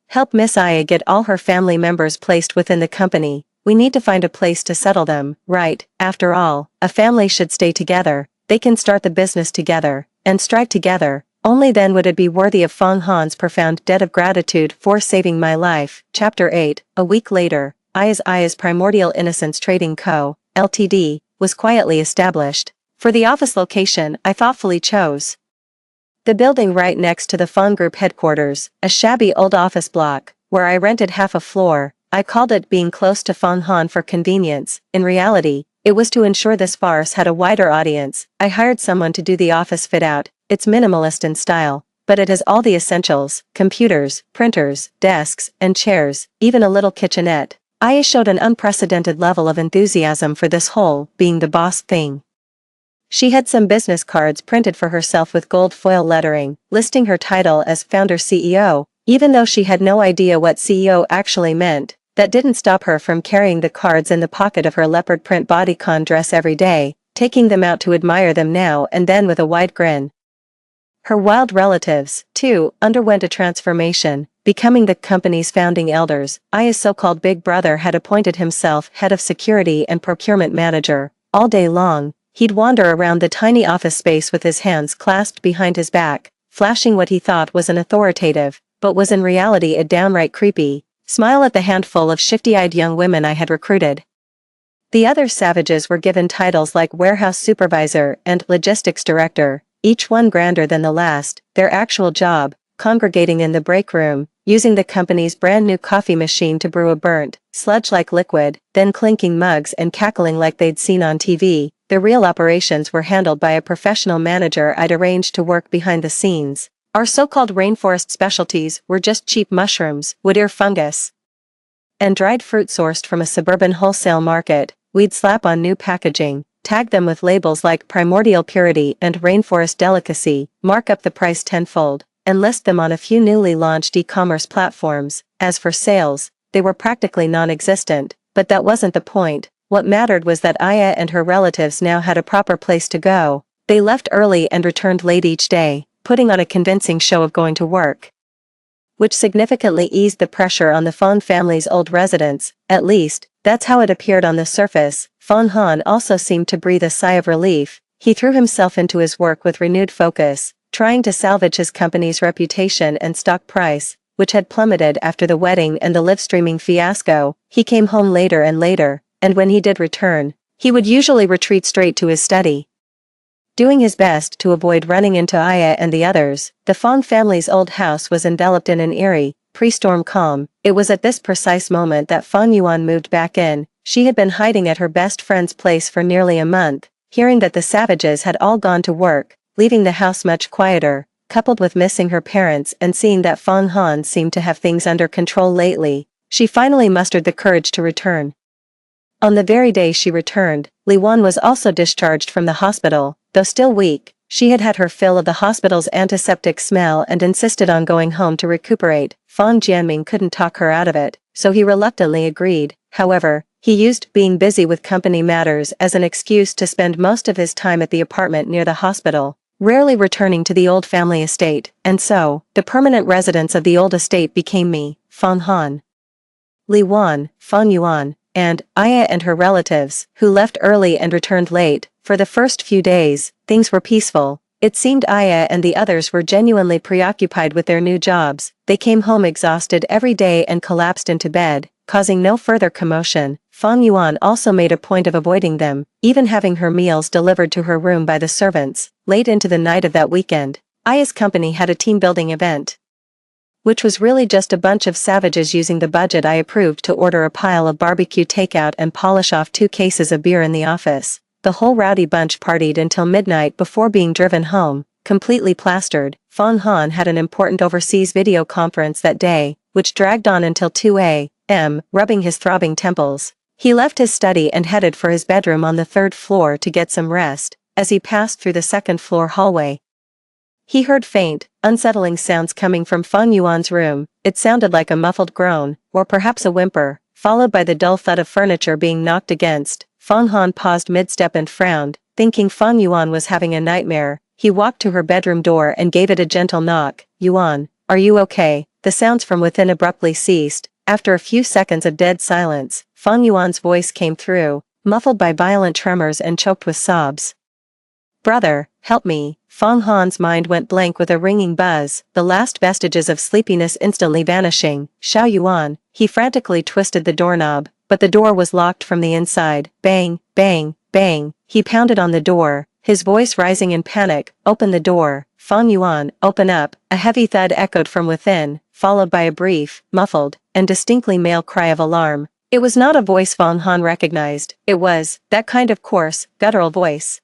Help Miss Aya get all her family members placed within the company. We need to find a place to settle them, right? After all, a family should stay together. They can start the business together, and strive together. Only then would it be worthy of Fong Han's profound debt of gratitude for saving my life. Chapter 8. A week later, Aya's Primordial Innocence Trading Co., Ltd., was quietly established. For the office location, I thoughtfully chose the building right next to the Fong Group headquarters, a shabby old office block, where I rented half a floor. I called it being close to Fong Han for convenience. In reality, it was to ensure this farce had a wider audience. I hired someone to do the office fit-out. It's minimalist in style, but it has all the essentials: computers, printers, desks, and chairs, even a little kitchenette. Aya showed an unprecedented level of enthusiasm for this whole being the boss thing. She had some business cards printed for herself with gold foil lettering, listing her title as founder CEO, even though she had no idea what CEO actually meant. That didn't stop her from carrying the cards in the pocket of her leopard print bodycon dress every day, taking them out to admire them now and then with a wide grin. Her wild relatives, too, underwent a transformation, becoming the company's founding elders. Aya's so-called big brother had appointed himself head of security and procurement manager. All day long, he'd wander around the tiny office space with his hands clasped behind his back, flashing what he thought was an authoritative, but was in reality a downright creepy, smile at the handful of shifty-eyed young women I had recruited. The other savages were given titles like warehouse supervisor and logistics director, each one grander than the last. Their actual job, congregating in the break room, using the company's brand new coffee machine to brew a burnt, sludge-like liquid, then clinking mugs and cackling like they'd seen on TV. The real operations were handled by a professional manager I'd arranged to work behind the scenes. Our so-called rainforest specialties were just cheap mushrooms, wood ear fungus, and dried fruit sourced from a suburban wholesale market. We'd slap on new packaging, tag them with labels like Primordial Purity and Rainforest Delicacy, mark up the price tenfold, and list them on a few newly launched e-commerce platforms. As for sales, they were practically non-existent, but that wasn't the point. What mattered was that Aya and her relatives now had a proper place to go. They left early and returned late each day, putting on a convincing show of going to work, which significantly eased the pressure on the Fong family's old residents. At least, that's how it appeared on the surface. Fong Han also seemed to breathe a sigh of relief. He threw himself into his work with renewed focus, trying to salvage his company's reputation and stock price, which had plummeted after the wedding and the live streaming fiasco. He came home later and later, and when he did return, he would usually retreat straight to his study, doing his best to avoid running into Aya and the others. The Fong family's old house was enveloped in an eerie, pre-storm calm. It was at this precise moment that Fong Yuan moved back in. She had been hiding at her best friend's place for nearly a month. Hearing that the savages had all gone to work, leaving the house much quieter, coupled with missing her parents and seeing that Fong Han seemed to have things under control lately, she finally mustered the courage to return. On the very day she returned, Li Wan was also discharged from the hospital. Though still weak, she had had her fill of the hospital's antiseptic smell and insisted on going home to recuperate. Fong Jianming couldn't talk her out of it, so he reluctantly agreed. However, he used being busy with company matters as an excuse to spend most of his time at the apartment near the hospital. rarely returning to the old family estate, and so, the permanent residence of the old estate became me, Fang Han. Li Wan, Fang Yuan, and Aya and her relatives, who left early and returned late. For the first few days, things were peaceful. It seemed Aya and the others were genuinely preoccupied with their new jobs. They came home exhausted every day and collapsed into bed, causing no further commotion. Fang Yuan also made a point of avoiding them, even having her meals delivered to her room by the servants. Late into the night of that weekend, Aya's company had a team-building event, which was really just a bunch of savages using the budget I approved to order a pile of barbecue takeout and polish off 2 cases of beer in the office. The whole rowdy bunch partied until midnight before being driven home, completely plastered. Fang Han had an important overseas video conference that day, which dragged on until 2 a.m., rubbing his throbbing temples. He left his study and headed for his bedroom on the 3rd floor to get some rest. As he passed through the 2nd floor hallway, he heard faint, unsettling sounds coming from Fang Yuan's room. It sounded like a muffled groan, or perhaps a whimper, followed by the dull thud of furniture being knocked against. Fang Han paused mid-step and frowned, thinking Fang Yuan was having a nightmare. He walked to her bedroom door and gave it a gentle knock. "Yuan, are you okay?" The sounds from within abruptly ceased. After a few seconds of dead silence, Fang Yuan's voice came through, muffled by violent tremors and choked with sobs. "Brother, help me." Fang Han's mind went blank with a ringing buzz, the last vestiges of sleepiness instantly vanishing. "Xiao Yuan." He frantically twisted the doorknob, but the door was locked from the inside. Bang, bang, bang. He pounded on the door, his voice rising in panic. "Open the door, Fang Yuan, open up." A heavy thud echoed from within, followed by a brief, muffled, and distinctly male cry of alarm. It was not a voice Fang Han recognized. It was that kind of coarse, guttural voice,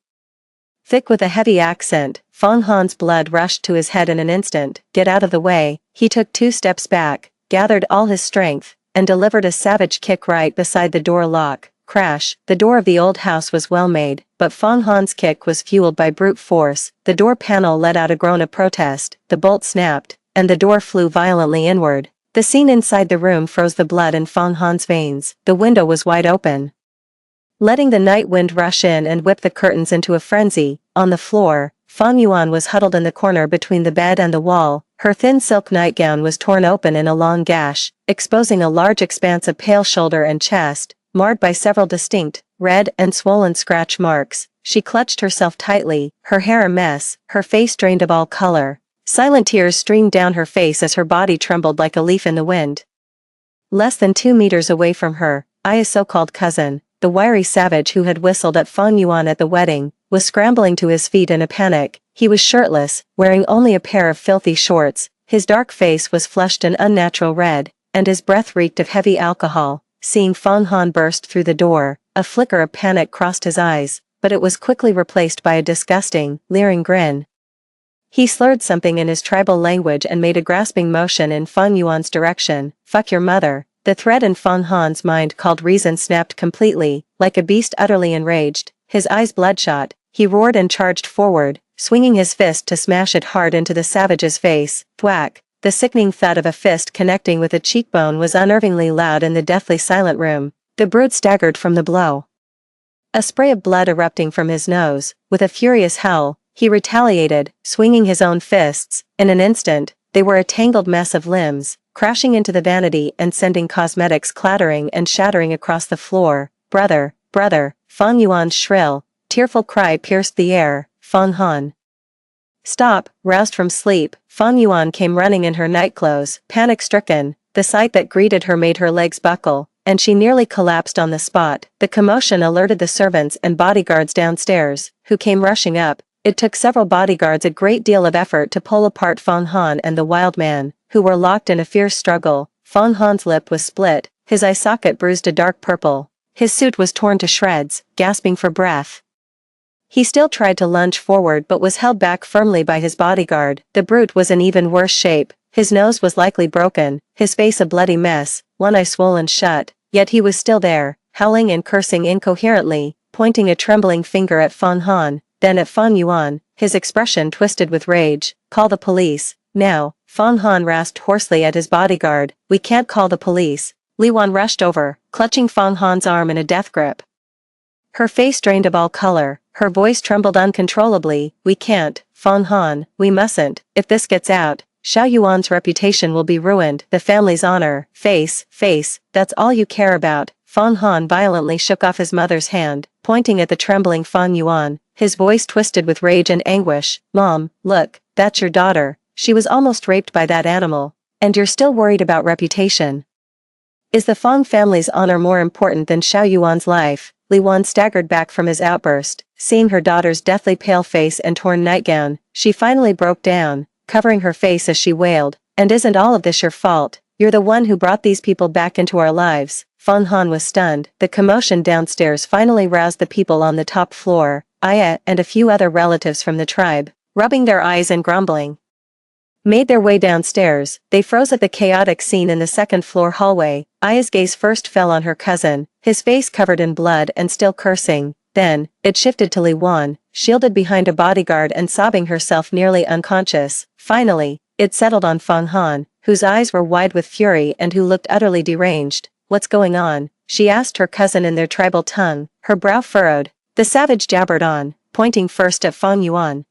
thick with a heavy accent. Fang Han's blood rushed to his head in an instant. "Get out of the way." He took 2 steps back, gathered all his strength, and delivered a savage kick right beside the door lock. Crash. The door of the old house was well made, but Fang Han's kick was fueled by brute force. The door panel let out a groan of protest, the bolt snapped, and the door flew violently inward. The scene inside the room froze the blood in Fang Han's veins. The window was wide open, letting the night wind rush in and whip the curtains into a frenzy. On the floor, Fang Yuan was huddled in the corner between the bed and the wall. Her thin silk nightgown was torn open in a long gash, exposing a large expanse of pale shoulder and chest, marred by several distinct, red and swollen scratch marks. She clutched herself tightly, her hair a mess, her face drained of all color. Silent tears streamed down her face as her body trembled like a leaf in the wind. Less than 2 meters away from her, Aya's so-called cousin, the wiry savage who had whistled at Fang Yuan at the wedding, was scrambling to his feet in a panic. He was shirtless, wearing only a pair of filthy shorts. His dark face was flushed an unnatural red, and his breath reeked of heavy alcohol. Seeing Fang Han burst through the door, a flicker of panic crossed his eyes, but it was quickly replaced by a disgusting, leering grin. He slurred something in his tribal language and made a grasping motion in Fang Yuan's direction. "Fuck your mother." The thread in Fang Han's mind called reason snapped completely. Like a beast utterly enraged, his eyes bloodshot, he roared and charged forward, swinging his fist to smash it hard into the savage's face. Thwack! The sickening thud of a fist connecting with a cheekbone was unnervingly loud in the deathly silent room. The brute staggered from the blow, a spray of blood erupting from his nose. With a furious howl, he retaliated, swinging his own fists. In an instant, they were a tangled mess of limbs, crashing into the vanity and sending cosmetics clattering and shattering across the floor. "Brother, brother!" Fang Yuan's shrill, tearful cry pierced the air. "Fang Han, stop!" Roused from sleep, Fang Yuan came running in her nightclothes, panic-stricken. The sight that greeted her made her legs buckle, and she nearly collapsed on the spot. The commotion alerted the servants and bodyguards downstairs, who came rushing up. It took several bodyguards a great deal of effort to pull apart Fang Han and the wild man, who were locked in a fierce struggle. Fang Han's lip was split, his eye socket bruised a dark purple. His suit was torn to shreds, gasping for breath. He still tried to lunge forward but was held back firmly by his bodyguard. The brute was in even worse shape. His nose was likely broken, his face a bloody mess, one eye swollen shut, yet he was still there, howling and cursing incoherently, pointing a trembling finger at Fang Han, then at Fang Yuan, his expression twisted with rage. "Call the police, now." Fang Han rasped hoarsely at his bodyguard. "We can't call the police." Li Wan rushed over, clutching Fang Han's arm in a death grip. Her face drained of all color, Her voice trembled uncontrollably. We can't, Fong Han, we mustn't. If this gets out, Xiao Yuan's reputation will be ruined. The family's honor. Face, that's all you care about. Fong Han violently shook off his mother's hand, pointing at the trembling Fong Yuan. His voice twisted with rage and anguish. Mom, look, that's your daughter. She was almost raped by that animal. And you're still worried about reputation. Is the Fong family's honor more important than Xiao Yuan's life? Li Wan staggered back from his outburst. Seeing her daughter's deathly pale face and torn nightgown, she finally broke down, covering her face as she wailed. And isn't all of this your fault? You're the one who brought these people back into our lives. Fong Han was stunned. The commotion downstairs finally roused the people on the top floor, Aya and a few other relatives from the tribe, rubbing their eyes and grumbling. Made their way downstairs, they froze at the chaotic scene in the second-floor hallway. Aya's gaze first fell on her cousin, his face covered in blood and still cursing. Then, it shifted to Li Wan, shielded behind a bodyguard and sobbing herself nearly unconscious. Finally, it settled on Fong Han, whose eyes were wide with fury and who looked utterly deranged. What's going on? She asked her cousin in their tribal tongue, her brow furrowed. The savage jabbered on, pointing first at Fong Yuan,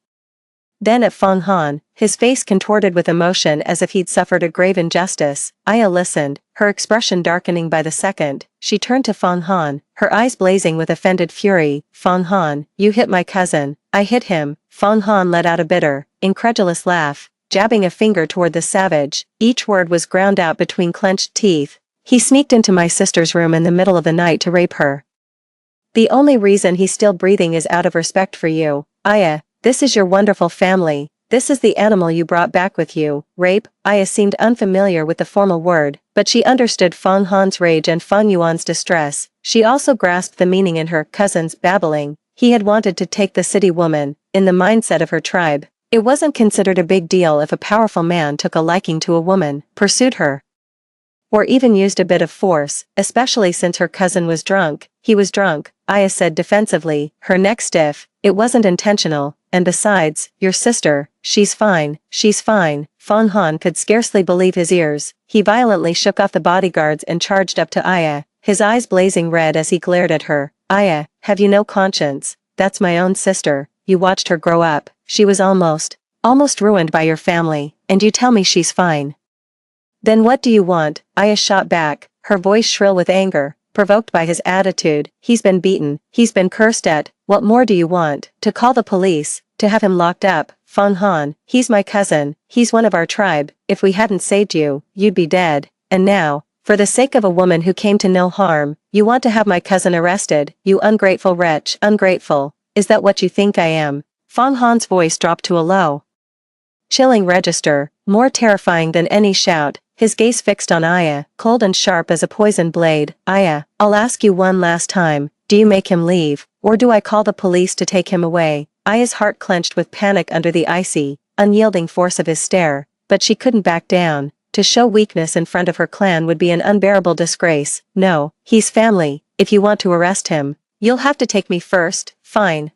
then at Fong Han, his face contorted with emotion as if he'd suffered a grave injustice. Aya listened, her expression darkening by the second. She turned to Fong Han, her eyes blazing with offended fury. Fong Han, you hit my cousin. I hit him. Fong Han let out a bitter, incredulous laugh, jabbing a finger toward the savage. Each word was ground out between clenched teeth. He sneaked into my sister's room in the middle of the night to rape her. The only reason he's still breathing is out of respect for you. Aya, this is your wonderful family. This is the animal you brought back with you. Rape? Aya seemed unfamiliar with the formal word, but she understood Fong Han's rage and Fong Yuan's distress. She also grasped the meaning in her cousin's babbling. He had wanted to take the city woman, in the mindset of her tribe. It wasn't considered a big deal if a powerful man took a liking to a woman, pursued her, or even used a bit of force, especially since her cousin was drunk. He was drunk, Aya said defensively, her neck stiff. It wasn't intentional, and besides, your sister, she's fine. Fong Han could scarcely believe his ears. He violently shook off the bodyguards and charged up to Aya, his eyes blazing red as he glared at her. Aya, have you no conscience? That's my own sister. You watched her grow up. She was almost ruined by your family, and you tell me she's fine. Then what do you want? Aya shot back, her voice shrill with anger, provoked by his attitude. He's been beaten, he's been cursed at. What more do you want? To call the police? To have him locked up? Fong Han, he's my cousin, he's one of our tribe. If we hadn't saved you, you'd be dead. And now, for the sake of a woman who came to no harm, you want to have my cousin arrested? You ungrateful wretch. Ungrateful? Is that what you think I am? Fong Han's voice dropped to a low, chilling register, more terrifying than any shout. His gaze fixed on Aya, cold and sharp as a poisoned blade. Aya, I'll ask you one last time, do you make him leave, or do I call the police to take him away? Aya's heart clenched with panic under the icy, unyielding force of his stare, but she couldn't back down. To show weakness in front of her clan would be an unbearable disgrace. No, he's family. If you want to arrest him, you'll have to take me first. Fine.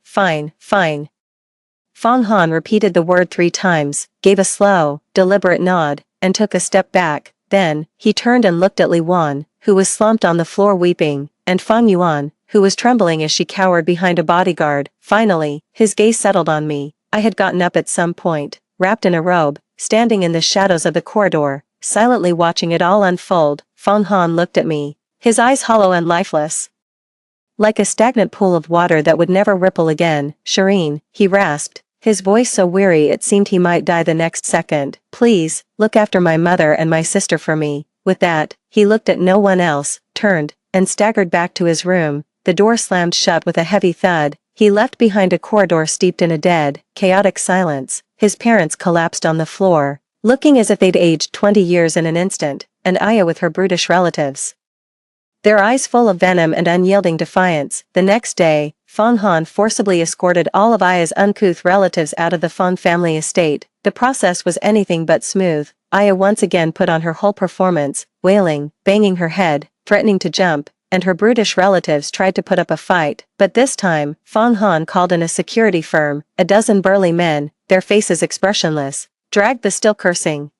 Fong Han repeated the word 3 times, gave a slow, deliberate nod, and took a step back. Then, he turned and looked at Li Wan, who was slumped on the floor weeping, and Fong Yuan, who was trembling as she cowered behind a bodyguard. Finally, his gaze settled on me. I had gotten up at some point, wrapped in a robe, standing in the shadows of the corridor, silently watching it all unfold. Fong Han looked at me, his eyes hollow and lifeless, like a stagnant pool of water that would never ripple again. Shireen, he rasped, his voice so weary it seemed he might die the next second. Please, look after my mother and my sister for me. With that, he looked at no one else, turned, and staggered back to his room. The door slammed shut with a heavy thud. He left behind a corridor steeped in a dead, chaotic silence. His parents collapsed on the floor, looking as if they'd aged 20 years in an instant, and Aya with her brutish relatives, their eyes full of venom and unyielding defiance. The next day, Fong Han forcibly escorted all of Aya's uncouth relatives out of the Fong family estate. The process was anything but smooth. Aya once again put on her whole performance, wailing, banging her head, threatening to jump, and her brutish relatives tried to put up a fight. But this time, Fong Han called in a security firm. A dozen burly men, their faces expressionless, dragged the still cursing,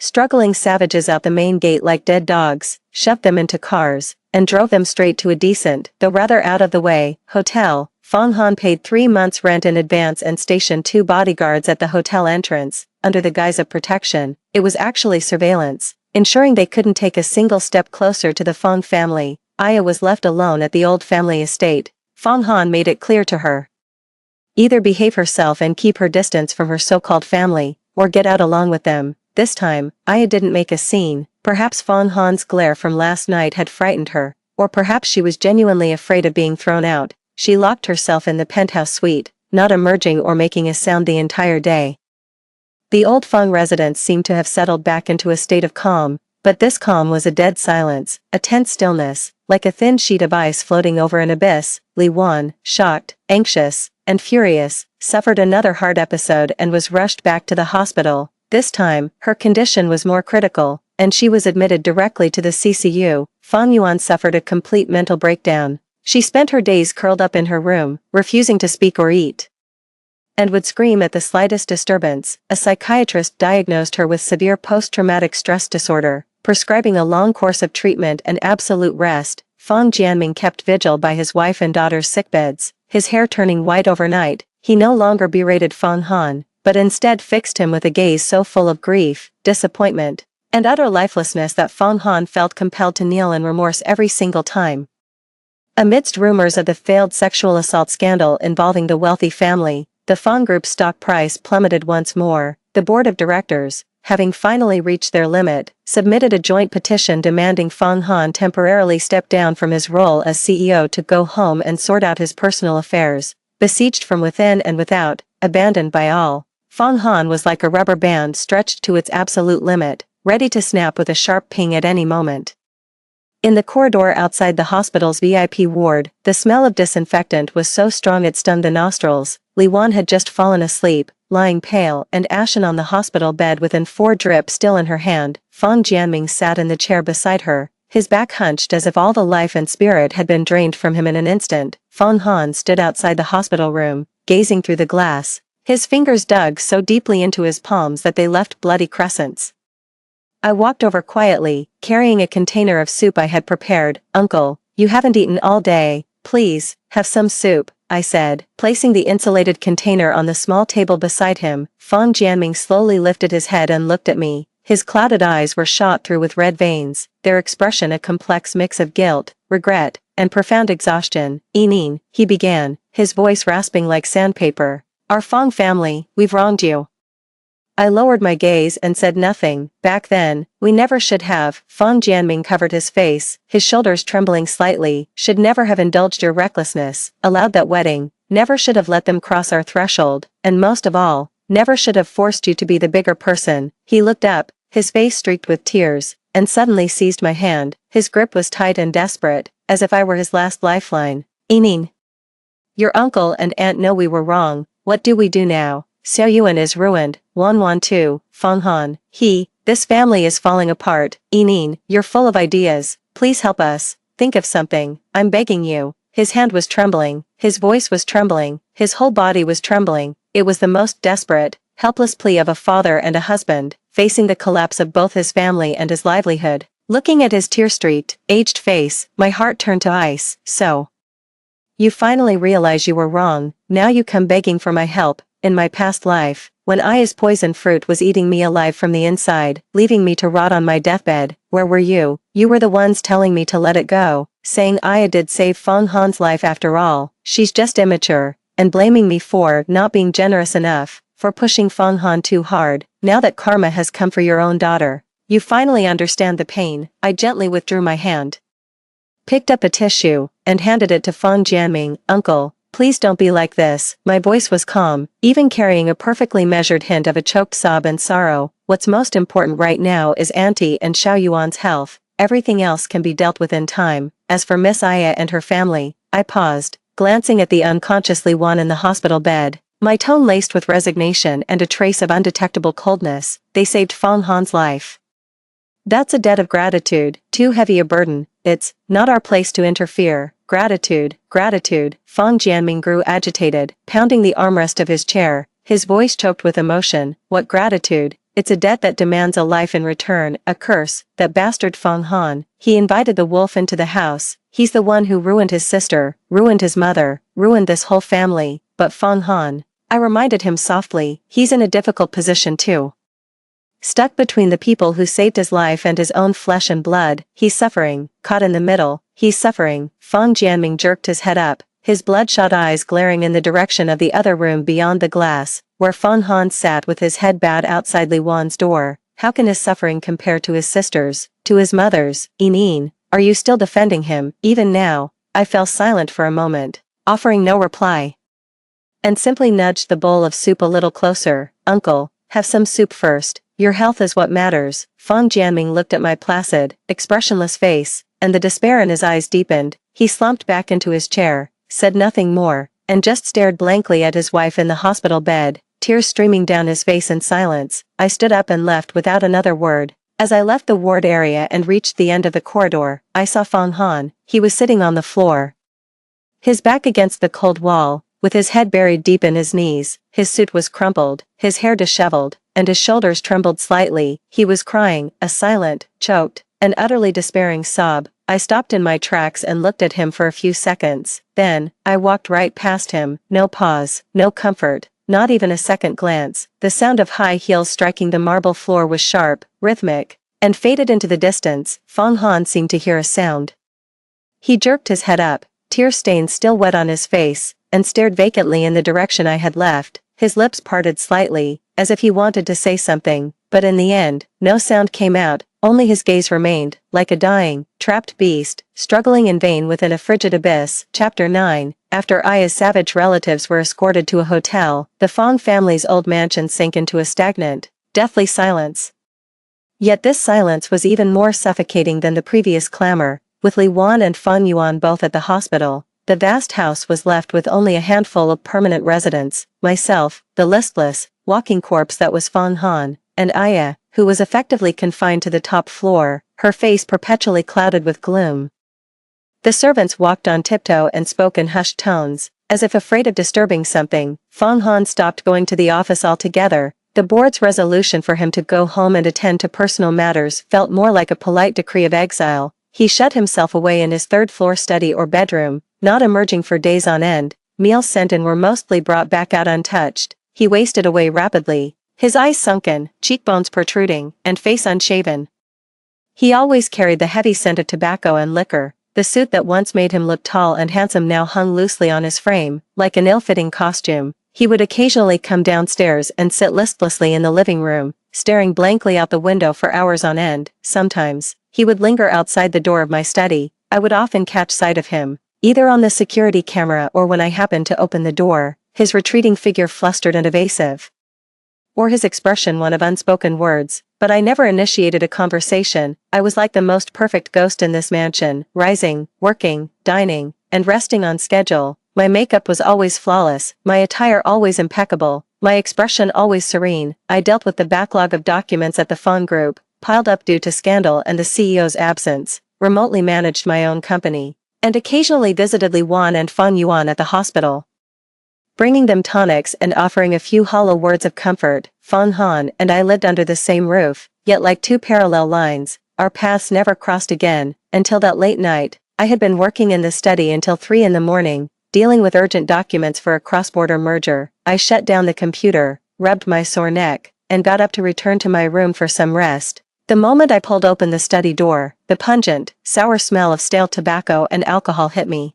struggling savages out the main gate like dead dogs, shoved them into cars, and drove them straight to a decent, though rather out-of-the-way, hotel. Fong Han paid 3 months' rent in advance and stationed 2 bodyguards at the hotel entrance. Under the guise of protection, it was actually surveillance, ensuring they couldn't take a single step closer to the Fong family. Aya was left alone at the old family estate. Fong Han made it clear to her. Either behave herself and keep her distance from her so-called family, or get out along with them. This time, Aya didn't make a scene. Perhaps Fong Han's glare from last night had frightened her, or perhaps she was genuinely afraid of being thrown out. She locked herself in the penthouse suite, not emerging or making a sound the entire day. The old Fong residence seemed to have settled back into a state of calm, but this calm was a dead silence, a tense stillness, like a thin sheet of ice floating over an abyss. Li Wan, shocked, anxious, and furious, suffered another heart episode and was rushed back to the hospital. This time, her condition was more critical, and she was admitted directly to the CCU. Fang Yuan suffered a complete mental breakdown. She spent her days curled up in her room, refusing to speak or eat, and would scream at the slightest disturbance. A psychiatrist diagnosed her with severe post-traumatic stress disorder, prescribing a long course of treatment and absolute rest. Fang Jianming kept vigil by his wife and daughter's sickbeds, his hair turning white overnight. He no longer berated Fang Han, but instead fixed him with a gaze so full of grief, disappointment, and utter lifelessness that Fang Han felt compelled to kneel in remorse every single time. Amidst rumors of the failed sexual assault scandal involving the wealthy family, the Fang Group's stock price plummeted once more. The board of directors, having finally reached their limit, submitted a joint petition demanding Fang Han temporarily step down from his role as CEO to go home and sort out his personal affairs. Besieged from within and without, abandoned by all, Fang Han was like a rubber band stretched to its absolute limit, ready to snap with a sharp ping at any moment. In the corridor outside the hospital's VIP ward, the smell of disinfectant was so strong it stunned the nostrils. Li Wan had just fallen asleep, lying pale and ashen on the hospital bed with an 4 drip still in her hand. Fang Jianming sat in the chair beside her, his back hunched as if all the life and spirit had been drained from him in an instant. Fang Han stood outside the hospital room, gazing through the glass, his fingers dug so deeply into his palms that they left bloody crescents. I walked over quietly, carrying a container of soup I had prepared. "Uncle, you haven't eaten all day. Please, have some soup," I said, placing the insulated container on the small table beside him. Fang Jianming slowly lifted his head and looked at me. His clouded eyes were shot through with red veins, their expression a complex mix of guilt, regret, and profound exhaustion. "Yining," he began, his voice rasping like sandpaper. "Our Fang family, we've wronged you." I lowered my gaze and said nothing. "Back then, we never should have." Fang Jianming covered his face, his shoulders trembling slightly. "Should never have indulged your recklessness, allowed that wedding, never should have let them cross our threshold, and most of all, never should have forced you to be the bigger person." He looked up, his face streaked with tears, and suddenly seized my hand. His grip was tight and desperate, as if I were his last lifeline. "Yining, your uncle and aunt know we were wrong. What do we do now? Xiao Yuan is ruined, Wan too, Fang Han, this family is falling apart. Yining, you're full of ideas, please help us, think of something, I'm begging you." His hand was trembling, his voice was trembling, his whole body was trembling. It was the most desperate, helpless plea of a father and a husband, facing the collapse of both his family and his livelihood. Looking at his tear-streaked, aged face, my heart turned to ice. "So you finally realize you were wrong, now you come begging for my help. In my past life, when Aya's poison fruit was eating me alive from the inside, leaving me to rot on my deathbed, where were you? You were the ones telling me to let it go, saying Aya did save Fang Han's life after all, she's just immature, and blaming me for not being generous enough, for pushing Fang Han too hard. Now that karma has come for your own daughter, you finally understand the pain." I gently withdrew my hand, picked up a tissue, and handed it to Fang Jianming. "Uncle, please don't be like this." My voice was calm, even carrying a perfectly measured hint of a choked sob and sorrow. "What's most important right now is Auntie and Xiao Yuan's health. Everything else can be dealt with in time. As for Miss Aya and her family," I paused, glancing at the unconscious Li Wan in the hospital bed, my tone laced with resignation and a trace of undetectable coldness. "They saved Fang Han's life. That's a debt of gratitude, too heavy a burden. It's not our place to interfere." Gratitude. Fang Jianming grew agitated, pounding the armrest of his chair, his voice choked with emotion. "What gratitude? It's a debt that demands a life in return, a curse, that bastard Fang Han. He invited the wolf into the house, He's the one who ruined his sister, ruined his mother, ruined this whole family, but Fong Han. I reminded him softly, he's in a difficult position too. Stuck between the people who saved his life and his own flesh and blood, he's suffering, caught in the middle, he's suffering. Fong Jianming jerked his head up, his bloodshot eyes glaring in the direction of the other room beyond the glass, where Fong Han sat with his head bowed outside Li Wan's door. How can his suffering compare to his sister's, to his mother's? Inin, are you still defending him, even now? I fell silent for a moment, offering no reply. And simply nudged the bowl of soup a little closer. Uncle, have some soup first, your health is what matters. Fong Jianming looked at my placid, expressionless face, and the despair in his eyes deepened. He slumped back into his chair, said nothing more, and just stared blankly at his wife in the hospital bed, tears streaming down his face in silence. I stood up and left without another word. As I left the ward area and reached the end of the corridor, I saw Fong Han. He was sitting on the floor, his back against the cold wall, with his head buried deep in his knees. His suit was crumpled, his hair disheveled, and his shoulders trembled slightly. He was crying, a silent, choked, and utterly despairing sob. I stopped in my tracks and looked at him for a few seconds. Then, I walked right past him. No pause, no comfort, not even a second glance. The sound of high heels striking the marble floor was sharp, rhythmic, and faded into the distance. Fong Han seemed to hear a sound. He jerked his head up, tear stains still wet on his face, and stared vacantly in the direction I had left. His lips parted slightly, as if he wanted to say something, but in the end, no sound came out, only his gaze remained, like a dying, trapped beast, struggling in vain within a frigid abyss. Chapter 9. After Aya's savage relatives were escorted to a hotel, the Fong family's old mansion sank into a stagnant, deathly silence. Yet this silence was even more suffocating than the previous clamor. With Li Wan and Feng Yuan both at the hospital, the vast house was left with only a handful of permanent residents, myself, the listless, walking corpse that was Fong Han, and Aya, who was effectively confined to the top floor, her face perpetually clouded with gloom. The servants walked on tiptoe and spoke in hushed tones, as if afraid of disturbing something. Fong Han stopped going to the office altogether. The board's resolution for him to go home and attend to personal matters felt more like a polite decree of exile. He shut himself away in his third-floor study or bedroom, not emerging for days on end. Meals sent in were mostly brought back out untouched. He wasted away rapidly, his eyes sunken, cheekbones protruding, and face unshaven. He always carried the heavy scent of tobacco and liquor. The suit that once made him look tall and handsome now hung loosely on his frame, like an ill-fitting costume. He would occasionally come downstairs and sit listlessly in the living room, staring blankly out the window for hours on end. Sometimes, he would linger outside the door of my study. I would often catch sight of him, either on the security camera or when I happened to open the door, his retreating figure flustered and evasive, or his expression one of unspoken words. But I never initiated a conversation. I was like the most perfect ghost in this mansion, rising, working, dining, and resting on schedule. My makeup was always flawless, my attire always impeccable, my expression always serene. I dealt with the backlog of documents at the Fong Group, piled up due to scandal and the CEO's absence, remotely managed my own company, and occasionally visited Li Wan and Feng Yuan at the hospital, bringing them tonics and offering a few hollow words of comfort. Fong Han and I lived under the same roof, yet like two parallel lines, our paths never crossed again. Until that late night, I had been working in the study until 3 in the morning, dealing with urgent documents for a cross-border merger. I shut down the computer, rubbed my sore neck, and got up to return to my room for some rest. The moment I pulled open the study door, the pungent, sour smell of stale tobacco and alcohol hit me.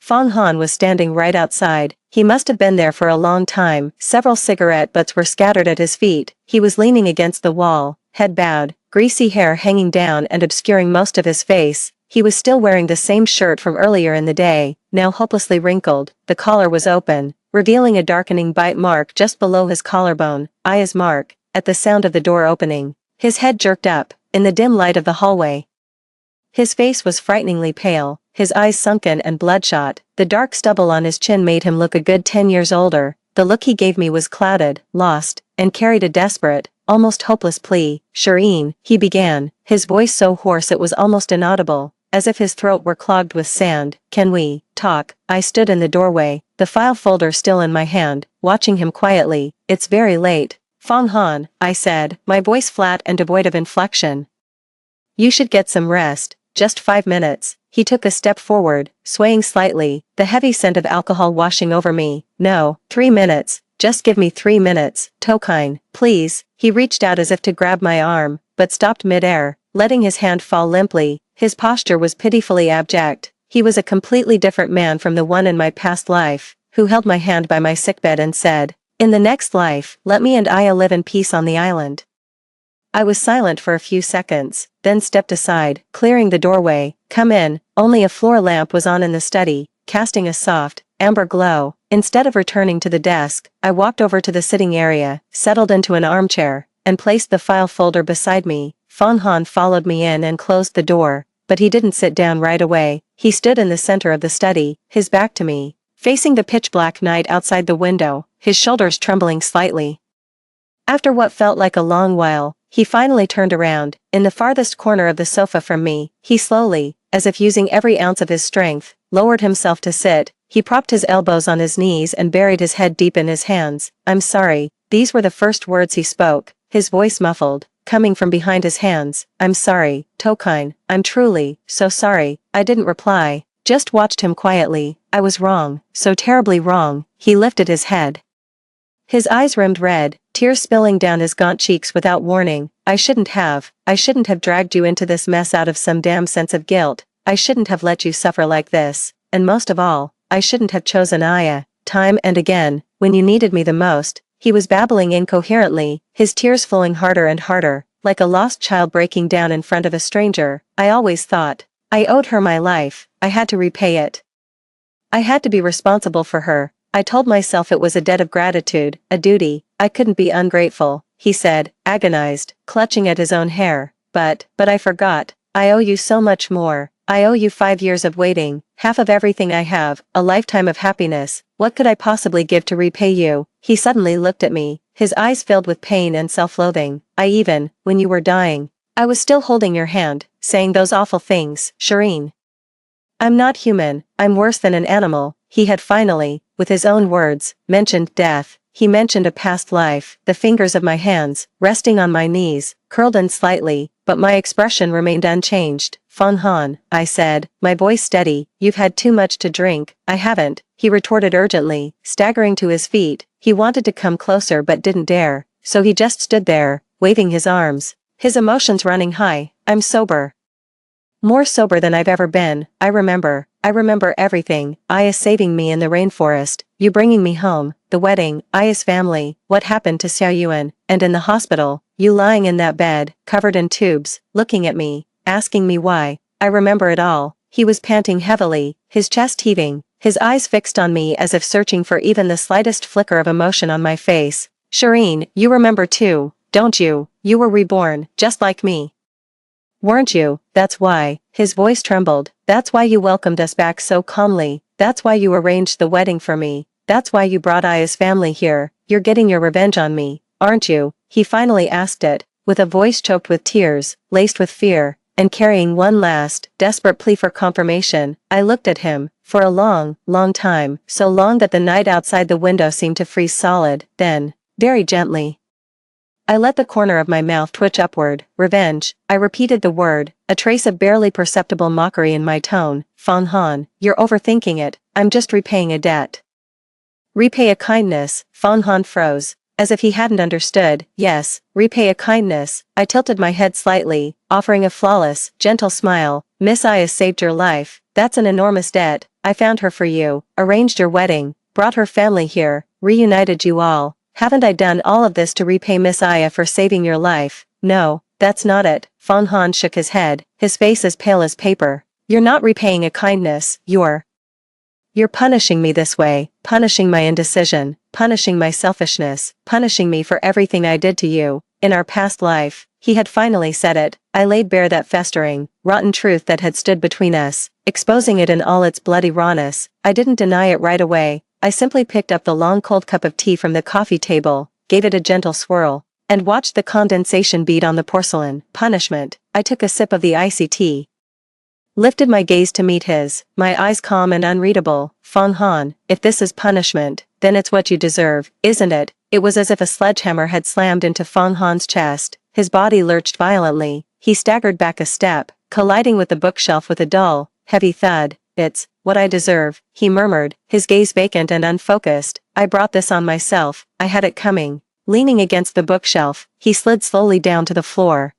Fong Han was standing right outside. He must have been there for a long time. Several cigarette butts were scattered at his feet. He was leaning against the wall, head bowed, greasy hair hanging down and obscuring most of his face. He was still wearing the same shirt from earlier in the day, now hopelessly wrinkled. The collar was open, revealing a darkening bite mark just below his collarbone. Aya's mark. At the sound of the door opening, his head jerked up, in the dim light of the hallway. His face was frighteningly pale, his eyes sunken and bloodshot. The dark stubble on his chin made him look a good 10 years older. The look he gave me was clouded, lost, and carried a desperate, almost hopeless plea. "Shireen," he began, his voice so hoarse it was almost inaudible, as if his throat were clogged with sand. "Can we talk?" I stood in the doorway, the file folder still in my hand, watching him quietly. "It's very late, Fong Han," I said, my voice flat and devoid of inflection. "You should get some rest." just 5 minutes. He took a step forward, swaying slightly, the heavy scent of alcohol washing over me. No, 3 minutes. Just give me 3 minutes, Tokine, please. He reached out as if to grab my arm, but stopped mid-air, letting his hand fall limply. His posture was pitifully abject. He was a completely different man from the one in my past life, who held my hand by my sickbed and said, "In the next life, let me and Aya live in peace on the island." I was silent for a few seconds, then stepped aside, clearing the doorway. "Come in." Only a floor lamp was on in the study, casting a soft, amber glow. Instead of returning to the desk, I walked over to the sitting area, settled into an armchair, and placed the file folder beside me. Fan Han followed me in and closed the door, but he didn't sit down right away. He stood in the center of the study, his back to me, facing the pitch-black night outside the window, his shoulders trembling slightly. After what felt like a long while, he finally turned around. In the farthest corner of the sofa from me, he slowly, as if using every ounce of his strength, lowered himself to sit. He propped his elbows on his knees and buried his head deep in his hands. "I'm sorry." These were the first words he spoke, his voice muffled, coming from behind his hands. "I'm sorry, Tokine. I'm truly, so sorry." I didn't reply, just watched him quietly. I was wrong, so terribly wrong. He lifted his head. His eyes rimmed red, tears spilling down his gaunt cheeks without warning. I shouldn't have dragged you into this mess out of some damn sense of guilt. I shouldn't have let you suffer like this, and most of all, I shouldn't have chosen Aya, time and again, when you needed me the most. He was babbling incoherently, his tears flowing harder and harder, like a lost child breaking down in front of a stranger. I always thought I owed her my life. I had to repay it. I had to be responsible for her. I told myself it was a debt of gratitude, a duty. I couldn't be ungrateful, he said, agonized, clutching at his own hair. But I forgot. I owe you so much more. I owe you 5 years of waiting, half of everything I have, a lifetime of happiness. What could I possibly give to repay you? He suddenly looked at me, his eyes filled with pain and self-loathing. When you were dying, I was still holding your hand, saying those awful things. Shireen, I'm not human, I'm worse than an animal. He had finally, with his own words, mentioned death. He mentioned a past life. The fingers of my hands, resting on my knees, curled in slightly, but my expression remained unchanged. "Fan Han," I said, my voice steady, "you've had too much to drink." "I haven't," he retorted urgently, staggering to his feet. He wanted to come closer but didn't dare, so he just stood there, waving his arms, his emotions running high. "I'm sober. More sober than I've ever been. I remember everything. Aya saving me in the rainforest, you bringing me home, the wedding, Aya's family, what happened to Xiaoyuan, and in the hospital, you lying in that bed, covered in tubes, looking at me, asking me why." I remember it all. He was panting heavily, his chest heaving, his eyes fixed on me as if searching for even the slightest flicker of emotion on my face. "Shireen, you remember too, don't you? You were reborn, just like me. Weren't you? That's why." His voice trembled. "That's why you welcomed us back so calmly. That's why you arranged the wedding for me. That's why you brought Aya's family here. You're getting your revenge on me, aren't you?" He finally asked it, with a voice choked with tears, laced with fear, and carrying one last, desperate plea for confirmation. I looked at him, for a long, long time, so long that the night outside the window seemed to freeze solid. Then, very gently, I let the corner of my mouth twitch upward. "Revenge." I repeated the word, a trace of barely perceptible mockery in my tone. "Fan Han, you're overthinking it. I'm just repaying a debt." "Repay a kindness." Fan Han froze, as if he hadn't understood. "Yes, repay a kindness." I tilted my head slightly, offering a flawless, gentle smile. "Miss Aya saved your life. That's an enormous debt. I found her for you, arranged your wedding, brought her family here, reunited you all. Haven't I done all of this to repay Miss Aya for saving your life?" "No, that's not it." Fan Han shook his head, his face as pale as paper. "You're not repaying a kindness, you're punishing me this way, punishing my indecision, punishing my selfishness, punishing me for everything I did to you, in our past life." He had finally said it. I laid bare that festering, rotten truth that had stood between us, exposing it in all its bloody rawness. I didn't deny it right away. I simply picked up the long cold cup of tea from the coffee table, gave it a gentle swirl, and watched the condensation bead on the porcelain. Punishment. I took a sip of the icy tea, lifted my gaze to meet his, my eyes calm and unreadable. "Fan Han, if this is punishment, then it's what you deserve, isn't it?" It was as if a sledgehammer had slammed into Fan Han's chest. His body lurched violently. He staggered back a step, colliding with the bookshelf with a dull, heavy thud. "It's what I deserve," he murmured, his gaze vacant and unfocused. "I brought this on myself, I had it coming." Leaning against the bookshelf, he slid slowly down to the floor.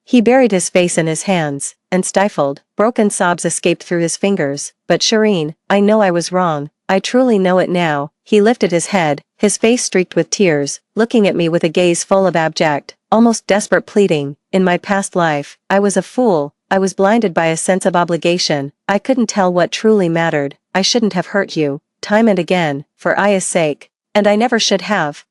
He buried his face in his hands, and stifled, broken sobs escaped through his fingers. "But Shireen, I know I was wrong. I truly know it now." He lifted his head, his face streaked with tears, looking at me with a gaze full of abject, almost desperate pleading. "In my past life, I was a fool. I was blinded by a sense of obligation. I couldn't tell what truly mattered. I shouldn't have hurt you, time and again, for Aya's sake. And I never should have.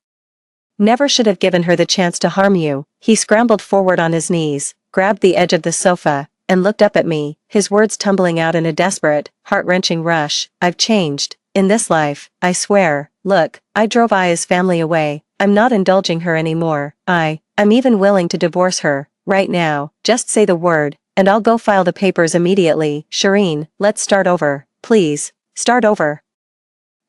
Never should have given her the chance to harm you." He scrambled forward on his knees, grabbed the edge of the sofa, and looked up at me, his words tumbling out in a desperate, heart-wrenching rush. "I've changed. In this life, I swear. Look, I drove Aya's family away. I'm not indulging her anymore. I'm even willing to divorce her, right now. Just say the word, and I'll go file the papers immediately. Shireen, let's start over. Please, start over."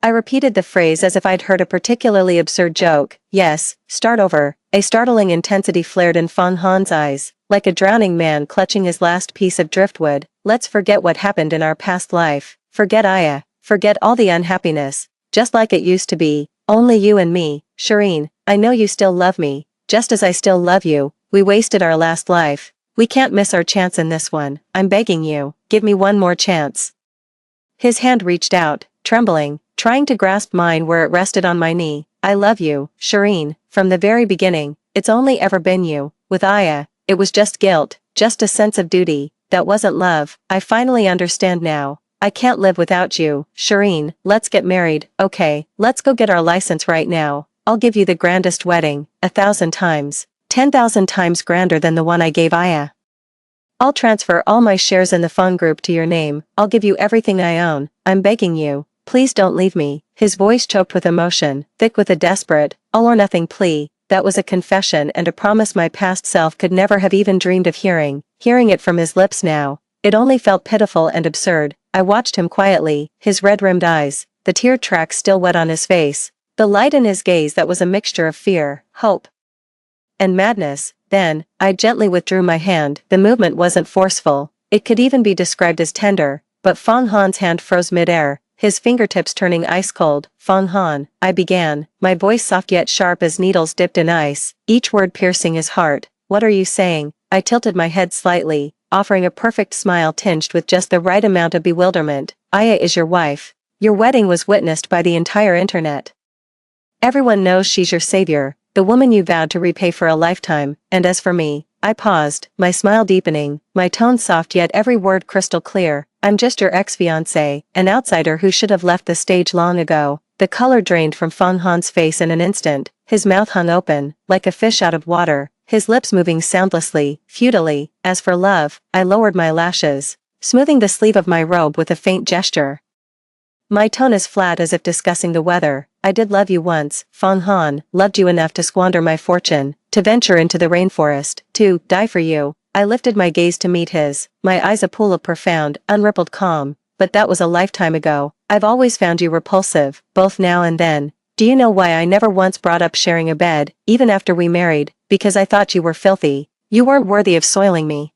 I repeated the phrase as if I'd heard a particularly absurd joke. "Yes, start over." A startling intensity flared in Fang Han's eyes, like a drowning man clutching his last piece of driftwood. "Let's forget what happened in our past life. Forget Aya. Forget all the unhappiness. Just like it used to be. Only you and me. Shireen, I know you still love me, just as I still love you. We wasted our last life. We can't miss our chance in this one. I'm begging you, give me one more chance." His hand reached out, trembling, trying to grasp mine where it rested on my knee. "I love you, Shireen, from the very beginning. It's only ever been you. With Aya, it was just guilt, just a sense of duty. That wasn't love. I finally understand now. I can't live without you. Shireen, let's get married, okay? Let's go get our license right now. I'll give you the grandest wedding, 1,000 times, 10,000 times grander than the one I gave Aya. I'll transfer all my shares in the fund group to your name. I'll give you everything I own. I'm begging you. Please don't leave me." His voice choked with emotion, thick with a desperate, all-or-nothing plea. That was a confession and a promise my past self could never have even dreamed of hearing. Hearing it from his lips now, it only felt pitiful and absurd. I watched him quietly, his red-rimmed eyes, the tear tracks still wet on his face, the light in his gaze that was a mixture of fear, hope, and madness. Then, I gently withdrew my hand. The movement wasn't forceful, it could even be described as tender, but Fang Han's hand froze mid-air, his fingertips turning ice-cold. "Fang Han," I began, my voice soft yet sharp as needles dipped in ice, each word piercing his heart. "What are you saying?" I tilted my head slightly, offering a perfect smile tinged with just the right amount of bewilderment. "Aya is your wife. Your wedding was witnessed by the entire internet. Everyone knows she's your savior, the woman you vowed to repay for a lifetime, and as for me..." I paused, my smile deepening, my tone soft yet every word crystal clear. "I'm just your ex-fiancé, an outsider who should have left the stage long ago." The color drained from Fang Han's face in an instant, his mouth hung open, like a fish out of water, his lips moving soundlessly, futilely. "As for love," I lowered my lashes, smoothing the sleeve of my robe with a faint gesture. My tone as flat as if discussing the weather. "I did love you once, Fang Han, loved you enough to squander my fortune, to venture into the rainforest, to die for you." I lifted my gaze to meet his, my eyes a pool of profound, unrippled calm. "But that was a lifetime ago. I've always found you repulsive, both now and then. Do you know why I never once brought up sharing a bed, even after we married? Because I thought you were filthy. You weren't worthy of soiling me.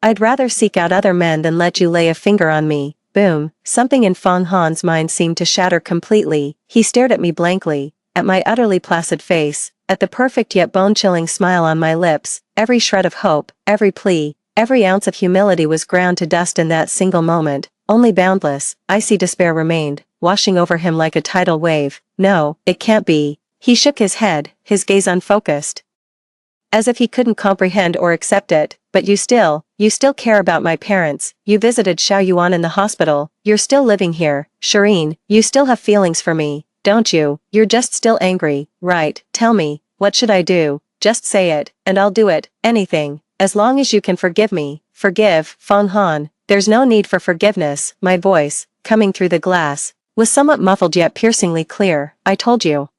I'd rather seek out other men than let you lay a finger on me." Boom, something in Fang Han's mind seemed to shatter completely. He stared at me blankly, at my utterly placid face, at the perfect yet bone-chilling smile on my lips. Every shred of hope, every plea, every ounce of humility was ground to dust in that single moment. Only boundless, icy despair remained, washing over him like a tidal wave. "No, it can't be." He shook his head, his gaze unfocused, as if he couldn't comprehend or accept it. "But you still care about my parents. You visited Xiao Yuan in the hospital. You're still living here. Shireen, you still have feelings for me, don't you? You're just still angry, right? Tell me, what should I do? Just say it, and I'll do it. Anything, as long as you can forgive me." "Forgive, Fang Han. There's no need for forgiveness." My voice, coming through the glass, was somewhat muffled yet piercingly clear. "I told you.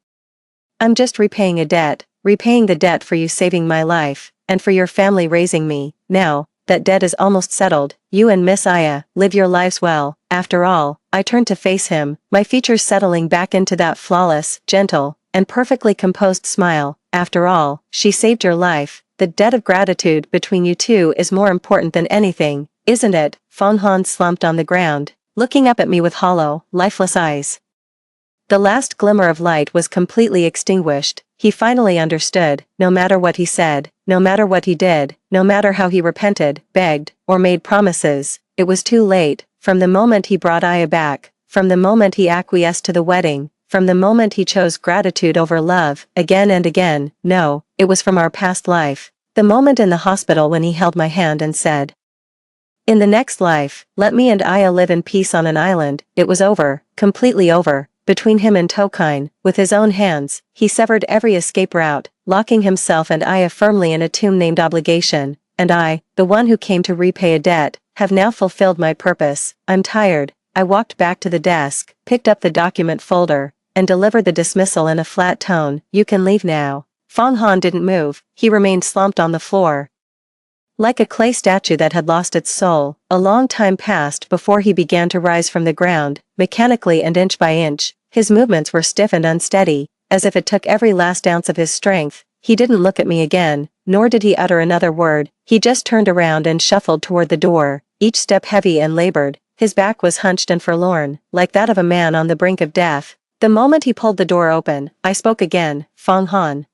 I'm just repaying a debt. Repaying the debt for you saving my life, and for your family raising me. Now, that debt is almost settled. You and Miss Aya, live your lives well." After all, I turned to face him, my features settling back into that flawless, gentle, and perfectly composed smile. "After all, she saved your life. the debt of gratitude between you two is more important than anything, isn't it? Feng Han slumped on the ground, looking up at me with hollow, lifeless eyes. The last glimmer of light was completely extinguished. He finally understood, no matter what he said, no matter what he did, no matter how he repented, begged, or made promises, it was too late. From the moment he brought Aya back, from the moment he acquiesced to the wedding, from the moment he chose gratitude over love, again and again, no, it was from our past life. The moment in the hospital when he held my hand and said, "In the next life, let me and Aya live in peace on an island," it was over, completely over. Between him and Tokine, with his own hands, he severed every escape route, locking himself and Aya firmly in a tomb named obligation, and I, the one who came to repay a debt, have now fulfilled my purpose. I'm tired. I walked back to the desk, picked up the document folder, and delivered the dismissal in a flat tone. "You can leave now." Feng Han didn't move, he remained slumped on the floor. Like a clay statue that had lost its soul, a long time passed before he began to rise from the ground, mechanically and inch by inch. His movements were stiff and unsteady, as if it took every last ounce of his strength. He didn't look at me again, nor did he utter another word. He just turned around and shuffled toward the door, each step heavy and labored. His back was hunched and forlorn, like that of a man on the brink of death. The moment he pulled the door open, I spoke again, "Feng Han."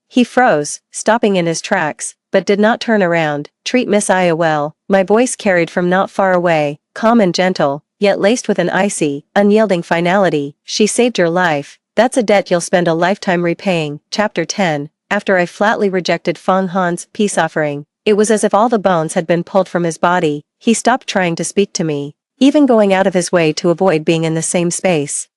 He froze, stopping in his tracks, but did not turn around. "Treat Miss Aya well," my voice carried from not far away, calm and gentle, yet laced with an icy, unyielding finality. "She saved your life. That's a debt you'll spend a lifetime repaying." Chapter 10. After I flatly rejected Feng Han's peace offering, it was as if all the bones had been pulled from his body. He stopped trying to speak to me, even going out of his way to avoid being in the same space.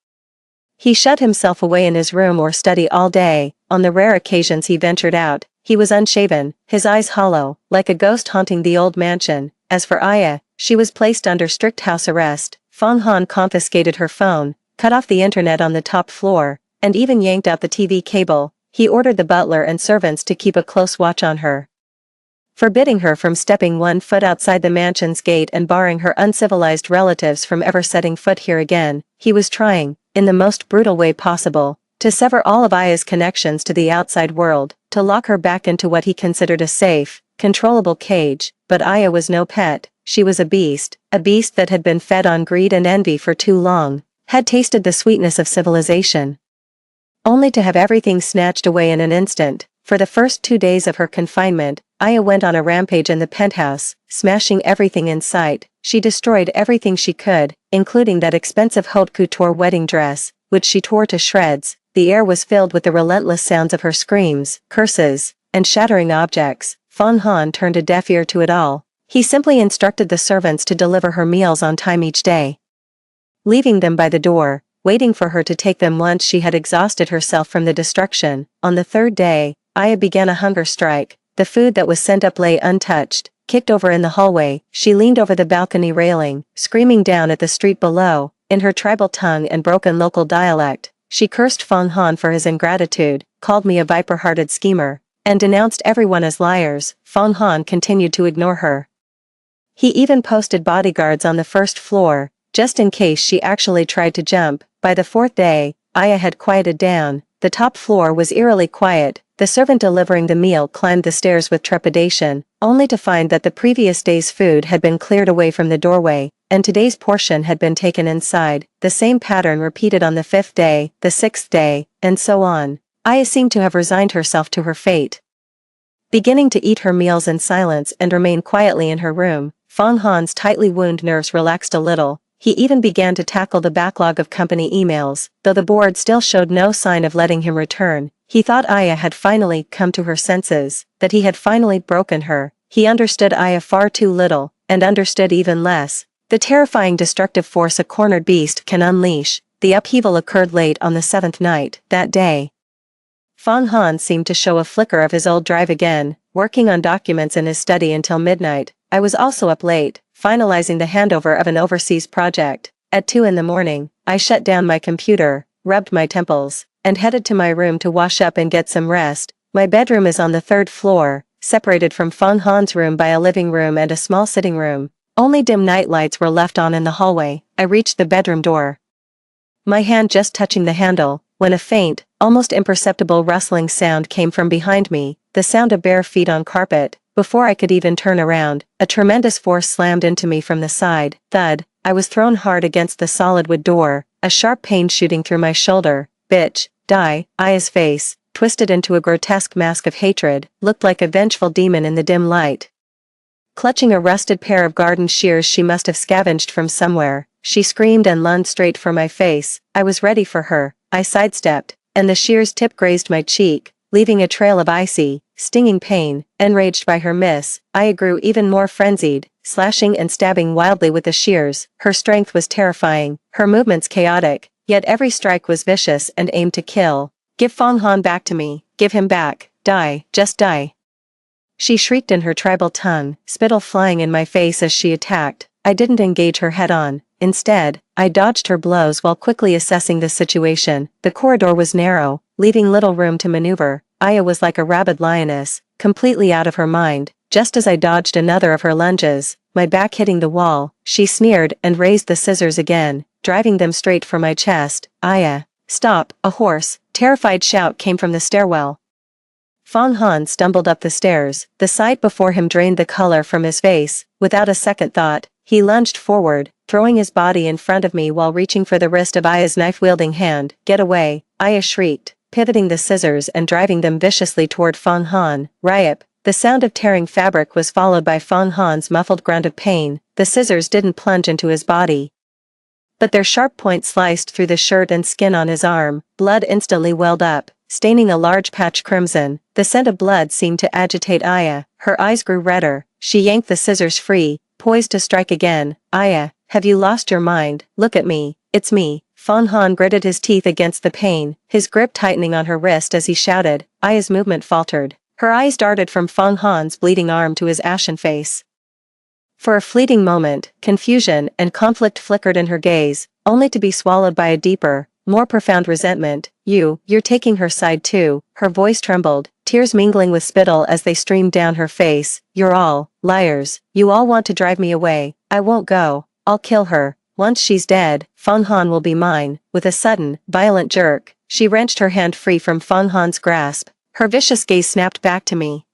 He shut himself away in his room or study all day. On the rare occasions he ventured out, he was unshaven, his eyes hollow, like a ghost haunting the old mansion. As for Aya, she was placed under strict house arrest. Feng Han confiscated her phone, cut off the internet on the top floor, and even yanked out the TV cable. He ordered the butler and servants to keep a close watch on her, forbidding her from stepping 1 foot outside the mansion's gate and barring her uncivilized relatives from ever setting foot here again. He was trying, in the most brutal way possible, to sever all of Aya's connections to the outside world, to lock her back into what he considered a safe, controllable cage. But Aya was no pet. She was a beast that had been fed on greed and envy for too long, had tasted the sweetness of civilization, only to have everything snatched away in an instant. For the first 2 days of her confinement, Aya went on a rampage in the penthouse, smashing everything in sight. She destroyed everything she could, including that expensive haute couture wedding dress, which she tore to shreds. The air was filled with the relentless sounds of her screams, curses, and shattering objects. Feng Han turned a deaf ear to it all. He simply instructed the servants to deliver her meals on time each day, leaving them by the door, waiting for her to take them once she had exhausted herself from the destruction. On the 3rd day, Aya began a hunger strike. The food that was sent up lay untouched, kicked over in the hallway. She leaned over the balcony railing, screaming down at the street below. In her tribal tongue and broken local dialect, she cursed Feng Han for his ingratitude, called me a viper-hearted schemer, and denounced everyone as liars. Feng Han continued to ignore her. He even posted bodyguards on the 1st floor, just in case she actually tried to jump. By the 4th day, Aya had quieted down. The top floor was eerily quiet. The servant delivering the meal climbed the stairs with trepidation, only to find that the previous day's food had been cleared away from the doorway, and today's portion had been taken inside. The same pattern repeated on the 5th day, the 6th day, and so on. Aya seemed to have resigned herself to her fate, beginning to eat her meals in silence and remain quietly in her room. Feng Han's tightly wound nerves relaxed a little. He even began to tackle the backlog of company emails, though the board still showed no sign of letting him return. He thought Aya had finally come to her senses, that he had finally broken her. He understood Aya far too little, and understood even less the terrifying destructive force a cornered beast can unleash. The upheaval occurred late on the 7th night. That day, Feng Han seemed to show a flicker of his old drive again, working on documents in his study until midnight. I was also up late, finalizing the handover of an overseas project. At 2 in the morning, I shut down my computer, rubbed my temples, and headed to my room to wash up and get some rest. My bedroom is on the 3rd floor, separated from Feng Han's room by a living room and a small sitting room. Only dim night lights were left on in the hallway. I reached the bedroom door, my hand just touching the handle, when a faint, almost imperceptible rustling sound came from behind me. the sound of bare feet on carpet. Before I could even turn around, a tremendous force slammed into me from the side. Thud, I was thrown hard against the solid wood door, a sharp pain shooting through my shoulder. Bitch, die. Aya's face, twisted into a grotesque mask of hatred, looked like a vengeful demon in the dim light. Clutching a rusted pair of garden shears she must have scavenged from somewhere, she screamed and lunged straight for my face. I was ready for her. I sidestepped, and the shears tip grazed my cheek, leaving a trail of icy, stinging pain. Enraged by her miss, Aya grew even more frenzied, slashing and stabbing wildly with the shears. Her strength was terrifying, her movements chaotic, yet every strike was vicious and aimed to kill. Give Fong Han back to me, give him back, die, just die. She shrieked in her tribal tongue, spittle flying in my face as she attacked. I didn't engage her head-on. Instead, I dodged her blows while quickly assessing the situation. The corridor was narrow, leaving little room to maneuver. Aya was like a rabid lioness, completely out of her mind. Just as I dodged another of her lunges, my back hitting the wall, she sneered and raised the scissors again, driving them straight for my chest. Aya, stop! A hoarse, terrified shout came from the stairwell. Fong Han stumbled up the stairs. The sight before him drained the color from his face. Without a second thought, he lunged forward, throwing his body in front of me while reaching for the wrist of Aya's knife-wielding hand. Get away! Aya shrieked, pivoting the scissors and driving them viciously toward Fong Han. Rip! The sound of tearing fabric was followed by Fong Han's muffled grunt of pain. The scissors didn't plunge into his body, but their sharp point sliced through the shirt and skin on his arm. Blood instantly welled up, staining a large patch crimson. The scent of blood seemed to agitate Aya. Her eyes grew redder. She yanked the scissors free, poised to strike again. Aya, have you lost your mind? Look at me. It's me. Fong Han gritted his teeth against the pain, his grip tightening on her wrist as he shouted. Aya's movement faltered. Her eyes darted from Fong Han's bleeding arm to his ashen face. For a fleeting moment, confusion and conflict flickered in her gaze, only to be swallowed by a deeper, more profound resentment. You're taking her side too. Her voice trembled, tears mingling with spittle as they streamed down her face. You're all liars. You all want to drive me away. I won't go. I'll kill her. Once she's dead, Fong Han will be mine. With a sudden, violent jerk, she wrenched her hand free from Fong Han's grasp. Her vicious gaze snapped back to me,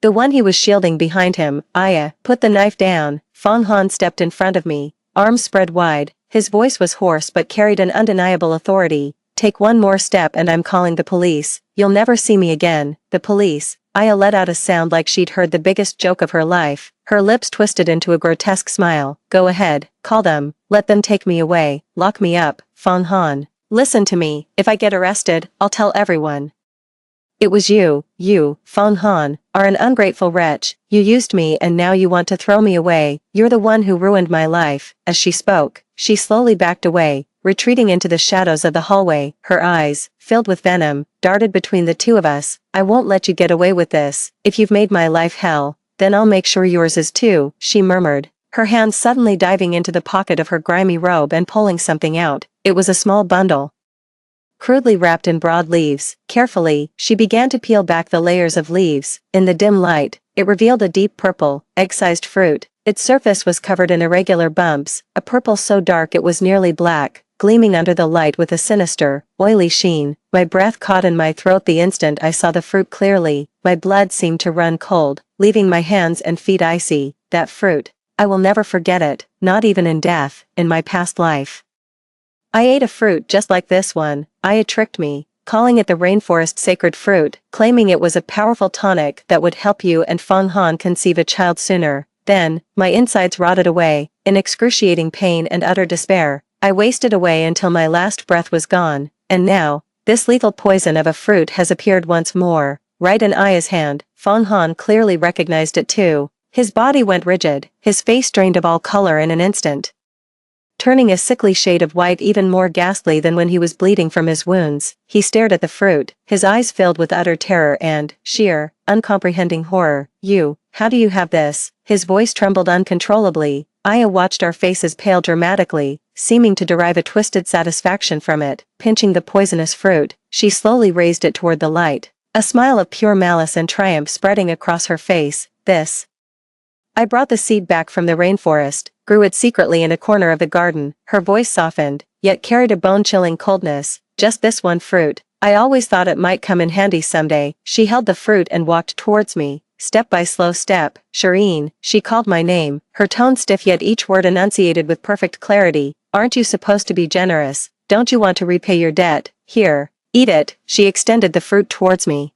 the one he was shielding behind him. Aya, put the knife down. Fong Han stepped in front of me, arms spread wide. His voice was hoarse but carried an undeniable authority. Take one more step and I'm calling the police. You'll never see me again. The police. Aya let out a sound like she'd heard the biggest joke of her life. Her lips twisted into a grotesque smile. Go ahead, call them. Let them take me away. Lock me up. Fong Han, listen to me. If I get arrested, I'll tell everyone. It was you, Fong Han, are an ungrateful wretch. You used me and now you want to throw me away. You're the one who ruined my life. As she spoke, she slowly backed away, retreating into the shadows of the hallway. Her eyes, filled with venom, darted between the two of us. I won't let you get away with this. If you've made my life hell, then I'll make sure yours is too, she murmured, her hand suddenly diving into the pocket of her grimy robe and pulling something out. It was a small bundle, crudely wrapped in broad leaves. Carefully, she began to peel back the layers of leaves. In the dim light, it revealed a deep purple, egg-sized fruit. Its surface was covered in irregular bumps, a purple so dark it was nearly black, gleaming under the light with a sinister, oily sheen. My breath caught in my throat the instant I saw the fruit clearly. My blood seemed to run cold, leaving my hands and feet icy. That fruit. I will never forget it, not even in death, in my past life. I ate a fruit just like this one. Aya tricked me, calling it the rainforest sacred fruit, claiming it was a powerful tonic that would help you and Fong Han conceive a child sooner. Then, my insides rotted away, in excruciating pain and utter despair. I wasted away until my last breath was gone, and now, this lethal poison of a fruit has appeared once more, right in Aya's hand. Fong Han clearly recognized it too. His body went rigid, his face drained of all color in an instant, turning a sickly shade of white even more ghastly than when he was bleeding from his wounds. He stared at the fruit, his eyes filled with utter terror and sheer, uncomprehending horror. How do you have this? His voice trembled uncontrollably. Aya watched our faces pale dramatically, seeming to derive a twisted satisfaction from it. Pinching the poisonous fruit, she slowly raised it toward the light, a smile of pure malice and triumph spreading across her face. This. I brought the seed back from the rainforest, grew it secretly in a corner of the garden. Her voice softened, yet carried a bone-chilling coldness. Just this one fruit. I always thought it might come in handy someday. She held the fruit and walked towards me, step by slow step. Shireen, she called my name, her tone stiff yet each word enunciated with perfect clarity. Aren't you supposed to be generous? Don't you want to repay your debt? Here, eat it. She extended the fruit towards me,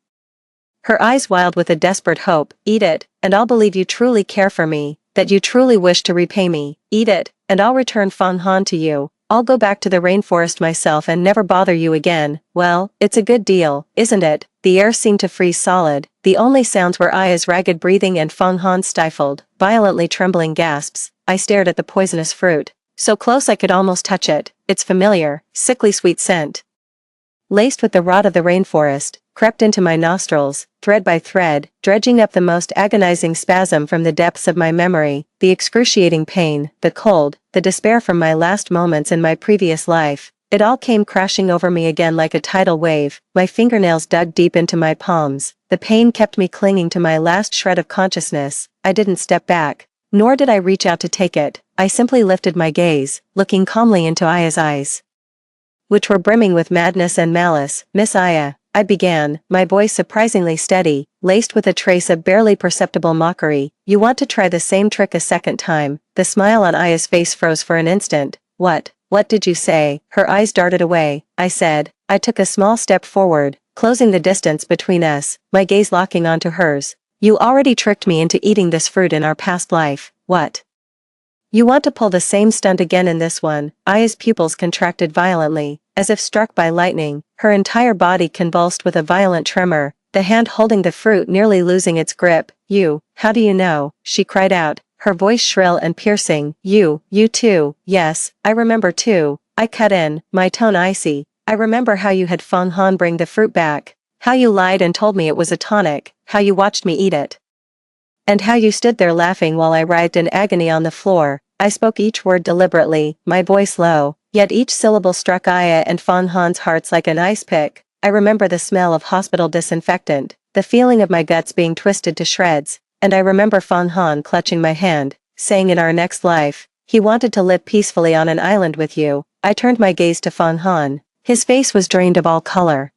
her eyes wild with a desperate hope. Eat it, and I'll believe you truly care for me, that you truly wish to repay me. Eat it, and I'll return Fang Han to you. I'll go back to the rainforest myself and never bother you again. Well, it's a good deal, isn't it? The air seemed to freeze solid. The only sounds were Aya's ragged breathing and Fang Han's stifled, violently trembling gasps. I stared at the poisonous fruit, so close I could almost touch it. Its familiar, sickly sweet scent, laced with the rot of the rainforest, crept into my nostrils, thread by thread, dredging up the most agonizing spasm from the depths of my memory, the excruciating pain, the cold, the despair from my last moments in my previous life. It all came crashing over me again like a tidal wave. My fingernails dug deep into my palms. The pain kept me clinging to my last shred of consciousness. I didn't step back, nor did I reach out to take it. I simply lifted my gaze, looking calmly into Aya's eyes, which were brimming with madness and malice. Miss Aya, I began, my voice surprisingly steady, laced with a trace of barely perceptible mockery. You want to try the same trick a second time? The smile on Aya's face froze for an instant. What did you say? Her eyes darted away. I said. I took a small step forward, closing the distance between us, my gaze locking onto hers. You already tricked me into eating this fruit in our past life. What? You want to pull the same stunt again in this one? Aya's pupils contracted violently, as if struck by lightning, her entire body convulsed with a violent tremor, the hand holding the fruit nearly losing its grip. You, how do you know? She cried out, her voice shrill and piercing. You too. Yes, I remember too. I cut in, my tone icy. I remember how you had Fang Han bring the fruit back, how you lied and told me it was a tonic, how you watched me eat it, and how you stood there laughing while I writhed in agony on the floor. I spoke each word deliberately, my voice low, yet each syllable struck Aya and Fang Han's hearts like an ice pick. I remember the smell of hospital disinfectant, the feeling of my guts being twisted to shreds, and I remember Fang Han clutching my hand, saying in our next life, he wanted to live peacefully on an island with you. I turned my gaze to Fang Han. His face was drained of all color,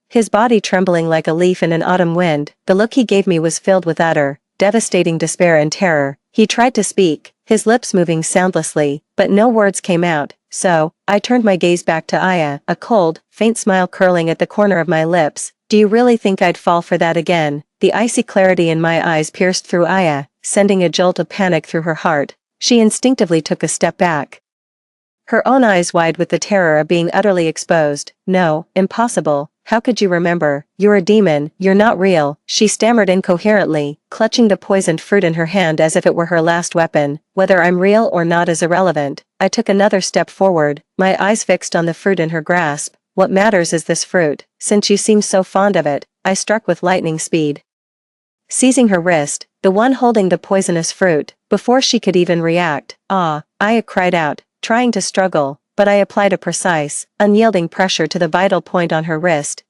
his body trembling like a leaf in an autumn wind. The look he gave me was filled with utter, devastating despair and terror. He tried to speak, his lips moving soundlessly, but no words came out, so I turned my gaze back to Aya, a cold, faint smile curling at the corner of my lips. Do you really think I'd fall for that again? The icy clarity in my eyes pierced through Aya, sending a jolt of panic through her heart. She instinctively took a step back, her own eyes wide with the terror of being utterly exposed. No, impossible. How could you remember? You're a demon, you're not real, she stammered incoherently, clutching the poisoned fruit in her hand as if it were her last weapon. Whether I'm real or not is irrelevant. I took another step forward, my eyes fixed on the fruit in her grasp. What matters is this fruit, since you seem so fond of it. I struck with lightning speed, seizing her wrist, the one holding the poisonous fruit, before she could even react. Ah, Aya cried out, trying to struggle, but I applied a precise, unyielding pressure to the vital point on her wrist.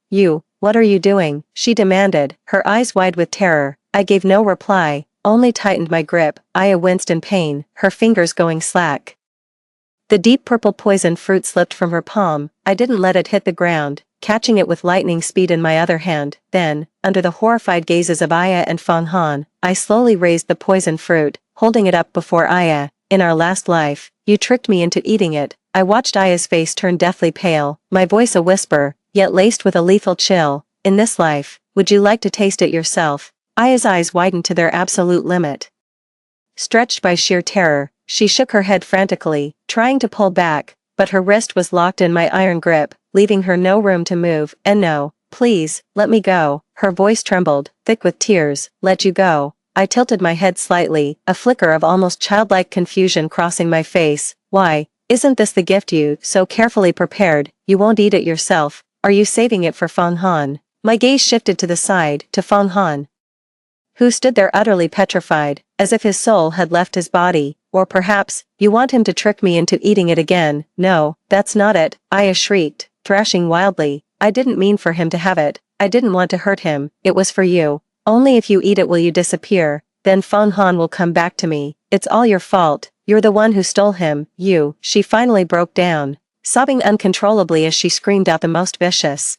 What are you doing? She demanded, her eyes wide with terror. I gave no reply, only tightened my grip. Aya winced in pain, her fingers going slack. The deep purple poison fruit slipped from her palm. I didn't let it hit the ground, catching it with lightning speed in my other hand. Then, under the horrified gazes of Aya and Fang Han, I slowly raised the poison fruit, holding it up before Aya. In our last life, you tricked me into eating it. I watched Aya's face turn deathly pale, my voice a whisper, yet laced with a lethal chill. In this life, would you like to taste it yourself? Aya's eyes widened to their absolute limit. Stretched by sheer terror, she shook her head frantically, trying to pull back, but her wrist was locked in my iron grip, leaving her no room to move. And no, please, let me go. Her voice trembled, thick with tears. Let you go. I tilted my head slightly, a flicker of almost childlike confusion crossing my face. Why, isn't this the gift you so carefully prepared? You won't eat it yourself. Are you saving it for Fang Han? My gaze shifted to the side, to Fang Han, who stood there utterly petrified, as if his soul had left his body. Or perhaps, you want him to trick me into eating it again. No, that's not it, Aya shrieked, thrashing wildly. I didn't mean for him to have it. I didn't want to hurt him. It was for you. Only if you eat it will you disappear. Then Fang Han will come back to me. It's all your fault. You're the one who stole him. She finally broke down, sobbing uncontrollably as she screamed out the most vicious,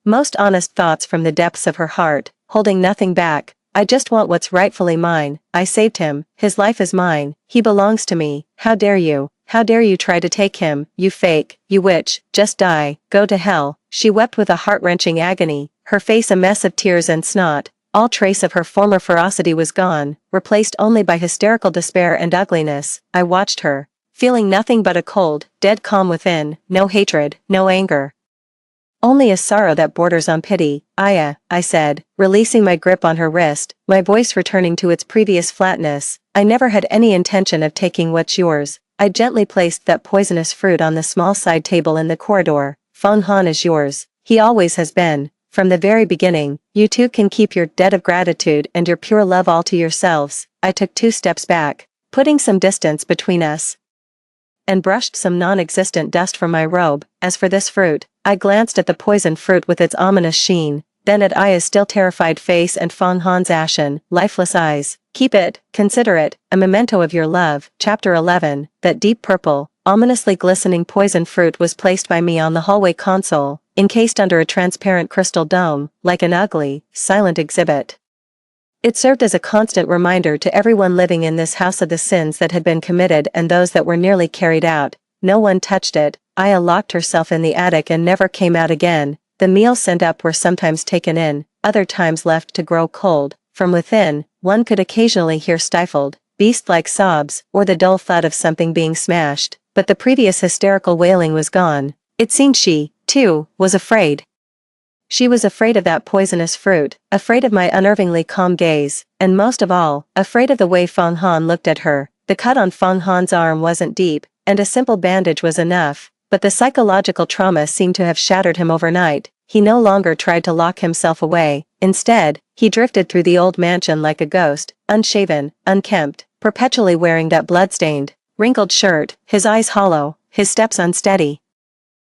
Most honest thoughts from the depths of her heart, holding nothing back. I just want what's rightfully mine. I saved him. His life is mine. He belongs to me. How dare you? How dare you try to take him, you fake, you witch, just die, go to hell. She wept with a heart-wrenching agony, her face a mess of tears and snot. All trace of her former ferocity was gone, replaced only by hysterical despair and ugliness. I watched her, feeling nothing but a cold, dead calm within, no hatred, no anger. Only a sorrow that borders on pity. Aya, I said, releasing my grip on her wrist, my voice returning to its previous flatness. I never had any intention of taking what's yours. I gently placed that poisonous fruit on the small side table in the corridor. Feng Han is yours. He always has been. From the very beginning, you two can keep your debt of gratitude and your pure love all to yourselves. I took 2 steps back, putting some distance between us, and brushed some non-existent dust from my robe. As for this fruit, I glanced at the poisoned fruit with its ominous sheen, then at Aya's still terrified face and Feng Han's ashen, lifeless eyes. Keep it, consider it, a memento of your love. Chapter 11, that deep purple, ominously glistening poison fruit was placed by me on the hallway console, encased under a transparent crystal dome, like an ugly, silent exhibit. It served as a constant reminder to everyone living in this house of the sins that had been committed and those that were nearly carried out. No one touched it. Aya locked herself in the attic and never came out again. The meals sent up were sometimes taken in, other times left to grow cold. From within, one could occasionally hear stifled, beast-like sobs, or the dull thud of something being smashed, but the previous hysterical wailing was gone. It seemed she, too, was afraid. She was afraid of that poisonous fruit, afraid of my unnervingly calm gaze, and most of all, afraid of the way Feng Han looked at her. The cut on Feng Han's arm wasn't deep, and a simple bandage was enough, but the psychological trauma seemed to have shattered him overnight. He no longer tried to lock himself away. Instead, he drifted through the old mansion like a ghost, unshaven, unkempt, perpetually wearing that blood-stained, wrinkled shirt, his eyes hollow, his steps unsteady.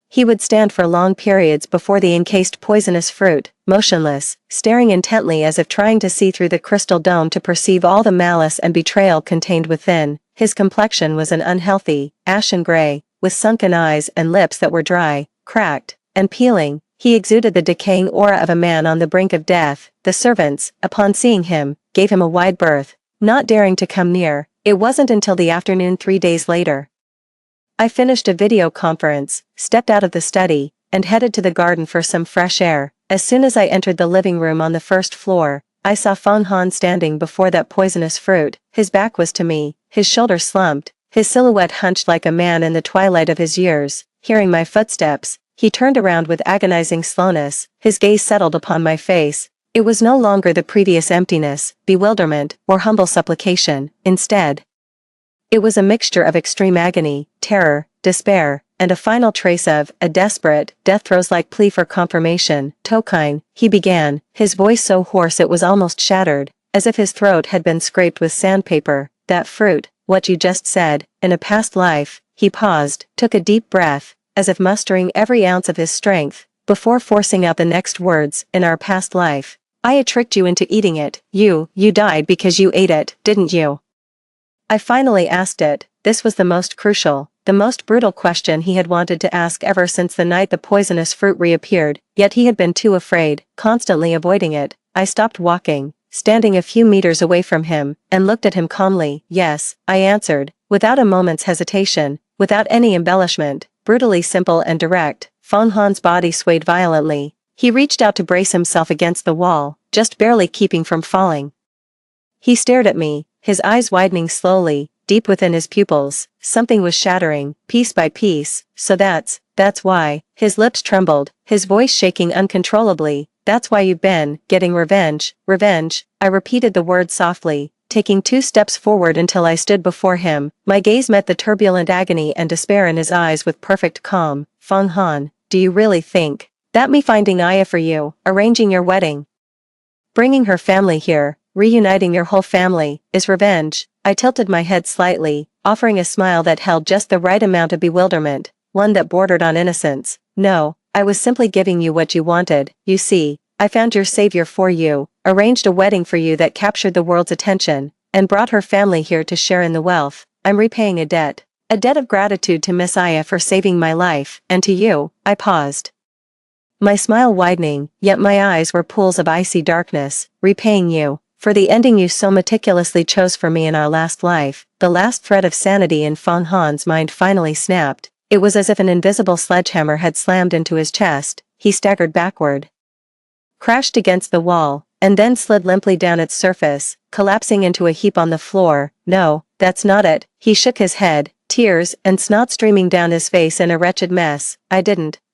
He would stand for long periods before the encased poisonous fruit, motionless, staring intently as if trying to see through the crystal dome to perceive all the malice and betrayal contained within. His complexion was an unhealthy, ashen gray, with sunken eyes and lips that were dry, cracked, and peeling. He exuded the decaying aura of a man on the brink of death. The servants, upon seeing him, gave him a wide berth, not daring to come near. It wasn't until the afternoon 3 days later I finished a video conference, stepped out of the study, and headed to the garden for some fresh air. As soon as I entered the living room on the first floor, I saw Feng Han standing before that poisonous fruit. His back was to me, his shoulders slumped, his silhouette hunched like a man in the twilight of his years. Hearing my footsteps, he turned around with agonizing slowness, his gaze settled upon my face. It was no longer the previous emptiness, bewilderment, or humble supplication. Instead, it was a mixture of extreme agony, terror, despair, and a final trace of a desperate, death-throes-like plea for confirmation. Tokine, he began, his voice so hoarse it was almost shattered, as if his throat had been scraped with sandpaper. That fruit, what you just said, in a past life. He paused, took a deep breath, as if mustering every ounce of his strength, before forcing out the next words. In our past life, Aya tricked you into eating it. You died because you ate it, didn't you? I finally asked it. This was the most crucial, the most brutal question he had wanted to ask ever since the night the poisonous fruit reappeared, yet he had been too afraid, constantly avoiding it. I stopped walking, standing a few meters away from him, and looked at him calmly. Yes, I answered, without a moment's hesitation, without any embellishment, brutally simple and direct. Feng Han's body swayed violently. He reached out to brace himself against the wall, just barely keeping from falling. He stared at me, his eyes widening slowly. Deep within his pupils, something was shattering, piece by piece. So that's why. His lips trembled, his voice shaking uncontrollably. That's why you've been getting revenge. Revenge. I repeated the word softly, taking 2 steps forward until I stood before him. My gaze met the turbulent agony and despair in his eyes with perfect calm. Feng Han, do you really think that me finding Aya for you, arranging your wedding, bringing her family here, reuniting your whole family, is revenge? I tilted my head slightly, offering a smile that held just the right amount of bewilderment, one that bordered on innocence. No, I was simply giving you what you wanted. You see, I found your savior for you, arranged a wedding for you that captured the world's attention, and brought her family here to share in the wealth. I'm repaying a debt of gratitude to Miss Aya for saving my life, and to you. I paused. My smile widening, yet my eyes were pools of icy darkness. Repaying you for the ending you so meticulously chose for me in our last life. The last thread of sanity in Feng Han's mind finally snapped. It was as if an invisible sledgehammer had slammed into his chest. He staggered backward, crashed against the wall, and then slid limply down its surface, collapsing into a heap on the floor. No, that's not it. He shook his head, tears and snot streaming down his face in a wretched mess.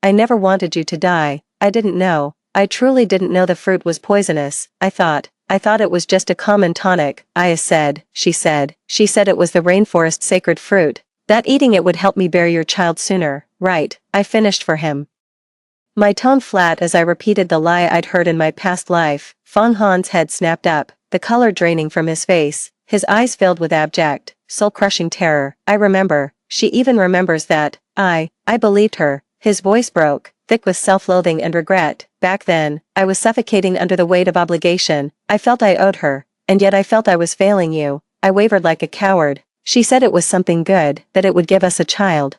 I never wanted you to die. I didn't know. I truly didn't know the fruit was poisonous. I thought it was just a common tonic. Aya said. She said it was the rainforest sacred fruit. That eating it would help me bear your child sooner. Right, I finished for him. My tone flat as I repeated the lie I'd heard in my past life. Feng Han's head snapped up, the color draining from his face, his eyes filled with abject, soul-crushing terror. I remember. She even remembers that. I believed her. His voice broke, thick with self-loathing and regret. Back then, I was suffocating under the weight of obligation. I felt I owed her, and yet I felt I was failing you. I wavered like a coward. She said it was something good, that it would give us a child,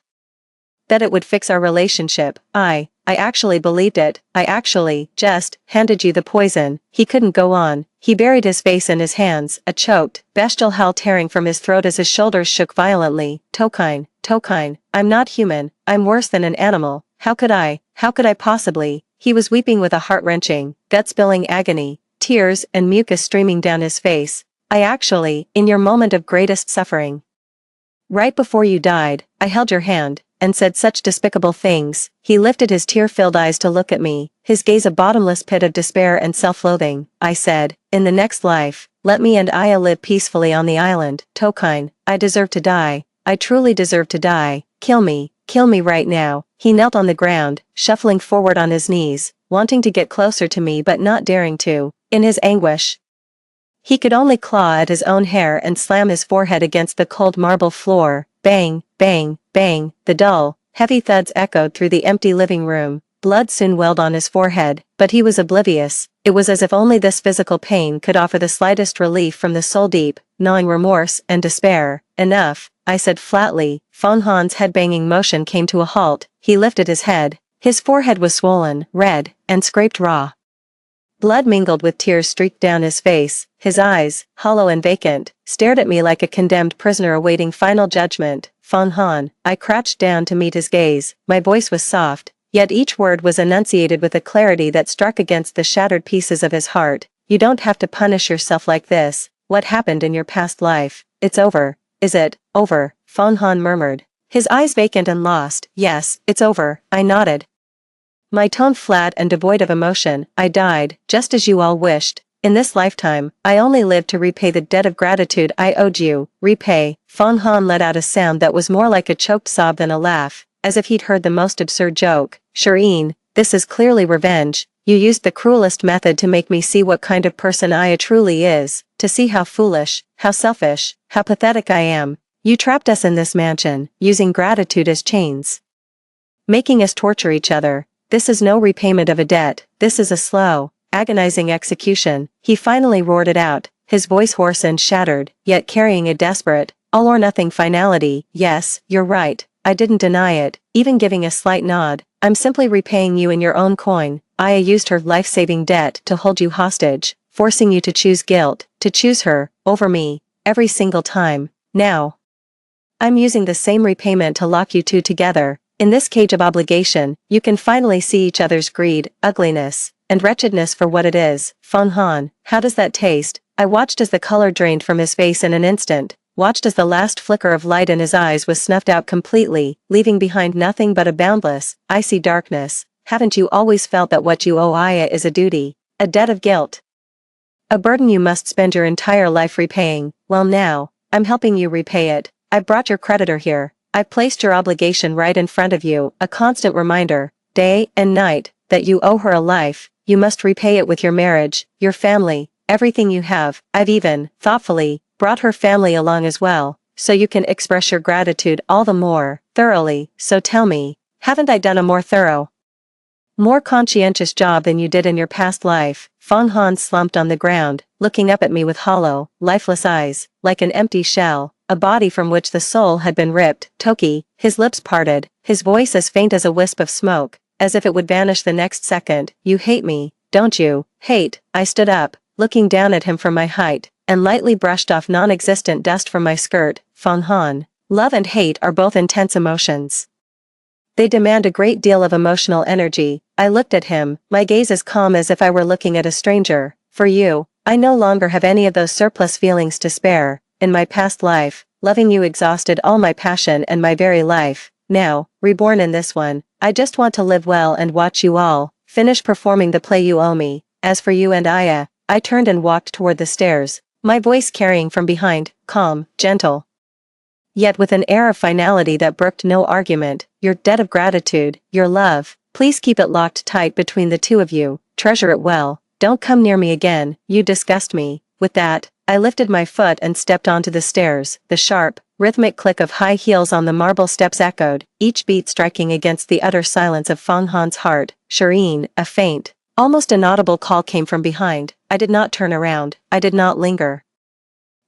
that it would fix our relationship. I actually believed it. I actually just handed you the poison. He couldn't go on. He buried his face in his hands, a choked, bestial howl tearing from his throat as his shoulders shook violently. Tokine, I'm not human. I'm worse than an animal. How could I possibly? He was weeping with a heart-wrenching, gut-spilling agony, tears and mucus streaming down his face. I actually, in your moment of greatest suffering, right before you died, I held your hand, and said such despicable things. He lifted his tear-filled eyes to look at me, his gaze a bottomless pit of despair and self-loathing. I said, in the next life, let me and Aya live peacefully on the island. Tokine, I deserve to die. I truly deserve to die. Kill me right now. He knelt on the ground, shuffling forward on his knees, wanting to get closer to me but not daring to. In his anguish, he could only claw at his own hair and slam his forehead against the cold marble floor. Bang, bang, bang, the dull, heavy thuds echoed through the empty living room. Blood soon welled on his forehead, but he was oblivious. It was as if only this physical pain could offer the slightest relief from the soul-deep, gnawing remorse and despair. Enough, I said flatly. Feng Han's head-banging motion came to a halt. He lifted his head. His forehead was swollen, red, and scraped raw. Blood mingled with tears streaked down his face. His eyes, hollow and vacant, stared at me like a condemned prisoner awaiting final judgment. Feng Han. I crouched down to meet his gaze. My voice was soft, yet each word was enunciated with a clarity that struck against the shattered pieces of his heart. You don't have to punish yourself like this. What happened in your past life? It's over. Is it over? Feng Han murmured, his eyes vacant and lost. Yes, it's over. I nodded, my tone flat and devoid of emotion. I died, just as you all wished. In this lifetime, I only lived to repay the debt of gratitude I owed you. Repay. Feng Han let out a sound that was more like a choked sob than a laugh, as if he'd heard the most absurd joke. Shireen, this is clearly revenge. You used the cruelest method to make me see what kind of person Aya truly is, to see how foolish, how selfish, how pathetic I am. You trapped us in this mansion, using gratitude as chains, making us torture each other. This is no repayment of a debt. This is a slow, agonizing execution. He finally roared it out, his voice hoarse and shattered, yet carrying a desperate, all-or-nothing finality. Yes, you're right. I didn't deny it, even giving a slight nod. I'm simply repaying you in your own coin. Aya used her life-saving debt to hold you hostage, forcing you to choose guilt, to choose her, over me, every single time. Now, I'm using the same repayment to lock you two together. In this cage of obligation, you can finally see each other's greed, ugliness, and wretchedness for what it is. Feng Han, how does that taste? I watched as the color drained from his face in an instant, watched as the last flicker of light in his eyes was snuffed out completely, leaving behind nothing but a boundless, icy darkness. Haven't you always felt that what you owe Aya is a duty, a debt of guilt, a burden you must spend your entire life repaying? Well now, I'm helping you repay it. I've brought your creditor here. I've placed your obligation right in front of you, a constant reminder, day and night, that you owe her a life. You must repay it with your marriage, your family, everything you have. I've even, thoughtfully, brought her family along as well, so you can express your gratitude all the more, thoroughly. So tell me, haven't I done a more thorough, more conscientious job than you did in your past life? Feng Han slumped on the ground, looking up at me with hollow, lifeless eyes, like an empty shell, a body from which the soul had been ripped. Toki, his lips parted, his voice as faint as a wisp of smoke. as if it would vanish the next second. You hate me, don't you? Hate. I stood up, looking down at him from my height, and lightly brushed off non-existent dust from my skirt. Feng Han. Love and hate are both intense emotions. They demand a great deal of emotional energy. I looked at him, my gaze as calm as if I were looking at a stranger. For you, I no longer have any of those surplus feelings to spare. In my past life, loving you exhausted all my passion and my very life. Now, reborn in this one, I just want to live well and watch you all finish performing the play you owe me. As for you and Aya, I turned and walked toward the stairs, my voice carrying from behind, calm, gentle, yet with an air of finality that brooked no argument. Your debt of gratitude, your love, please keep it locked tight between the two of you, treasure it well, don't come near me again, you disgust me. With that, I lifted my foot and stepped onto the stairs. The sharp, rhythmic click of high heels on the marble steps echoed, each beat striking against the utter silence of Feng Han's heart. Shireen. A faint, almost inaudible call came from behind. I did not turn around, I did not linger.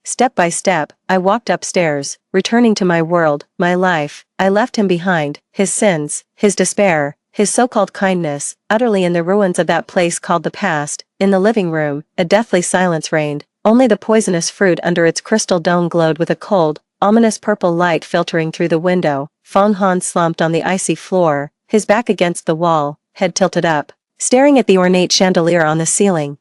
Step by step, I walked upstairs, returning to my world, my life. I left him behind, his sins, his despair, his so-called kindness, utterly in the ruins of that place called the past. In the living room, a deathly silence reigned, only the poisonous fruit under its crystal dome glowed with a cold, ominous purple light filtering through the window. Feng Han slumped on the icy floor, his back against the wall, head tilted up, staring at the ornate chandelier on the ceiling.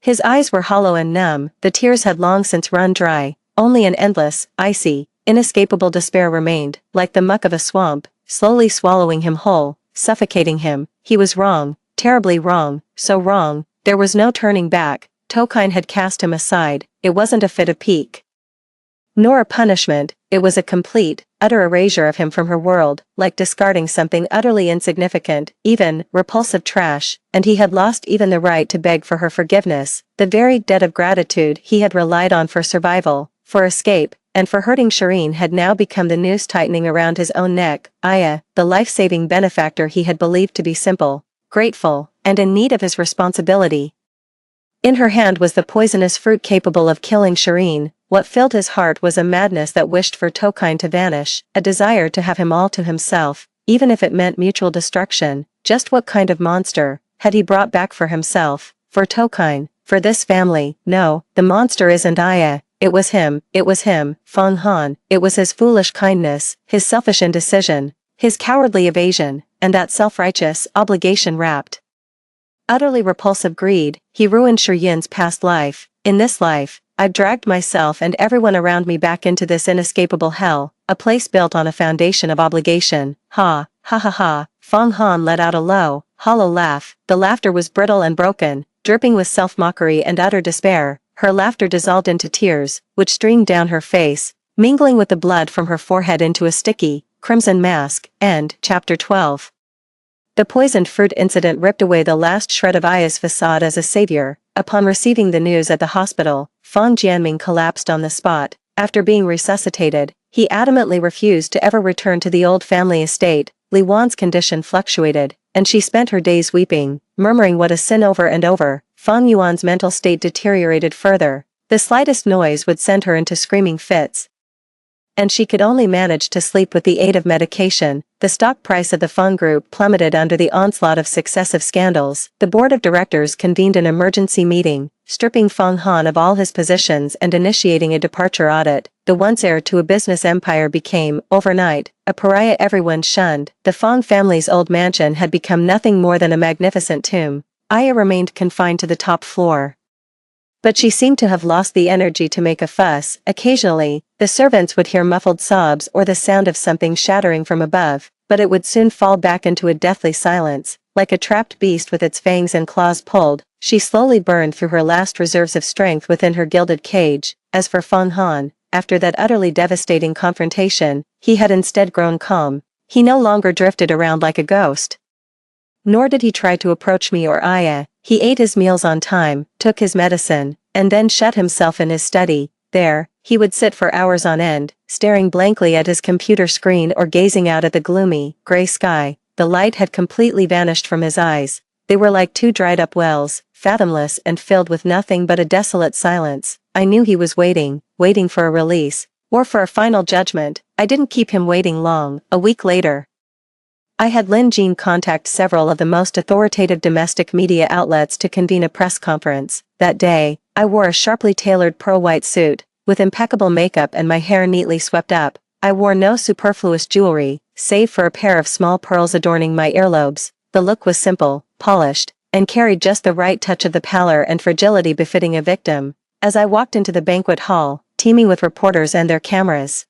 His eyes were hollow and numb, the tears had long since run dry, only an endless, icy, inescapable despair remained, like the muck of a swamp, slowly swallowing him whole, suffocating him. He was wrong, terribly wrong, so wrong, there was no turning back. Tokine had cast him aside. It wasn't a fit of pique, nor a punishment, it was a complete, utter erasure of him from her world, like discarding something utterly insignificant, even repulsive trash, and he had lost even the right to beg for her forgiveness, the very debt of gratitude he had relied on for survival, for escape, and for hurting Shireen had now become the noose tightening around his own neck. Aya, the life-saving benefactor he had believed to be simple, grateful, and in need of his responsibility. In her hand was the poisonous fruit capable of killing Shireen. What filled his heart was a madness that wished for Tokine to vanish, a desire to have him all to himself, even if it meant mutual destruction. Just what kind of monster had he brought back for himself, for Tokine, for this family? No, the monster isn't Aya, it was him, Feng Han. It was his foolish kindness, his selfish indecision, his cowardly evasion, and that self-righteous, obligation-wrapped, utterly repulsive greed. He ruined Shiryin's past life. In this life, I've dragged myself and everyone around me back into this inescapable hell, a place built on a foundation of obligation. Ha, ha ha ha. Feng Han let out a low, hollow laugh. The laughter was brittle and broken, dripping with self-mockery and utter despair. Her laughter dissolved into tears, which streamed down her face, mingling with the blood from her forehead into a sticky, crimson mask. End. Chapter 12. The poisoned fruit incident ripped away the last shred of Aya's facade as a savior. Upon receiving the news at the hospital, Feng Jianming collapsed on the spot. After being resuscitated, he adamantly refused to ever return to the old family estate. Li Wan's condition fluctuated, and she spent her days weeping, murmuring what a sin over and over. Feng Yuan's mental state deteriorated further. The slightest noise would send her into screaming fits, and she could only manage to sleep with the aid of medication. The stock price of the Feng Group plummeted under the onslaught of successive scandals. The board of directors convened an emergency meeting, stripping Feng Han of all his positions and initiating a departure audit. The once heir to a business empire became, overnight, a pariah everyone shunned. The Feng family's old mansion had become nothing more than a magnificent tomb. Aya remained confined to the top floor, but she seemed to have lost the energy to make a fuss. Occasionally, the servants would hear muffled sobs or the sound of something shattering from above, but it would soon fall back into a deathly silence. Like a trapped beast with its fangs and claws pulled, she slowly burned through her last reserves of strength within her gilded cage. As for Feng Han, after that utterly devastating confrontation, he had instead grown calm. He no longer drifted around like a ghost, nor did he try to approach me or Aya. He ate his meals on time, took his medicine, and then shut himself in his study. There, he would sit for hours on end, staring blankly at his computer screen or gazing out at the gloomy, gray sky. The light had completely vanished from his eyes. They were like two dried-up wells, fathomless and filled with nothing but a desolate silence. I knew he was waiting for a release, or for a final judgment. I didn't keep him waiting long. A week later, I had Lin Jean contact several of the most authoritative domestic media outlets to convene a press conference. That day, I wore a sharply tailored pearl-white suit, with impeccable makeup and my hair neatly swept up. I wore no superfluous jewelry, save for a pair of small pearls adorning my earlobes. The look was simple, polished, and carried just the right touch of the pallor and fragility befitting a victim. As I walked into the banquet hall, teeming with reporters and their cameras,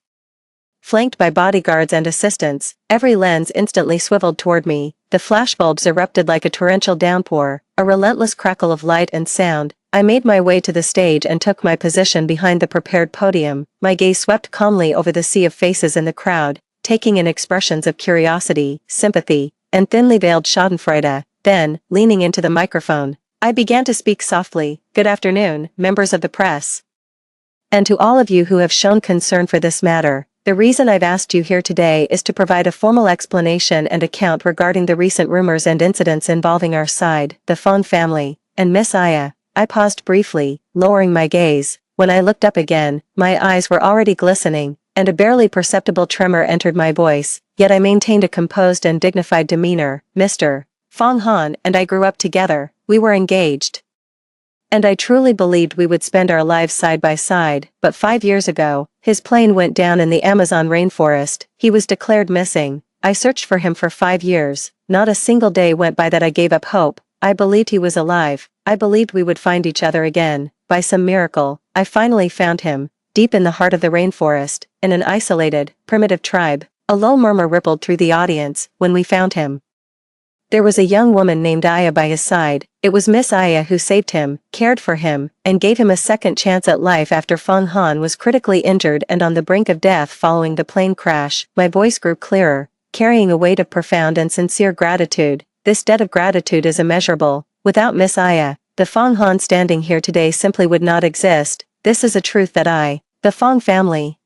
flanked by bodyguards and assistants, every lens instantly swiveled toward me. The flashbulbs erupted like a torrential downpour, a relentless crackle of light and sound. I made my way to the stage and took my position behind the prepared podium. My gaze swept calmly over the sea of faces in the crowd, taking in expressions of curiosity, sympathy, and thinly veiled schadenfreude. Then, leaning into the microphone, I began to speak softly. Good afternoon, members of the press. And to all of you who have shown concern for this matter. The reason I've asked you here today is to provide a formal explanation and account regarding the recent rumors and incidents involving our side, the Fong family, and Miss Aya. I paused briefly, lowering my gaze. When I looked up again, my eyes were already glistening, and a barely perceptible tremor entered my voice, yet I maintained a composed and dignified demeanor. Mr. Fong Han and I grew up together. We were engaged. And I truly believed we would spend our lives side by side, but 5 years ago, his plane went down in the Amazon rainforest. He was declared missing. I searched for him for 5 years. Not a single day went by that I gave up hope. I believed he was alive. I believed we would find each other again. By some miracle, I finally found him, deep in the heart of the rainforest, in an isolated, primitive tribe. A low murmur rippled through the audience when we found him. There was a young woman named Aya by his side. It was Miss Aya who saved him, cared for him, and gave him a second chance at life after Fong Han was critically injured and on the brink of death following the plane crash. My voice grew clearer, carrying a weight of profound and sincere gratitude. This debt of gratitude is immeasurable. Without Miss Aya, the Fong Han standing here today simply would not exist. This is a truth that I, the Fong family,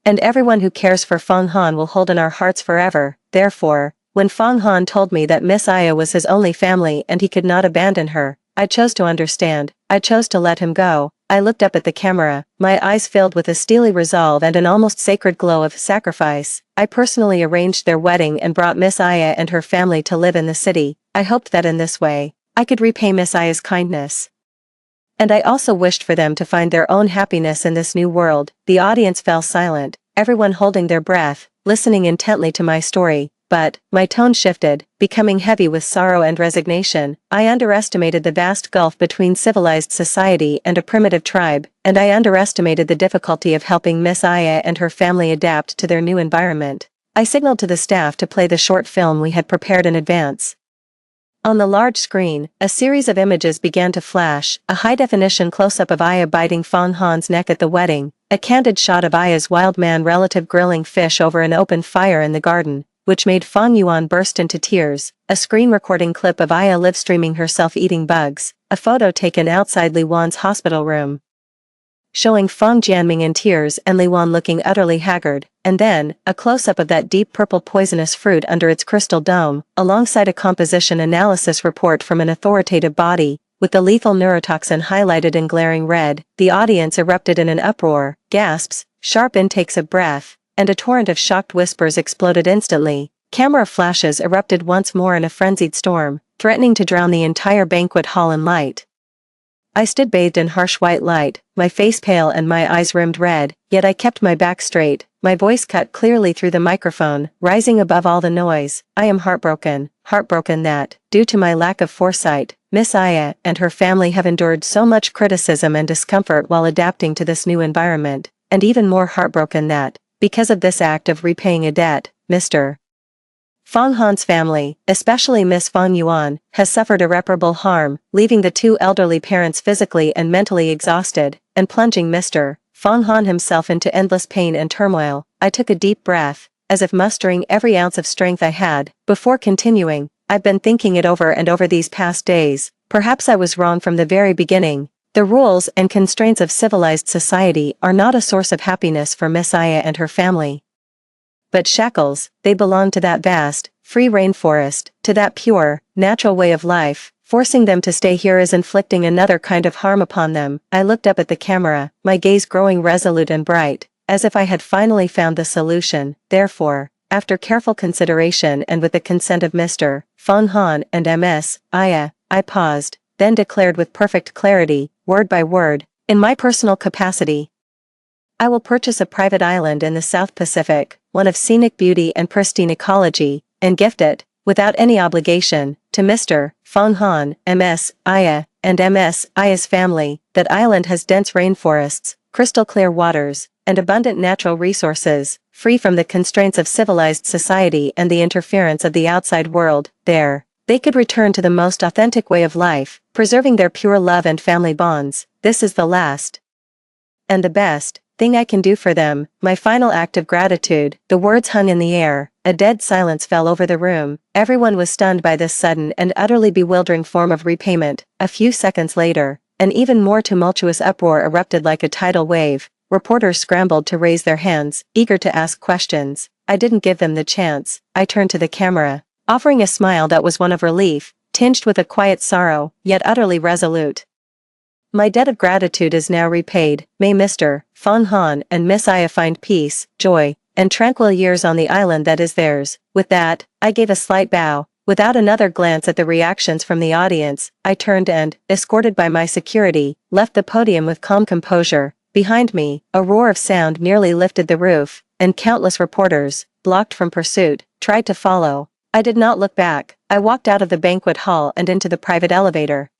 and everyone who cares for Fong Han will hold in our hearts forever. Therefore, when Fong Han told me that Miss Aya was his only family and he could not abandon her, I chose to understand. I chose to let him go. I looked up at the camera, my eyes filled with a steely resolve and an almost sacred glow of sacrifice. I personally arranged their wedding and brought Miss Aya and her family to live in the city. I hoped that in this way, I could repay Miss Aya's kindness. And I also wished for them to find their own happiness in this new world. The audience fell silent, everyone holding their breath, listening intently to my story. But, my tone shifted, becoming heavy with sorrow and resignation. I underestimated the vast gulf between civilized society and a primitive tribe, and I underestimated the difficulty of helping Miss Aya and her family adapt to their new environment. I signaled to the staff to play the short film we had prepared in advance. On the large screen, a series of images began to flash, a high-definition close-up of Aya biting Fong Han's neck at the wedding, a candid shot of Aya's wild man relative grilling fish over an open fire in the garden, which made Fong Yuan burst into tears, a screen recording clip of Aya live-streaming herself eating bugs, a photo taken outside Li Wan's hospital room, showing Fong Jianming in tears and Li Wan looking utterly haggard, and then, a close-up of that deep purple poisonous fruit under its crystal dome, alongside a composition analysis report from an authoritative body, with the lethal neurotoxin highlighted in glaring red. The audience erupted in an uproar, gasps, sharp intakes of breath, and a torrent of shocked whispers exploded instantly. Camera flashes erupted once more in a frenzied storm, threatening to drown the entire banquet hall in light. I stood bathed in harsh white light, my face pale and my eyes rimmed red, yet I kept my back straight, my voice cut clearly through the microphone, rising above all the noise. I am heartbroken that, due to my lack of foresight, Miss Aya and her family have endured so much criticism and discomfort while adapting to this new environment, and even more heartbroken that, because of this act of repaying a debt, Mr. Fong Han's family, especially Miss Fong Yuan, has suffered irreparable harm, leaving the two elderly parents physically and mentally exhausted, and plunging Mr. Fong Han himself into endless pain and turmoil. I took a deep breath, as if mustering every ounce of strength I had, before continuing. I've been thinking it over and over these past days. Perhaps I was wrong from the very beginning. The rules and constraints of civilized society are not a source of happiness for Miss Aya and her family. But shackles, they belong to that vast, free rainforest, to that pure, natural way of life. Forcing them to stay here is inflicting another kind of harm upon them. I looked up at the camera, my gaze growing resolute and bright, as if I had finally found the solution. Therefore, After careful consideration and with the consent of Mr. Feng Han and Ms. Aya, I paused, then declared with perfect clarity, word by word, in my personal capacity. I will purchase a private island in the South Pacific, one of scenic beauty and pristine ecology, and gift it, without any obligation, to Mr. Feng Han, Ms. Aya, and Ms. Aya's family. That island has dense rainforests, crystal clear waters, and abundant natural resources, free from the constraints of civilized society and the interference of the outside world. There, they could return to the most authentic way of life, preserving their pure love and family bonds. This is the last and the best thing I can do for them, my final act of gratitude. The words hung in the air, a dead silence fell over the room, everyone was stunned by this sudden and utterly bewildering form of repayment. A few seconds later, an even more tumultuous uproar erupted like a tidal wave. Reporters scrambled to raise their hands, eager to ask questions. I didn't give them the chance. I turned to the camera, offering a smile that was one of relief, tinged with a quiet sorrow, yet utterly resolute. My debt of gratitude is now repaid. May Mr. Feng Han and Miss Aya find peace, joy, and tranquil years on the island that is theirs. With that, I gave a slight bow. Without another glance at the reactions from the audience, I turned and, escorted by my security, left the podium with calm composure. Behind me, a roar of sound nearly lifted the roof, and countless reporters, blocked from pursuit, tried to follow. I did not look back. I walked out of the banquet hall and into the private elevator.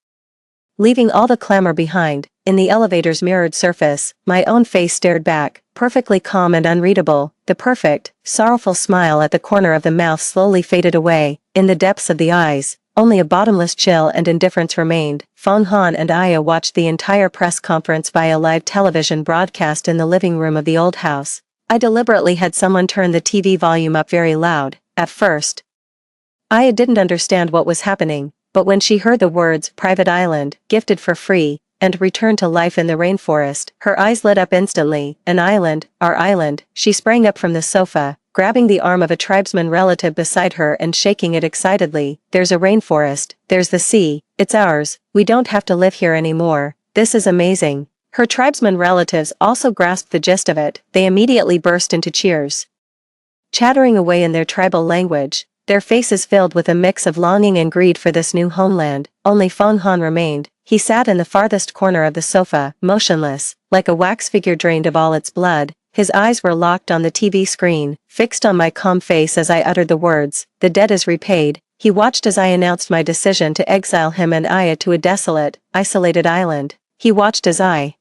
Leaving all the clamor behind, in the elevator's mirrored surface, my own face stared back, perfectly calm and unreadable. The perfect, sorrowful smile at the corner of the mouth slowly faded away. In the depths of the eyes, only a bottomless chill and indifference remained. Feng Han and Aya watched the entire press conference via live television broadcast in the living room of the old house. I deliberately had someone turn the TV volume up very loud. At first, Aya didn't understand what was happening. But when she heard the words, private island, gifted for free, and return to life in the rainforest, her eyes lit up instantly. An island, our island. She sprang up from the sofa, grabbing the arm of a tribesman relative beside her and shaking it excitedly. There's a rainforest, there's the sea, it's ours, we don't have to live here anymore. This is amazing. Her tribesman relatives also grasped the gist of it. They immediately burst into cheers, chattering away in their tribal language, their faces filled with a mix of longing and greed for this new homeland. Only Feng Han remained. He sat in the farthest corner of the sofa, motionless, like a wax figure drained of all its blood. His eyes were locked on the TV screen, fixed on my calm face as I uttered the words, "The debt is repaid." He watched as I announced my decision to exile him and Aya to a desolate, isolated island. He watched as I,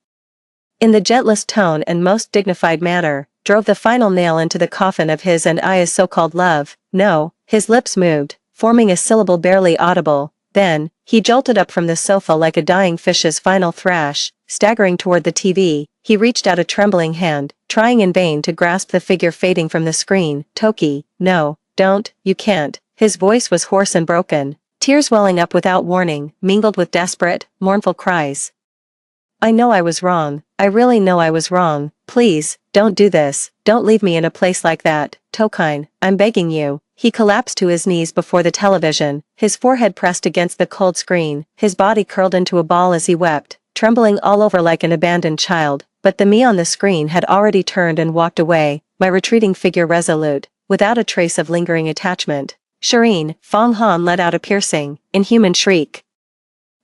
in the gentlest tone and most dignified manner, drove the final nail into the coffin of his and Aya's so-called love. No. His lips moved, forming a syllable barely audible. Then, he jolted up from the sofa like a dying fish's final thrash. Staggering toward the TV, he reached out a trembling hand, trying in vain to grasp the figure fading from the screen. "Toki, no, don't, you can't." His voice was hoarse and broken, tears welling up without warning, mingled with desperate, mournful cries. "I know I was wrong. I really know I was wrong. Please, don't do this. Don't leave me in a place like that. Tokine, I'm begging you." He collapsed to his knees before the television, his forehead pressed against the cold screen, his body curled into a ball as he wept, trembling all over like an abandoned child. But the me on the screen had already turned and walked away, my retreating figure resolute, without a trace of lingering attachment. "Shireen," Feng Han let out a piercing, inhuman shriek.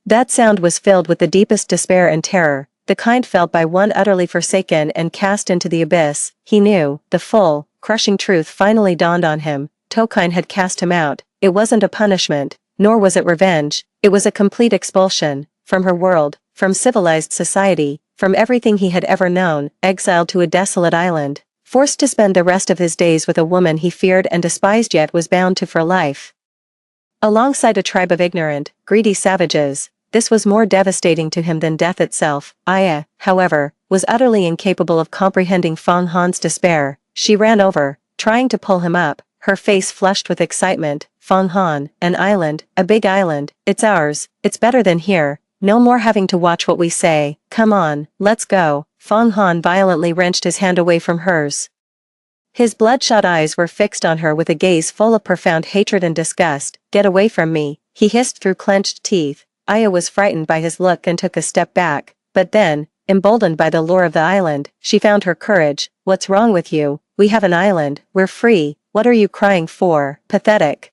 That sound was filled with the deepest despair and terror, the kind felt by one utterly forsaken and cast into the abyss. He knew, the full, crushing truth finally dawned on him. Tokine had cast him out. It wasn't a punishment, nor was it revenge. It was a complete expulsion, from her world, from civilized society, from everything he had ever known, exiled to a desolate island, forced to spend the rest of his days with a woman he feared and despised yet was bound to for life. Alongside a tribe of ignorant, greedy savages, this was more devastating to him than death itself. Aya, however, was utterly incapable of comprehending Feng Han's despair. She ran over, trying to pull him up, her face flushed with excitement. "Feng Han, an island, a big island, it's ours, it's better than here, no more having to watch what we say, come on, let's go." Feng Han violently wrenched his hand away from hers. His bloodshot eyes were fixed on her with a gaze full of profound hatred and disgust. "Get away from me," he hissed through clenched teeth. Aya was frightened by his look and took a step back, but then, emboldened by the lure of the island, she found her courage. "What's wrong with you? We have an island, we're free, What are you crying for, pathetic?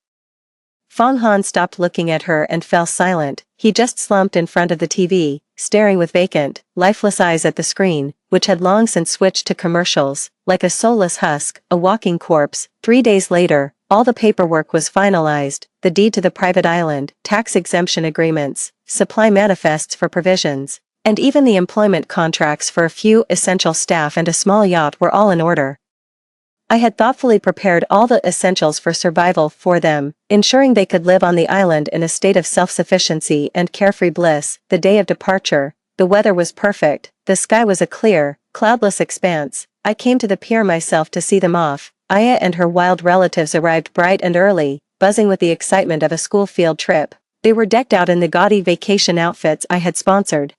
Fong Han stopped looking at her and fell silent. He just slumped in front of the TV, staring with vacant, lifeless eyes at the screen, which had long since switched to commercials. Like a soulless husk, a walking corpse. 3 days later, all the paperwork was finalized, the deed to the private island, tax exemption agreements, supply manifests for provisions, and even the employment contracts for a few essential staff and a small yacht were all in order. I had thoughtfully prepared all the essentials for survival for them, ensuring they could live on the island in a state of self-sufficiency and carefree bliss. The day of departure, the weather was perfect, the sky was a clear, cloudless expanse. I came to the pier myself to see them off. Aya and her wild relatives arrived bright and early, buzzing with the excitement of a school field trip. They were decked out in the gaudy vacation outfits I had sponsored,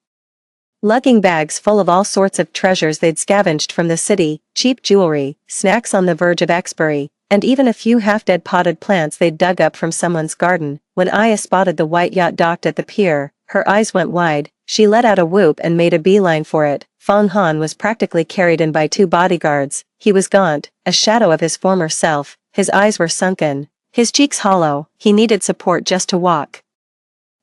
lugging bags full of all sorts of treasures they'd scavenged from the city, cheap jewelry, snacks on the verge of expiry, and even a few half-dead potted plants they'd dug up from someone's garden. When Aya spotted the white yacht docked at the pier, her eyes went wide. She let out a whoop and made a beeline for it. Fong Han was practically carried in by 2 bodyguards. He was gaunt, a shadow of his former self. His eyes were sunken, his cheeks hollow. He needed support just to walk.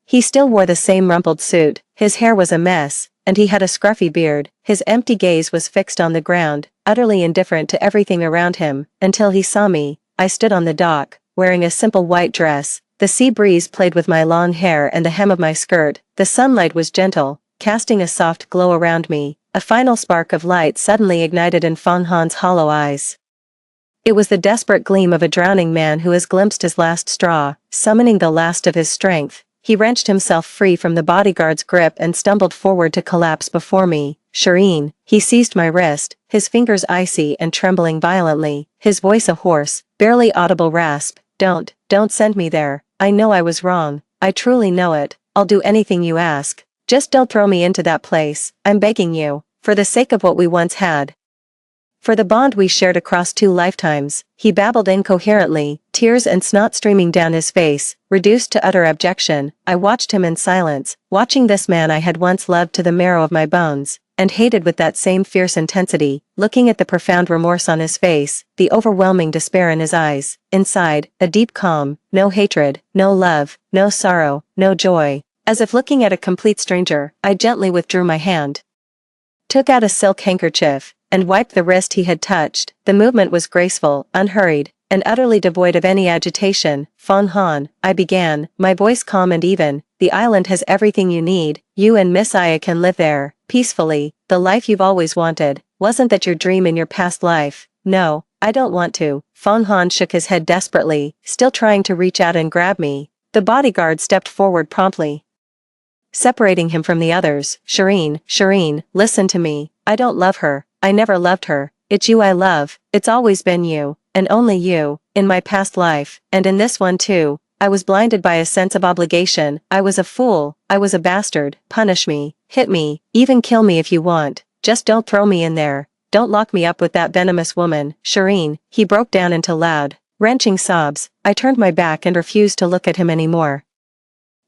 He still wore the same rumpled suit, his hair was a mess, and he had a scruffy beard. His empty gaze was fixed on the ground, utterly indifferent to everything around him, until he saw me. I stood on the dock, wearing a simple white dress. The sea breeze played with my long hair and the hem of my skirt. The sunlight was gentle, casting a soft glow around me. A final spark of light suddenly ignited in Fong Han's hollow eyes. It was the desperate gleam of a drowning man who has glimpsed his last straw, summoning the last of his strength. He wrenched himself free from the bodyguard's grip and stumbled forward to collapse before me. Shireen, he seized my wrist, his fingers icy and trembling violently, his voice a hoarse, barely audible rasp. Don't send me there. I know I was wrong. I truly know it. I'll do anything you ask. Just don't throw me into that place. I'm begging you, for the sake of what we once had. For the bond we shared across 2 lifetimes. He babbled incoherently, tears and snot streaming down his face. Reduced to utter abjection, I watched him in silence, watching this man I had once loved to the marrow of my bones, and hated with that same fierce intensity, looking at the profound remorse on his face, the overwhelming despair in his eyes. Inside, a deep calm, no hatred, no love, no sorrow, no joy. As if looking at a complete stranger, I gently withdrew my hand, took out a silk handkerchief, and wiped the wrist he had touched. The movement was graceful, unhurried, and utterly devoid of any agitation. Fong Han, I began, my voice calm and even, the island has everything you need. You and Miss Aya can live there, peacefully, the life you've always wanted. Wasn't that your dream in your past life? No, I don't want to. Fong Han shook his head desperately, still trying to reach out and grab me. The bodyguard stepped forward promptly, separating him from the others. Shireen, listen to me. I don't love her. I never loved her. It's you I love. It's always been you, and only you, in my past life, and in this one too. I was blinded by a sense of obligation. I was a fool. I was a bastard. Punish me. Hit me. Even kill me if you want. Just don't throw me in there. Don't lock me up with that venomous woman. Shireen, he broke down into loud, wrenching sobs. I turned my back and refused to look at him anymore.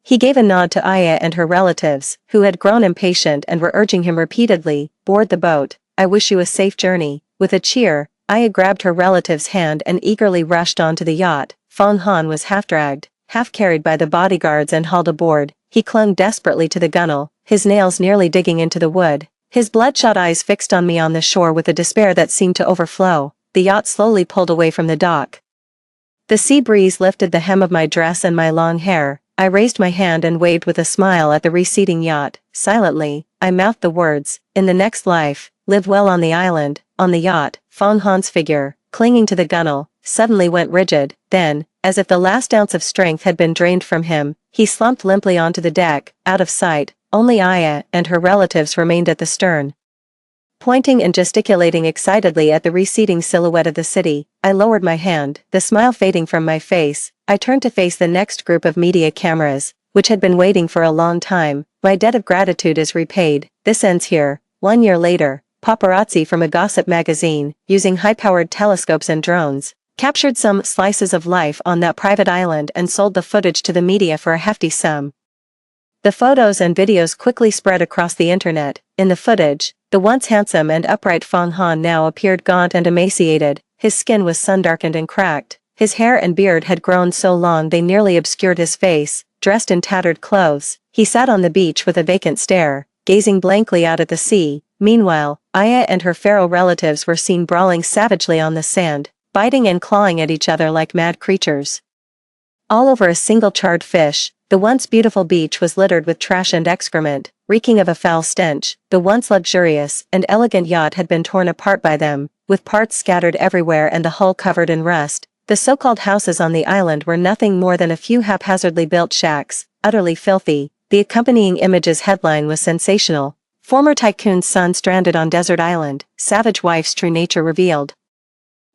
He gave a nod to Aya and her relatives, who had grown impatient and were urging him repeatedly, board the boat. I wish you a safe journey. With a cheer, Aya grabbed her relative's hand and eagerly rushed onto the yacht. Fong Han was half dragged, half carried by the bodyguards and hauled aboard. He clung desperately to the gunwale, his nails nearly digging into the wood, his bloodshot eyes fixed on me on the shore with a despair that seemed to overflow. The yacht slowly pulled away from the dock. The sea breeze lifted the hem of my dress and my long hair. I raised my hand and waved with a smile at the receding yacht. Silently, I mouthed the words, in the next life, live well on the island, on the yacht. Fong Han's figure, clinging to the gunwale, suddenly went rigid. Then, as if the last ounce of strength had been drained from him, he slumped limply onto the deck, out of sight. Only Aya and her relatives remained at the stern, pointing and gesticulating excitedly at the receding silhouette of the city. I lowered my hand, the smile fading from my face. I turned to face the next group of media cameras, which had been waiting for a long time. My debt of gratitude is repaid. This ends here. 1 year later, paparazzi from a gossip magazine, using high-powered telescopes and drones, captured some slices of life on that private island and sold the footage to the media for a hefty sum. The photos and videos quickly spread across the internet. In the footage, the once handsome and upright Fong Han now appeared gaunt and emaciated, his skin was sun-darkened and cracked, his hair and beard had grown so long they nearly obscured his face. Dressed in tattered clothes, he sat on the beach with a vacant stare, gazing blankly out at the sea. Meanwhile, Aya and her feral relatives were seen brawling savagely on the sand, biting and clawing at each other like mad creatures. All over a single charred fish, the once beautiful beach was littered with trash and excrement, reeking of a foul stench. The once luxurious and elegant yacht had been torn apart by them, with parts scattered everywhere and the hull covered in rust. The so-called houses on the island were nothing more than a few haphazardly built shacks, utterly filthy. The accompanying image's headline was sensational. Former tycoon's son stranded on desert island, savage wife's true nature revealed.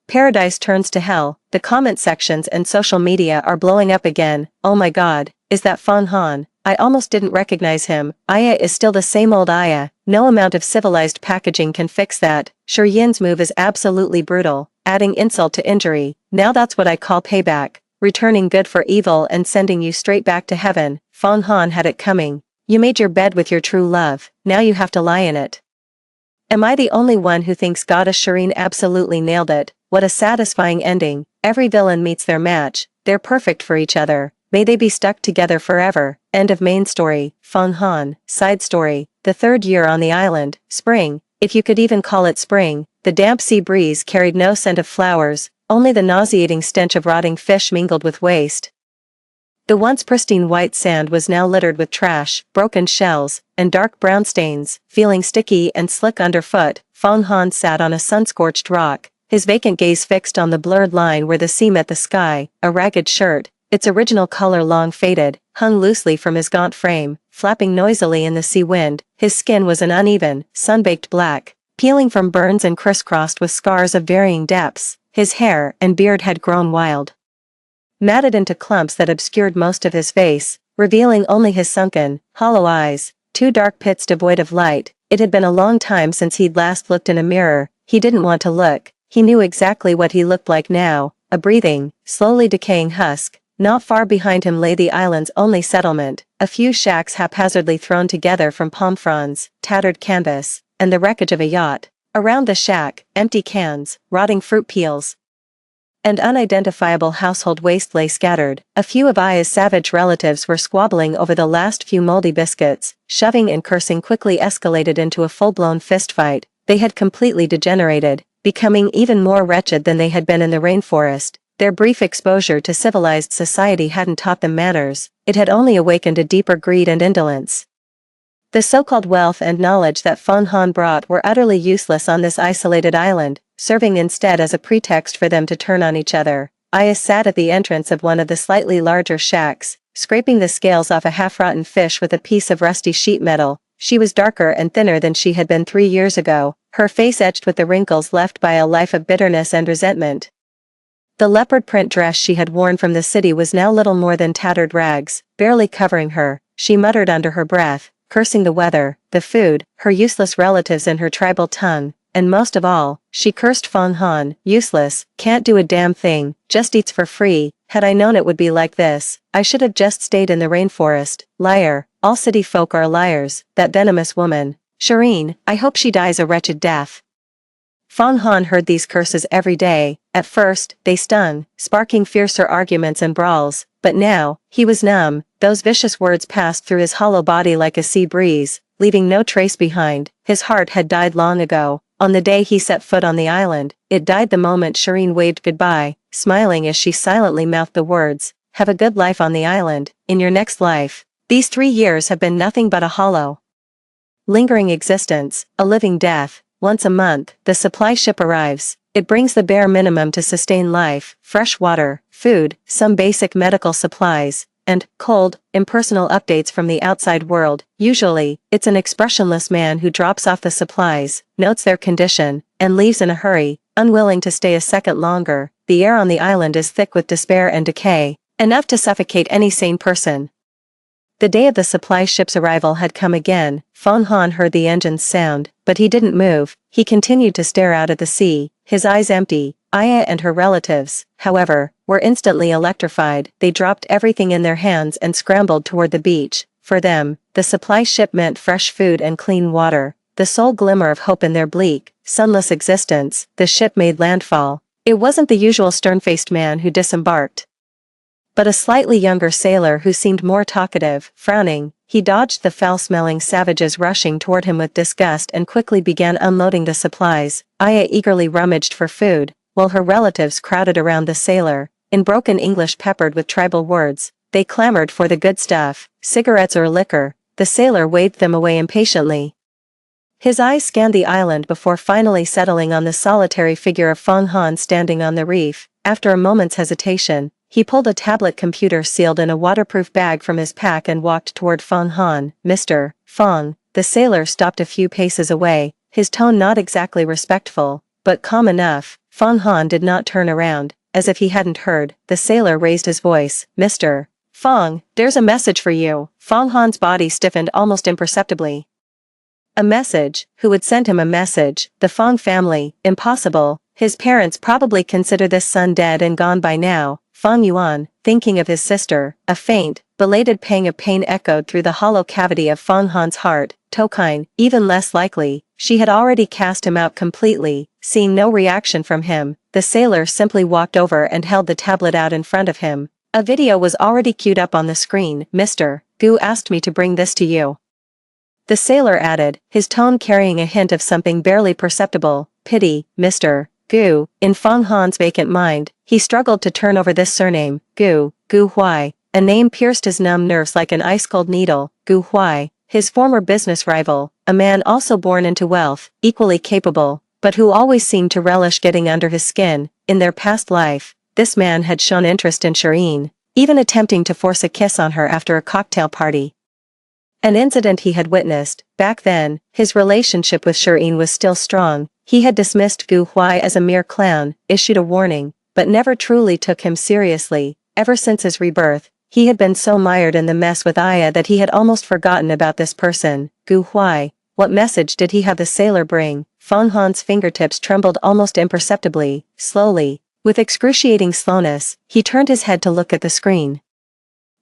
Paradise turns to hell. The comment sections and social media are blowing up again. Oh my god, is that Fan Han? I almost didn't recognize him. Aya is still the same old Aya. No amount of civilized packaging can fix that. Sure, Yin's move is absolutely brutal, adding insult to injury. Now that's what I call payback. Returning good for evil and sending you straight back to heaven. Fan Han had it coming. You made your bed with your true love, now you have to lie in it. Am I the only one who thinks Goddess Shireen absolutely nailed it? What a satisfying ending. Every villain meets their match. They're perfect for each other. May they be stuck together forever. End of main story. Fan Han. Side story. The third year on the island. Spring. If you could even call it spring. The damp sea breeze carried no scent of flowers, only the nauseating stench of rotting fish mingled with waste. The once pristine white sand was now littered with trash, broken shells, and dark brown stains. Feeling sticky and slick underfoot, Fan Han sat on a sun-scorched rock, his vacant gaze fixed on the blurred line where the sea met the sky. A ragged shirt, its original color long faded, hung loosely from his gaunt frame, flapping noisily in the sea wind. His skin was an uneven, sun-baked black, peeling from burns and crisscrossed with scars of varying depths. His hair and beard had grown wild, matted into clumps that obscured most of his face, revealing only his sunken, hollow eyes, two dark pits devoid of light. It had been a long time since he'd last looked in a mirror. He didn't want to look. He knew exactly what he looked like now, a breathing, slowly decaying husk. Not far behind him lay the island's only settlement, a few shacks haphazardly thrown together from palm fronds, tattered canvas, and the wreckage of a yacht. Around the shack, empty cans, rotting fruit peels, and unidentifiable household waste lay scattered. A few of Aya's savage relatives were squabbling over the last few moldy biscuits. Shoving and cursing quickly escalated into a full-blown fistfight. They had completely degenerated, becoming even more wretched than they had been in the rainforest. Their brief exposure to civilized society hadn't taught them manners, it had only awakened a deeper greed and indolence. The so-called wealth and knowledge that Fan Han brought were utterly useless on this isolated island, serving instead as a pretext for them to turn on each other. Aya sat at the entrance of one of the slightly larger shacks, scraping the scales off a half-rotten fish with a piece of rusty sheet metal. She was darker and thinner than she had been 3 years ago, her face etched with the wrinkles left by a life of bitterness and resentment. The leopard print dress she had worn from the city was now little more than tattered rags, barely covering her. She muttered under her breath, cursing the weather, the food, her useless relatives in her tribal tongue, and most of all, she cursed Fan Han. Useless, can't do a damn thing, just eats for free. Had I known it would be like this, I should have just stayed in the rainforest. Liar, all city folk are liars. That venomous woman. Shireen, I hope she dies a wretched death. Fan Han heard these curses every day. At first, they stung, sparking fiercer arguments and brawls, but now, he was numb. Those vicious words passed through his hollow body like a sea breeze, leaving no trace behind. His heart had died long ago. On the day he set foot on the island, it died the moment Shireen waved goodbye, smiling as she silently mouthed the words, "Have a good life on the island, in your next life." These 3 years have been nothing but a hollow, lingering existence, a living death. Once a month, the supply ship arrives. It brings the bare minimum to sustain life: fresh water, food, some basic medical supplies, and cold, impersonal updates from the outside world. Usually, it's an expressionless man who drops off the supplies, notes their condition, and leaves in a hurry, unwilling to stay a second longer. The air on the island is thick with despair and decay, enough to suffocate any sane person. The day of the supply ship's arrival had come again. Fan Han heard the engine's sound, but he didn't move. He continued to stare out at the sea, his eyes empty. Aya and her relatives, however, were instantly electrified. They dropped everything in their hands and scrambled toward the beach. For them, the supply ship meant fresh food and clean water, the sole glimmer of hope in their bleak, sunless existence. The ship made landfall. It wasn't the usual stern-faced man who disembarked, but a slightly younger sailor who seemed more talkative. Frowning, he dodged the foul-smelling savages rushing toward him with disgust and quickly began unloading the supplies. Aya eagerly rummaged for food, while her relatives crowded around the sailor. In broken English peppered with tribal words, they clamored for the good stuff, cigarettes or liquor. The sailor waved them away impatiently. His eyes scanned the island before finally settling on the solitary figure of Fong Han standing on the reef. After a moment's hesitation, he pulled a tablet computer sealed in a waterproof bag from his pack and walked toward Fong Han. Mr. Fong. The sailor stopped a few paces away, his tone not exactly respectful, but calm enough. Fong Han did not turn around. As if he hadn't heard, the sailor raised his voice. Mr. Fong, there's a message for you. Fong Han's body stiffened almost imperceptibly. A message? Who would send him a message? The Fong family? Impossible. His parents probably consider this son dead and gone by now. Fong Yuan, thinking of his sister, a faint, belated pang of pain echoed through the hollow cavity of Fong Han's heart. Tokine, even less likely, she had already cast him out completely. Seeing no reaction from him, the sailor simply walked over and held the tablet out in front of him. A video was already queued up on the screen. Mr. Gu asked me to bring this to you. The sailor added, his tone carrying a hint of something barely perceptible. Pity, Mr. Gu. In Fong Han's vacant mind, he struggled to turn over this surname. Gu Huai. A name pierced his numb nerves like an ice-cold needle. Gu Huai, his former business rival, a man also born into wealth, equally capable, but who always seemed to relish getting under his skin. In their past life, this man had shown interest in Shireen, even attempting to force a kiss on her after a cocktail party. An incident he had witnessed. Back then, his relationship with Shireen was still strong. He had dismissed Gu Huai as a mere clown, issued a warning, but never truly took him seriously. Ever since his rebirth, he had been so mired in the mess with Aya that he had almost forgotten about this person. Gu Huai. What message did he have the sailor bring? Fong Han's fingertips trembled almost imperceptibly. Slowly, with excruciating slowness, he turned his head to look at the screen.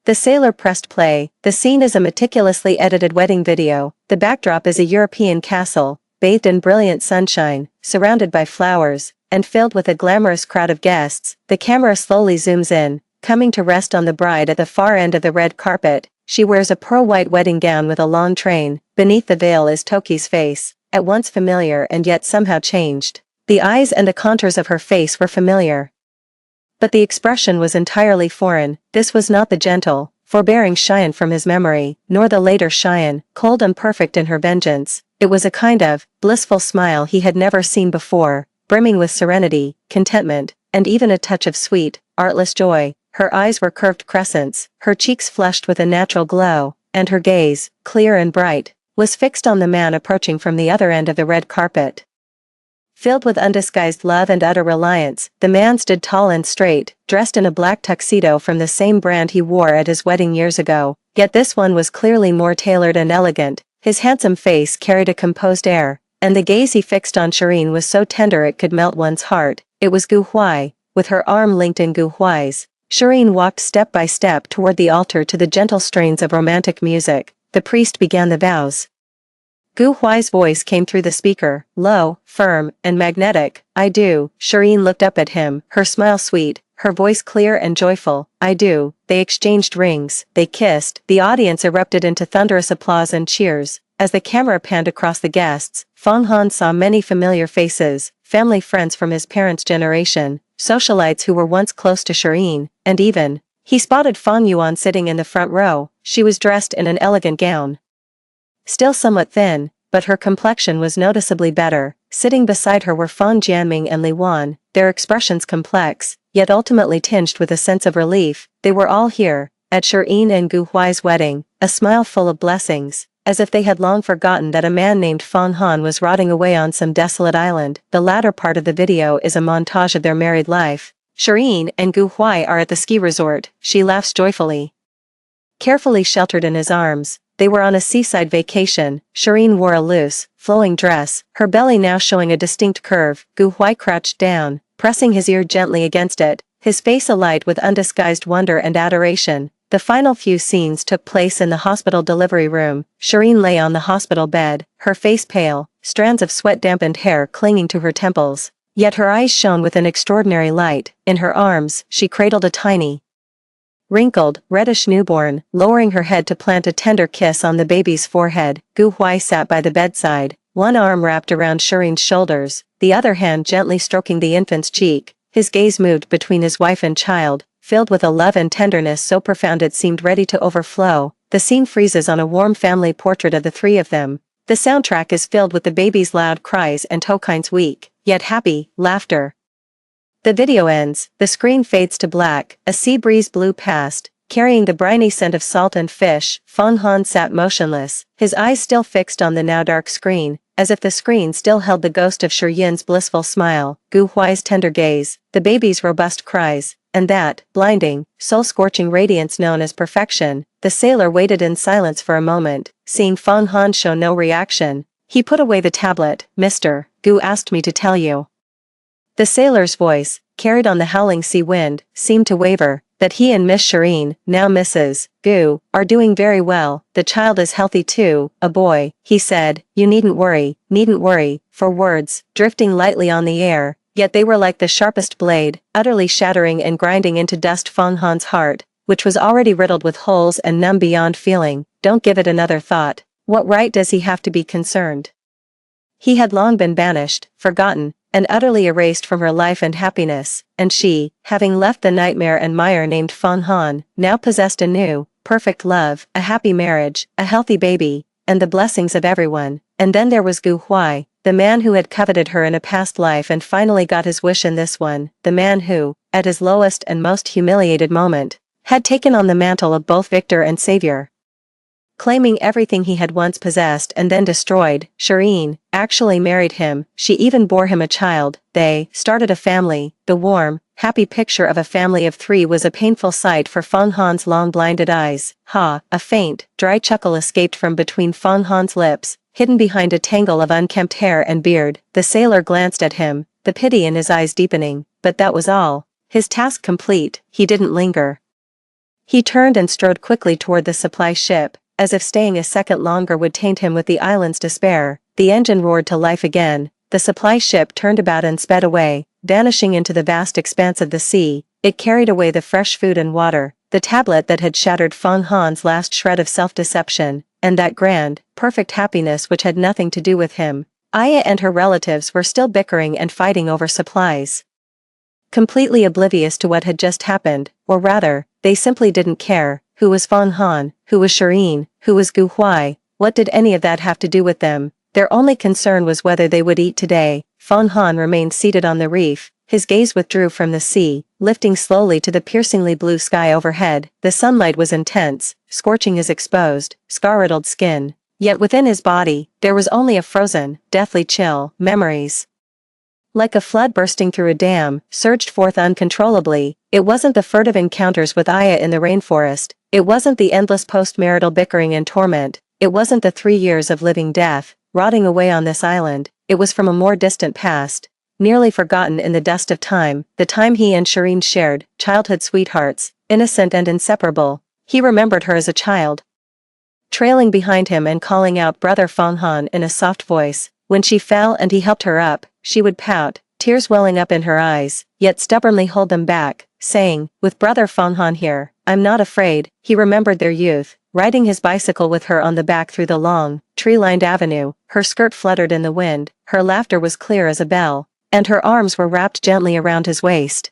The sailor pressed play. The scene is a meticulously edited wedding video. The backdrop is a European castle, bathed in brilliant sunshine, surrounded by flowers, and filled with a glamorous crowd of guests. The camera slowly zooms in, coming to rest on the bride at the far end of the red carpet. She wears a pearl-white wedding gown with a long train. Beneath the veil is Toki's face, at once familiar and yet somehow changed. The eyes and the contours of her face were familiar, but the expression was entirely foreign. This was not the gentle, forbearing Cheyenne from his memory, nor the later Cheyenne, cold and perfect in her vengeance. It was a kind of blissful smile he had never seen before, brimming with serenity, contentment, and even a touch of sweet, artless joy. Her eyes were curved crescents, her cheeks flushed with a natural glow, and her gaze, clear and bright, was fixed on the man approaching from the other end of the red carpet. Filled with undisguised love and utter reliance, the man stood tall and straight, dressed in a black tuxedo from the same brand he wore at his wedding years ago, yet this one was clearly more tailored and elegant. His handsome face carried a composed air, and the gaze he fixed on Shireen was so tender it could melt one's heart. It was Gu Huai, with her arm linked in Gu Huai's. Shireen walked step by step toward the altar to the gentle strains of romantic music. The priest began the vows. Gu Huai's voice came through the speaker, low, firm, and magnetic. I do. Shireen looked up at him, her smile sweet, her voice clear and joyful. I do. They exchanged rings, they kissed. The audience erupted into thunderous applause and cheers. As the camera panned across the guests, Fong Han saw many familiar faces, family friends from his parents' generation, socialites who were once close to Shireen, and even, he spotted Fong Yuan sitting in the front row. She was dressed in an elegant gown, still somewhat thin, but her complexion was noticeably better. Sitting beside her were Fong Jianming and Li Wan, their expressions complex, yet ultimately tinged with a sense of relief. They were all here, at Shireen and Gu Huai's wedding, a smile full of blessings, as if they had long forgotten that a man named Fong Han was rotting away on some desolate island. The latter part of the video is a montage of their married life. Shireen and Gu Huai are at the ski resort. She laughs joyfully, carefully sheltered in his arms. They were on a seaside vacation. Shireen wore a loose, flowing dress, her belly now showing a distinct curve. Gu Huai crouched down, pressing his ear gently against it, his face alight with undisguised wonder and adoration. The final few scenes took place in the hospital delivery room. Shireen lay on the hospital bed, her face pale, strands of sweat-dampened hair clinging to her temples. Yet her eyes shone with an extraordinary light. In her arms, she cradled a tiny, wrinkled, reddish newborn, lowering her head to plant a tender kiss on the baby's forehead. Gu Huai sat by the bedside, one arm wrapped around Shireen's shoulders, the other hand gently stroking the infant's cheek. His gaze moved between his wife and child, filled with a love and tenderness so profound it seemed ready to overflow. The scene freezes on a warm family portrait of the three of them. The soundtrack is filled with the baby's loud cries and Tokai's weak, yet happy, laughter. The video ends, the screen fades to black, a sea breeze blew past, carrying the briny scent of salt and fish. Feng Han sat motionless, his eyes still fixed on the now dark screen, as if the screen still held the ghost of Shi Yin's blissful smile, Gu Huai's tender gaze, the baby's robust cries, and that, blinding, soul-scorching radiance known as perfection. The sailor waited in silence for a moment, seeing Feng Han show no reaction. He put away the tablet. "Mr. Gu asked me to tell you." The sailor's voice, carried on the howling sea wind, seemed to waver, that he and Miss Shireen, now Mrs. Gu, are doing very well. "The child is healthy too, a boy," he said. "You needn't worry." For words, drifting lightly on the air, yet they were like the sharpest blade, utterly shattering and grinding into dust Feng Han's heart, which was already riddled with holes and numb beyond feeling. Don't give it another thought. What right does he have to be concerned? He had long been banished, forgotten, and utterly erased from her life and happiness, and she, having left the nightmare and mire named Feng Han, now possessed a new, perfect love, a happy marriage, a healthy baby, and the blessings of everyone. And then there was Gu Huai, the man who had coveted her in a past life and finally got his wish in this one, the man who, at his lowest and most humiliated moment, had taken on the mantle of both victor and savior. Claiming everything he had once possessed and then destroyed, Shireen actually married him. She even bore him a child. They started a family. The warm, happy picture of a family of three was a painful sight for Feng Han's long blinded eyes. A faint, dry chuckle escaped from between Feng Han's lips, hidden behind a tangle of unkempt hair and beard. The sailor glanced at him, the pity in his eyes deepening, but that was all. His task complete, he didn't linger. He turned and strode quickly toward the supply ship, as if staying a second longer would taint him with the island's despair. The engine roared to life again, the supply ship turned about and sped away, vanishing into the vast expanse of the sea. It carried away the fresh food and water, the tablet that had shattered Feng Han's last shred of self-deception, and that grand, perfect happiness which had nothing to do with him. Aya and her relatives were still bickering and fighting over supplies. Completely oblivious to what had just happened, or rather, they simply didn't care. Who was Feng Han? Who was Shireen? Who was Gu Huai? What did any of that have to do with them? Their only concern was whether they would eat today. Feng Han remained seated on the reef, his gaze withdrew from the sea, lifting slowly to the piercingly blue sky overhead. The sunlight was intense, scorching his exposed, scar-riddled skin. Yet within his body, there was only a frozen, deathly chill. Memories, like a flood bursting through a dam, surged forth uncontrollably. It wasn't the furtive encounters with Aya in the rainforest, it wasn't the endless post-marital bickering and torment, it wasn't the 3 years of living death, rotting away on this island. It was from a more distant past, nearly forgotten in the dust of time, the time he and Shireen shared, childhood sweethearts, innocent and inseparable. He remembered her as a child, trailing behind him and calling out "Brother Feng Han" in a soft voice. When she fell and he helped her up, she would pout, tears welling up in her eyes, yet stubbornly hold them back, saying, "With Brother Feng Han here, I'm not afraid." He remembered their youth, riding his bicycle with her on the back through the long, tree-lined avenue. Her skirt fluttered in the wind, her laughter was clear as a bell, and her arms were wrapped gently around his waist.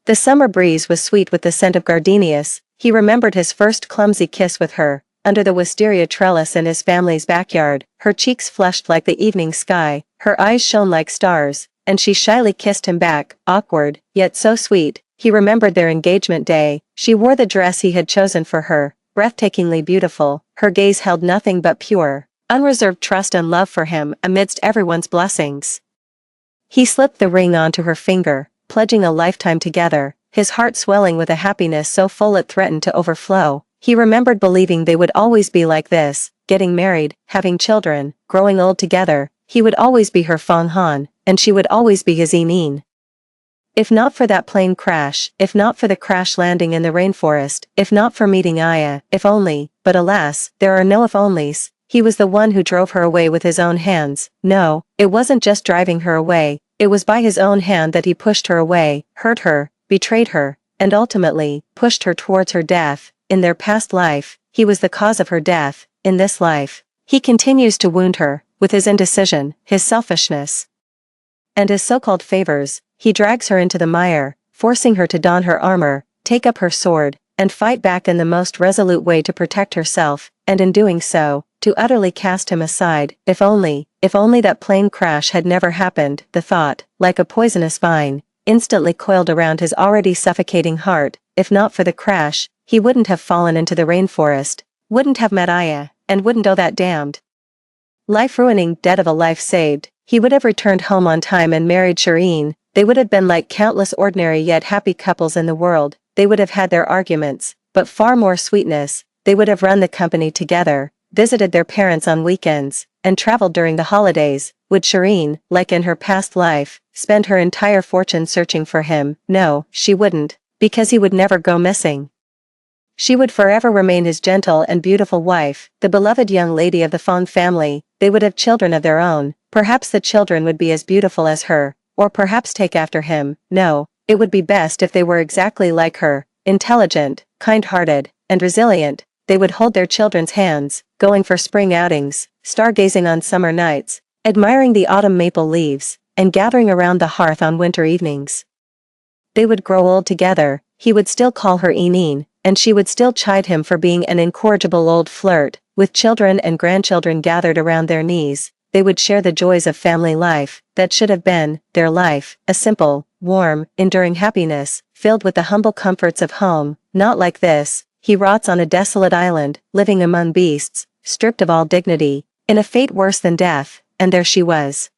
The summer breeze was sweet with the scent of gardenias. He remembered his first clumsy kiss with her, under the wisteria trellis in his family's backyard. Her cheeks flushed like the evening sky, her eyes shone like stars, and she shyly kissed him back, awkward, yet so sweet. He remembered their engagement day. She wore the dress he had chosen for her, breathtakingly beautiful. Her gaze held nothing but pure, unreserved trust and love for him amidst everyone's blessings. He slipped the ring onto her finger, pledging a lifetime together, his heart swelling with a happiness so full it threatened to overflow. He remembered believing they would always be like this, getting married, having children, growing old together. He would always be her Feng Han, and she would always be his Emin. If not for that plane crash, if not for the crash landing in the rainforest, if not for meeting Aya, if only, but alas, there are no if-onlys. He was the one who drove her away with his own hands. No, it wasn't just driving her away, It was by his own hand that he pushed her away, hurt her, betrayed her, and ultimately, pushed her towards her death. In their past life, he was the cause of her death. In this life, he continues to wound her, with his indecision, his selfishness, and his so-called favors. He drags her into the mire, forcing her to don her armor, take up her sword, and fight back in the most resolute way to protect herself, and in doing so, to utterly cast him aside. If only that plane crash had never happened, the thought, like a poisonous vine, instantly coiled around his already suffocating heart. If not for the crash, he wouldn't have fallen into the rainforest, wouldn't have met Aya, and wouldn't owe that damned life-ruining debt of a life saved. He would have returned home on time and married Shireen. They would have been like countless ordinary yet happy couples in the world. They would have had their arguments, but far more sweetness. They would have run the company together, visited their parents on weekends, and traveled during the holidays. Would Shireen, like in her past life, spend her entire fortune searching for him? No, she wouldn't, because he would never go missing. She would forever remain his gentle and beautiful wife, the beloved young lady of the Fong family. They would have children of their own. Perhaps the children would be as beautiful as her, or perhaps take after him. No, it would be best if they were exactly like her, intelligent, kind-hearted, and resilient. They would hold their children's hands, going for spring outings, stargazing on summer nights, admiring the autumn maple leaves, and gathering around the hearth on winter evenings. They would grow old together. He would still call her Eneen, and she would still chide him for being an incorrigible old flirt. With children and grandchildren gathered around their knees, they would share the joys of family life. That should have been their life, a simple, warm, enduring happiness, filled with the humble comforts of home. Not like this. He rots on a desolate island, living among beasts, stripped of all dignity, in a fate worse than death. And there she was,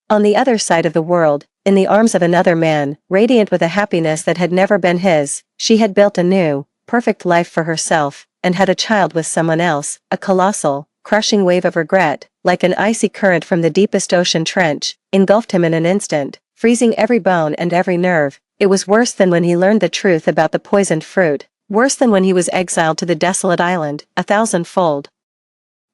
on the other side of the world, in the arms of another man, radiant with a happiness that had never been his. She had built a new, perfect life for herself, and had a child with someone else. A colossal, crushing wave of regret, like an icy current from the deepest ocean trench, engulfed him in an instant, freezing every bone and every nerve. It was worse than when he learned the truth about the poisoned fruit, worse than when he was exiled to the desolate island, 1,000-fold.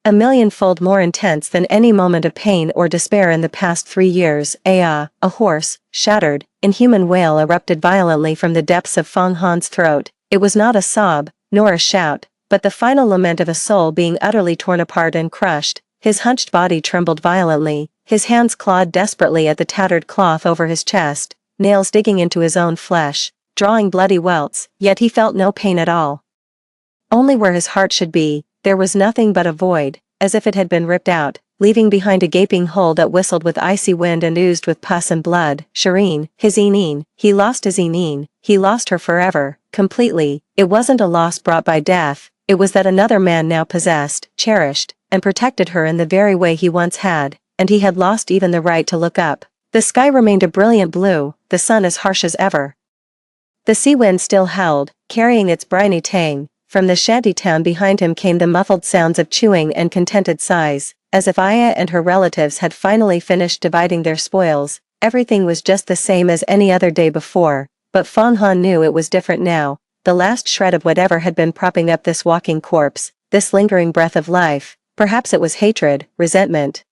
A million-fold more intense than any moment of pain or despair in the past 3 years. A hoarse, shattered, inhuman wail erupted violently from the depths of Fong Han's throat. It was not a sob, nor a shout, but the final lament of a soul being utterly torn apart and crushed. His hunched body trembled violently, his hands clawed desperately at the tattered cloth over his chest, nails digging into his own flesh, drawing bloody welts, yet he felt no pain at all. Only where his heart should be, there was nothing but a void, as if it had been ripped out, leaving behind a gaping hole that whistled with icy wind and oozed with pus and blood. Shireen, his Eneen. He lost his Eneen. He lost her forever, completely. It wasn't a loss brought by death. It was that another man now possessed, cherished, and protected her in the very way he once had, and he had lost even the right to look up. The sky remained a brilliant blue, the sun as harsh as ever. The sea wind still howled, carrying its briny tang. From the shanty town behind him came the muffled sounds of chewing and contented sighs, as if Aya and her relatives had finally finished dividing their spoils. Everything was just the same as any other day before, but Fong Han knew it was different now. The last shred of whatever had been propping up this walking corpse, this lingering breath of life, perhaps it was hatred, resentment,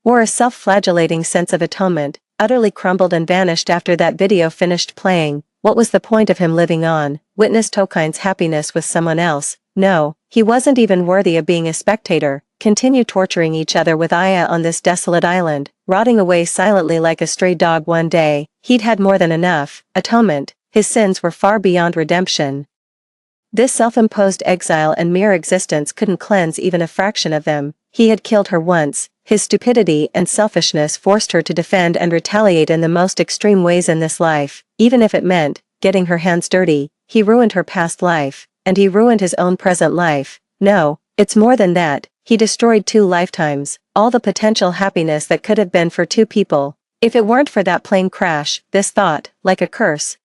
or a self-flagellating sense of atonement, utterly crumbled and vanished after that video finished playing. What was the point of him living on, witness Tokine's happiness with someone else? No, he wasn't even worthy of being a spectator. Continue torturing each other with Aya on this desolate island, rotting away silently like a stray dog one day. He'd had more than enough. Atonement. His sins were far beyond redemption. This self-imposed exile and mere existence couldn't cleanse even a fraction of them. He had killed her once. His stupidity and selfishness forced her to defend and retaliate in the most extreme ways in this life, even if it meant getting her hands dirty. He ruined her past life, and he ruined his own present life. No, it's more than that. He destroyed 2 lifetimes, all the potential happiness that could have been for 2 people. If it weren't for that plane crash, this thought, like a curse,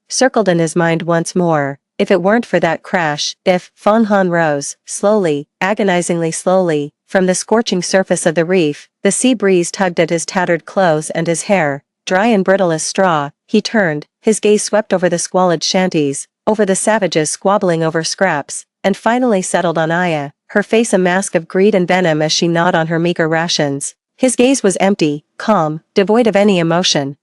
circled in his mind once more. If it weren't for that crash, if Fong Han rose, slowly, agonizingly slowly, from the scorching surface of the reef, the sea breeze tugged at his tattered clothes and his hair, dry and brittle as straw. He turned, his gaze swept over the squalid shanties, over the savages squabbling over scraps, and finally settled on Aya, her face a mask of greed and venom as she gnawed on her meager rations. His gaze was empty, calm, devoid of any emotion.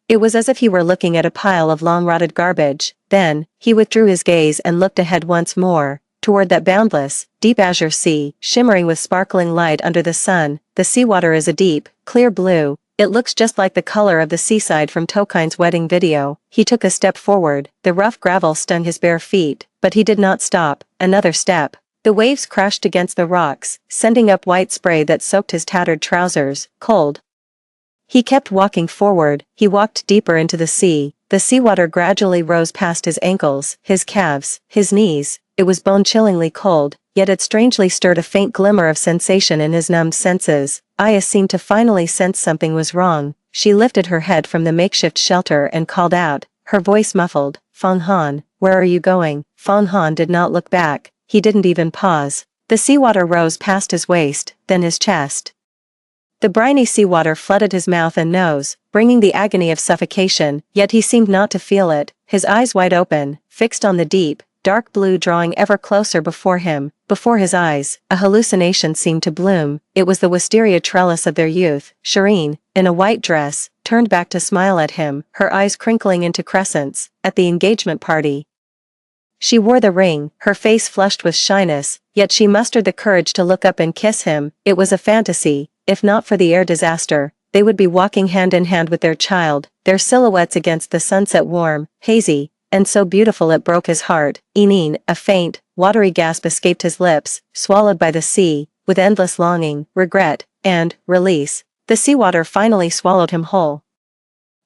It was as if he were looking at a pile of long-rotted garbage. Then, he withdrew his gaze and looked ahead once more, toward that boundless, deep azure sea, shimmering with sparkling light under the sun. The seawater is a deep, clear blue. It looks just like the color of the seaside from Tokine's wedding video. He took a step forward, the rough gravel stung his bare feet, but he did not stop. Another step. The waves crashed against the rocks, sending up white spray that soaked his tattered trousers, cold. He kept walking forward. He walked deeper into the sea. The seawater gradually rose past his ankles, his calves, his knees. It was bone-chillingly cold, yet it strangely stirred a faint glimmer of sensation in his numbed senses. Aya seemed to finally sense something was wrong. She lifted her head from the makeshift shelter and called out, her voice muffled, "Fang Han, where are you going?" Fang Han did not look back. He didn't even pause. The seawater rose past his waist, then his chest. The briny seawater flooded his mouth and nose, bringing the agony of suffocation, yet he seemed not to feel it, his eyes wide open, fixed on the deep, dark blue drawing ever closer before him. Before his eyes, a hallucination seemed to bloom. It was the wisteria trellis of their youth. Shireen, in a white dress, turned back to smile at him, her eyes crinkling into crescents, at the engagement party. She wore the ring, her face flushed with shyness, yet she mustered the courage to look up and kiss him. It was a fantasy. If not for the air disaster, they would be walking hand in hand with their child, their silhouettes against the sunset warm, hazy, and so beautiful it broke his heart. Enin, a faint, watery gasp escaped his lips, swallowed by the sea, with endless longing, regret, and release. The seawater finally swallowed him whole.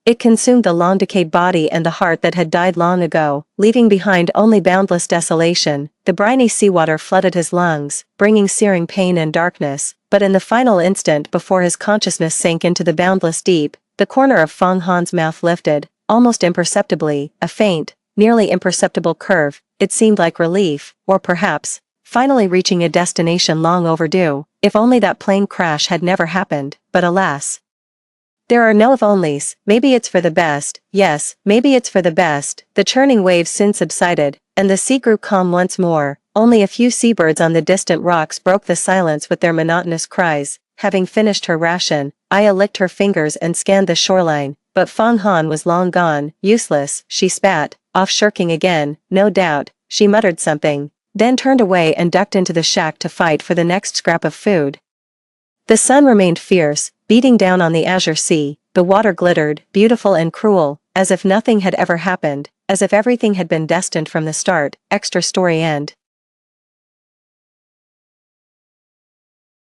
It consumed the long-decayed body and the heart that had died long ago, leaving behind only boundless desolation. The briny seawater flooded his lungs, bringing searing pain and darkness, but in the final instant before his consciousness sank into the boundless deep, the corner of Fang Han's mouth lifted, almost imperceptibly, a faint, nearly imperceptible curve. It seemed like relief, or perhaps, finally reaching a destination long overdue. If only that plane crash had never happened, but alas. There are no if-onlys. Maybe it's for the best. Yes, maybe it's for the best. The churning waves soon subsided, and the sea grew calm once more. Only a few seabirds on the distant rocks broke the silence with their monotonous cries. Having finished her ration, Aya licked her fingers and scanned the shoreline, but Fang Han was long gone. Useless, she spat, off shirking again, no doubt. She muttered something, then turned away and ducked into the shack to fight for the next scrap of food. The sun remained fierce, beating down on the azure sea. The water glittered, beautiful and cruel, as if nothing had ever happened, as if everything had been destined from the start. Extra story end.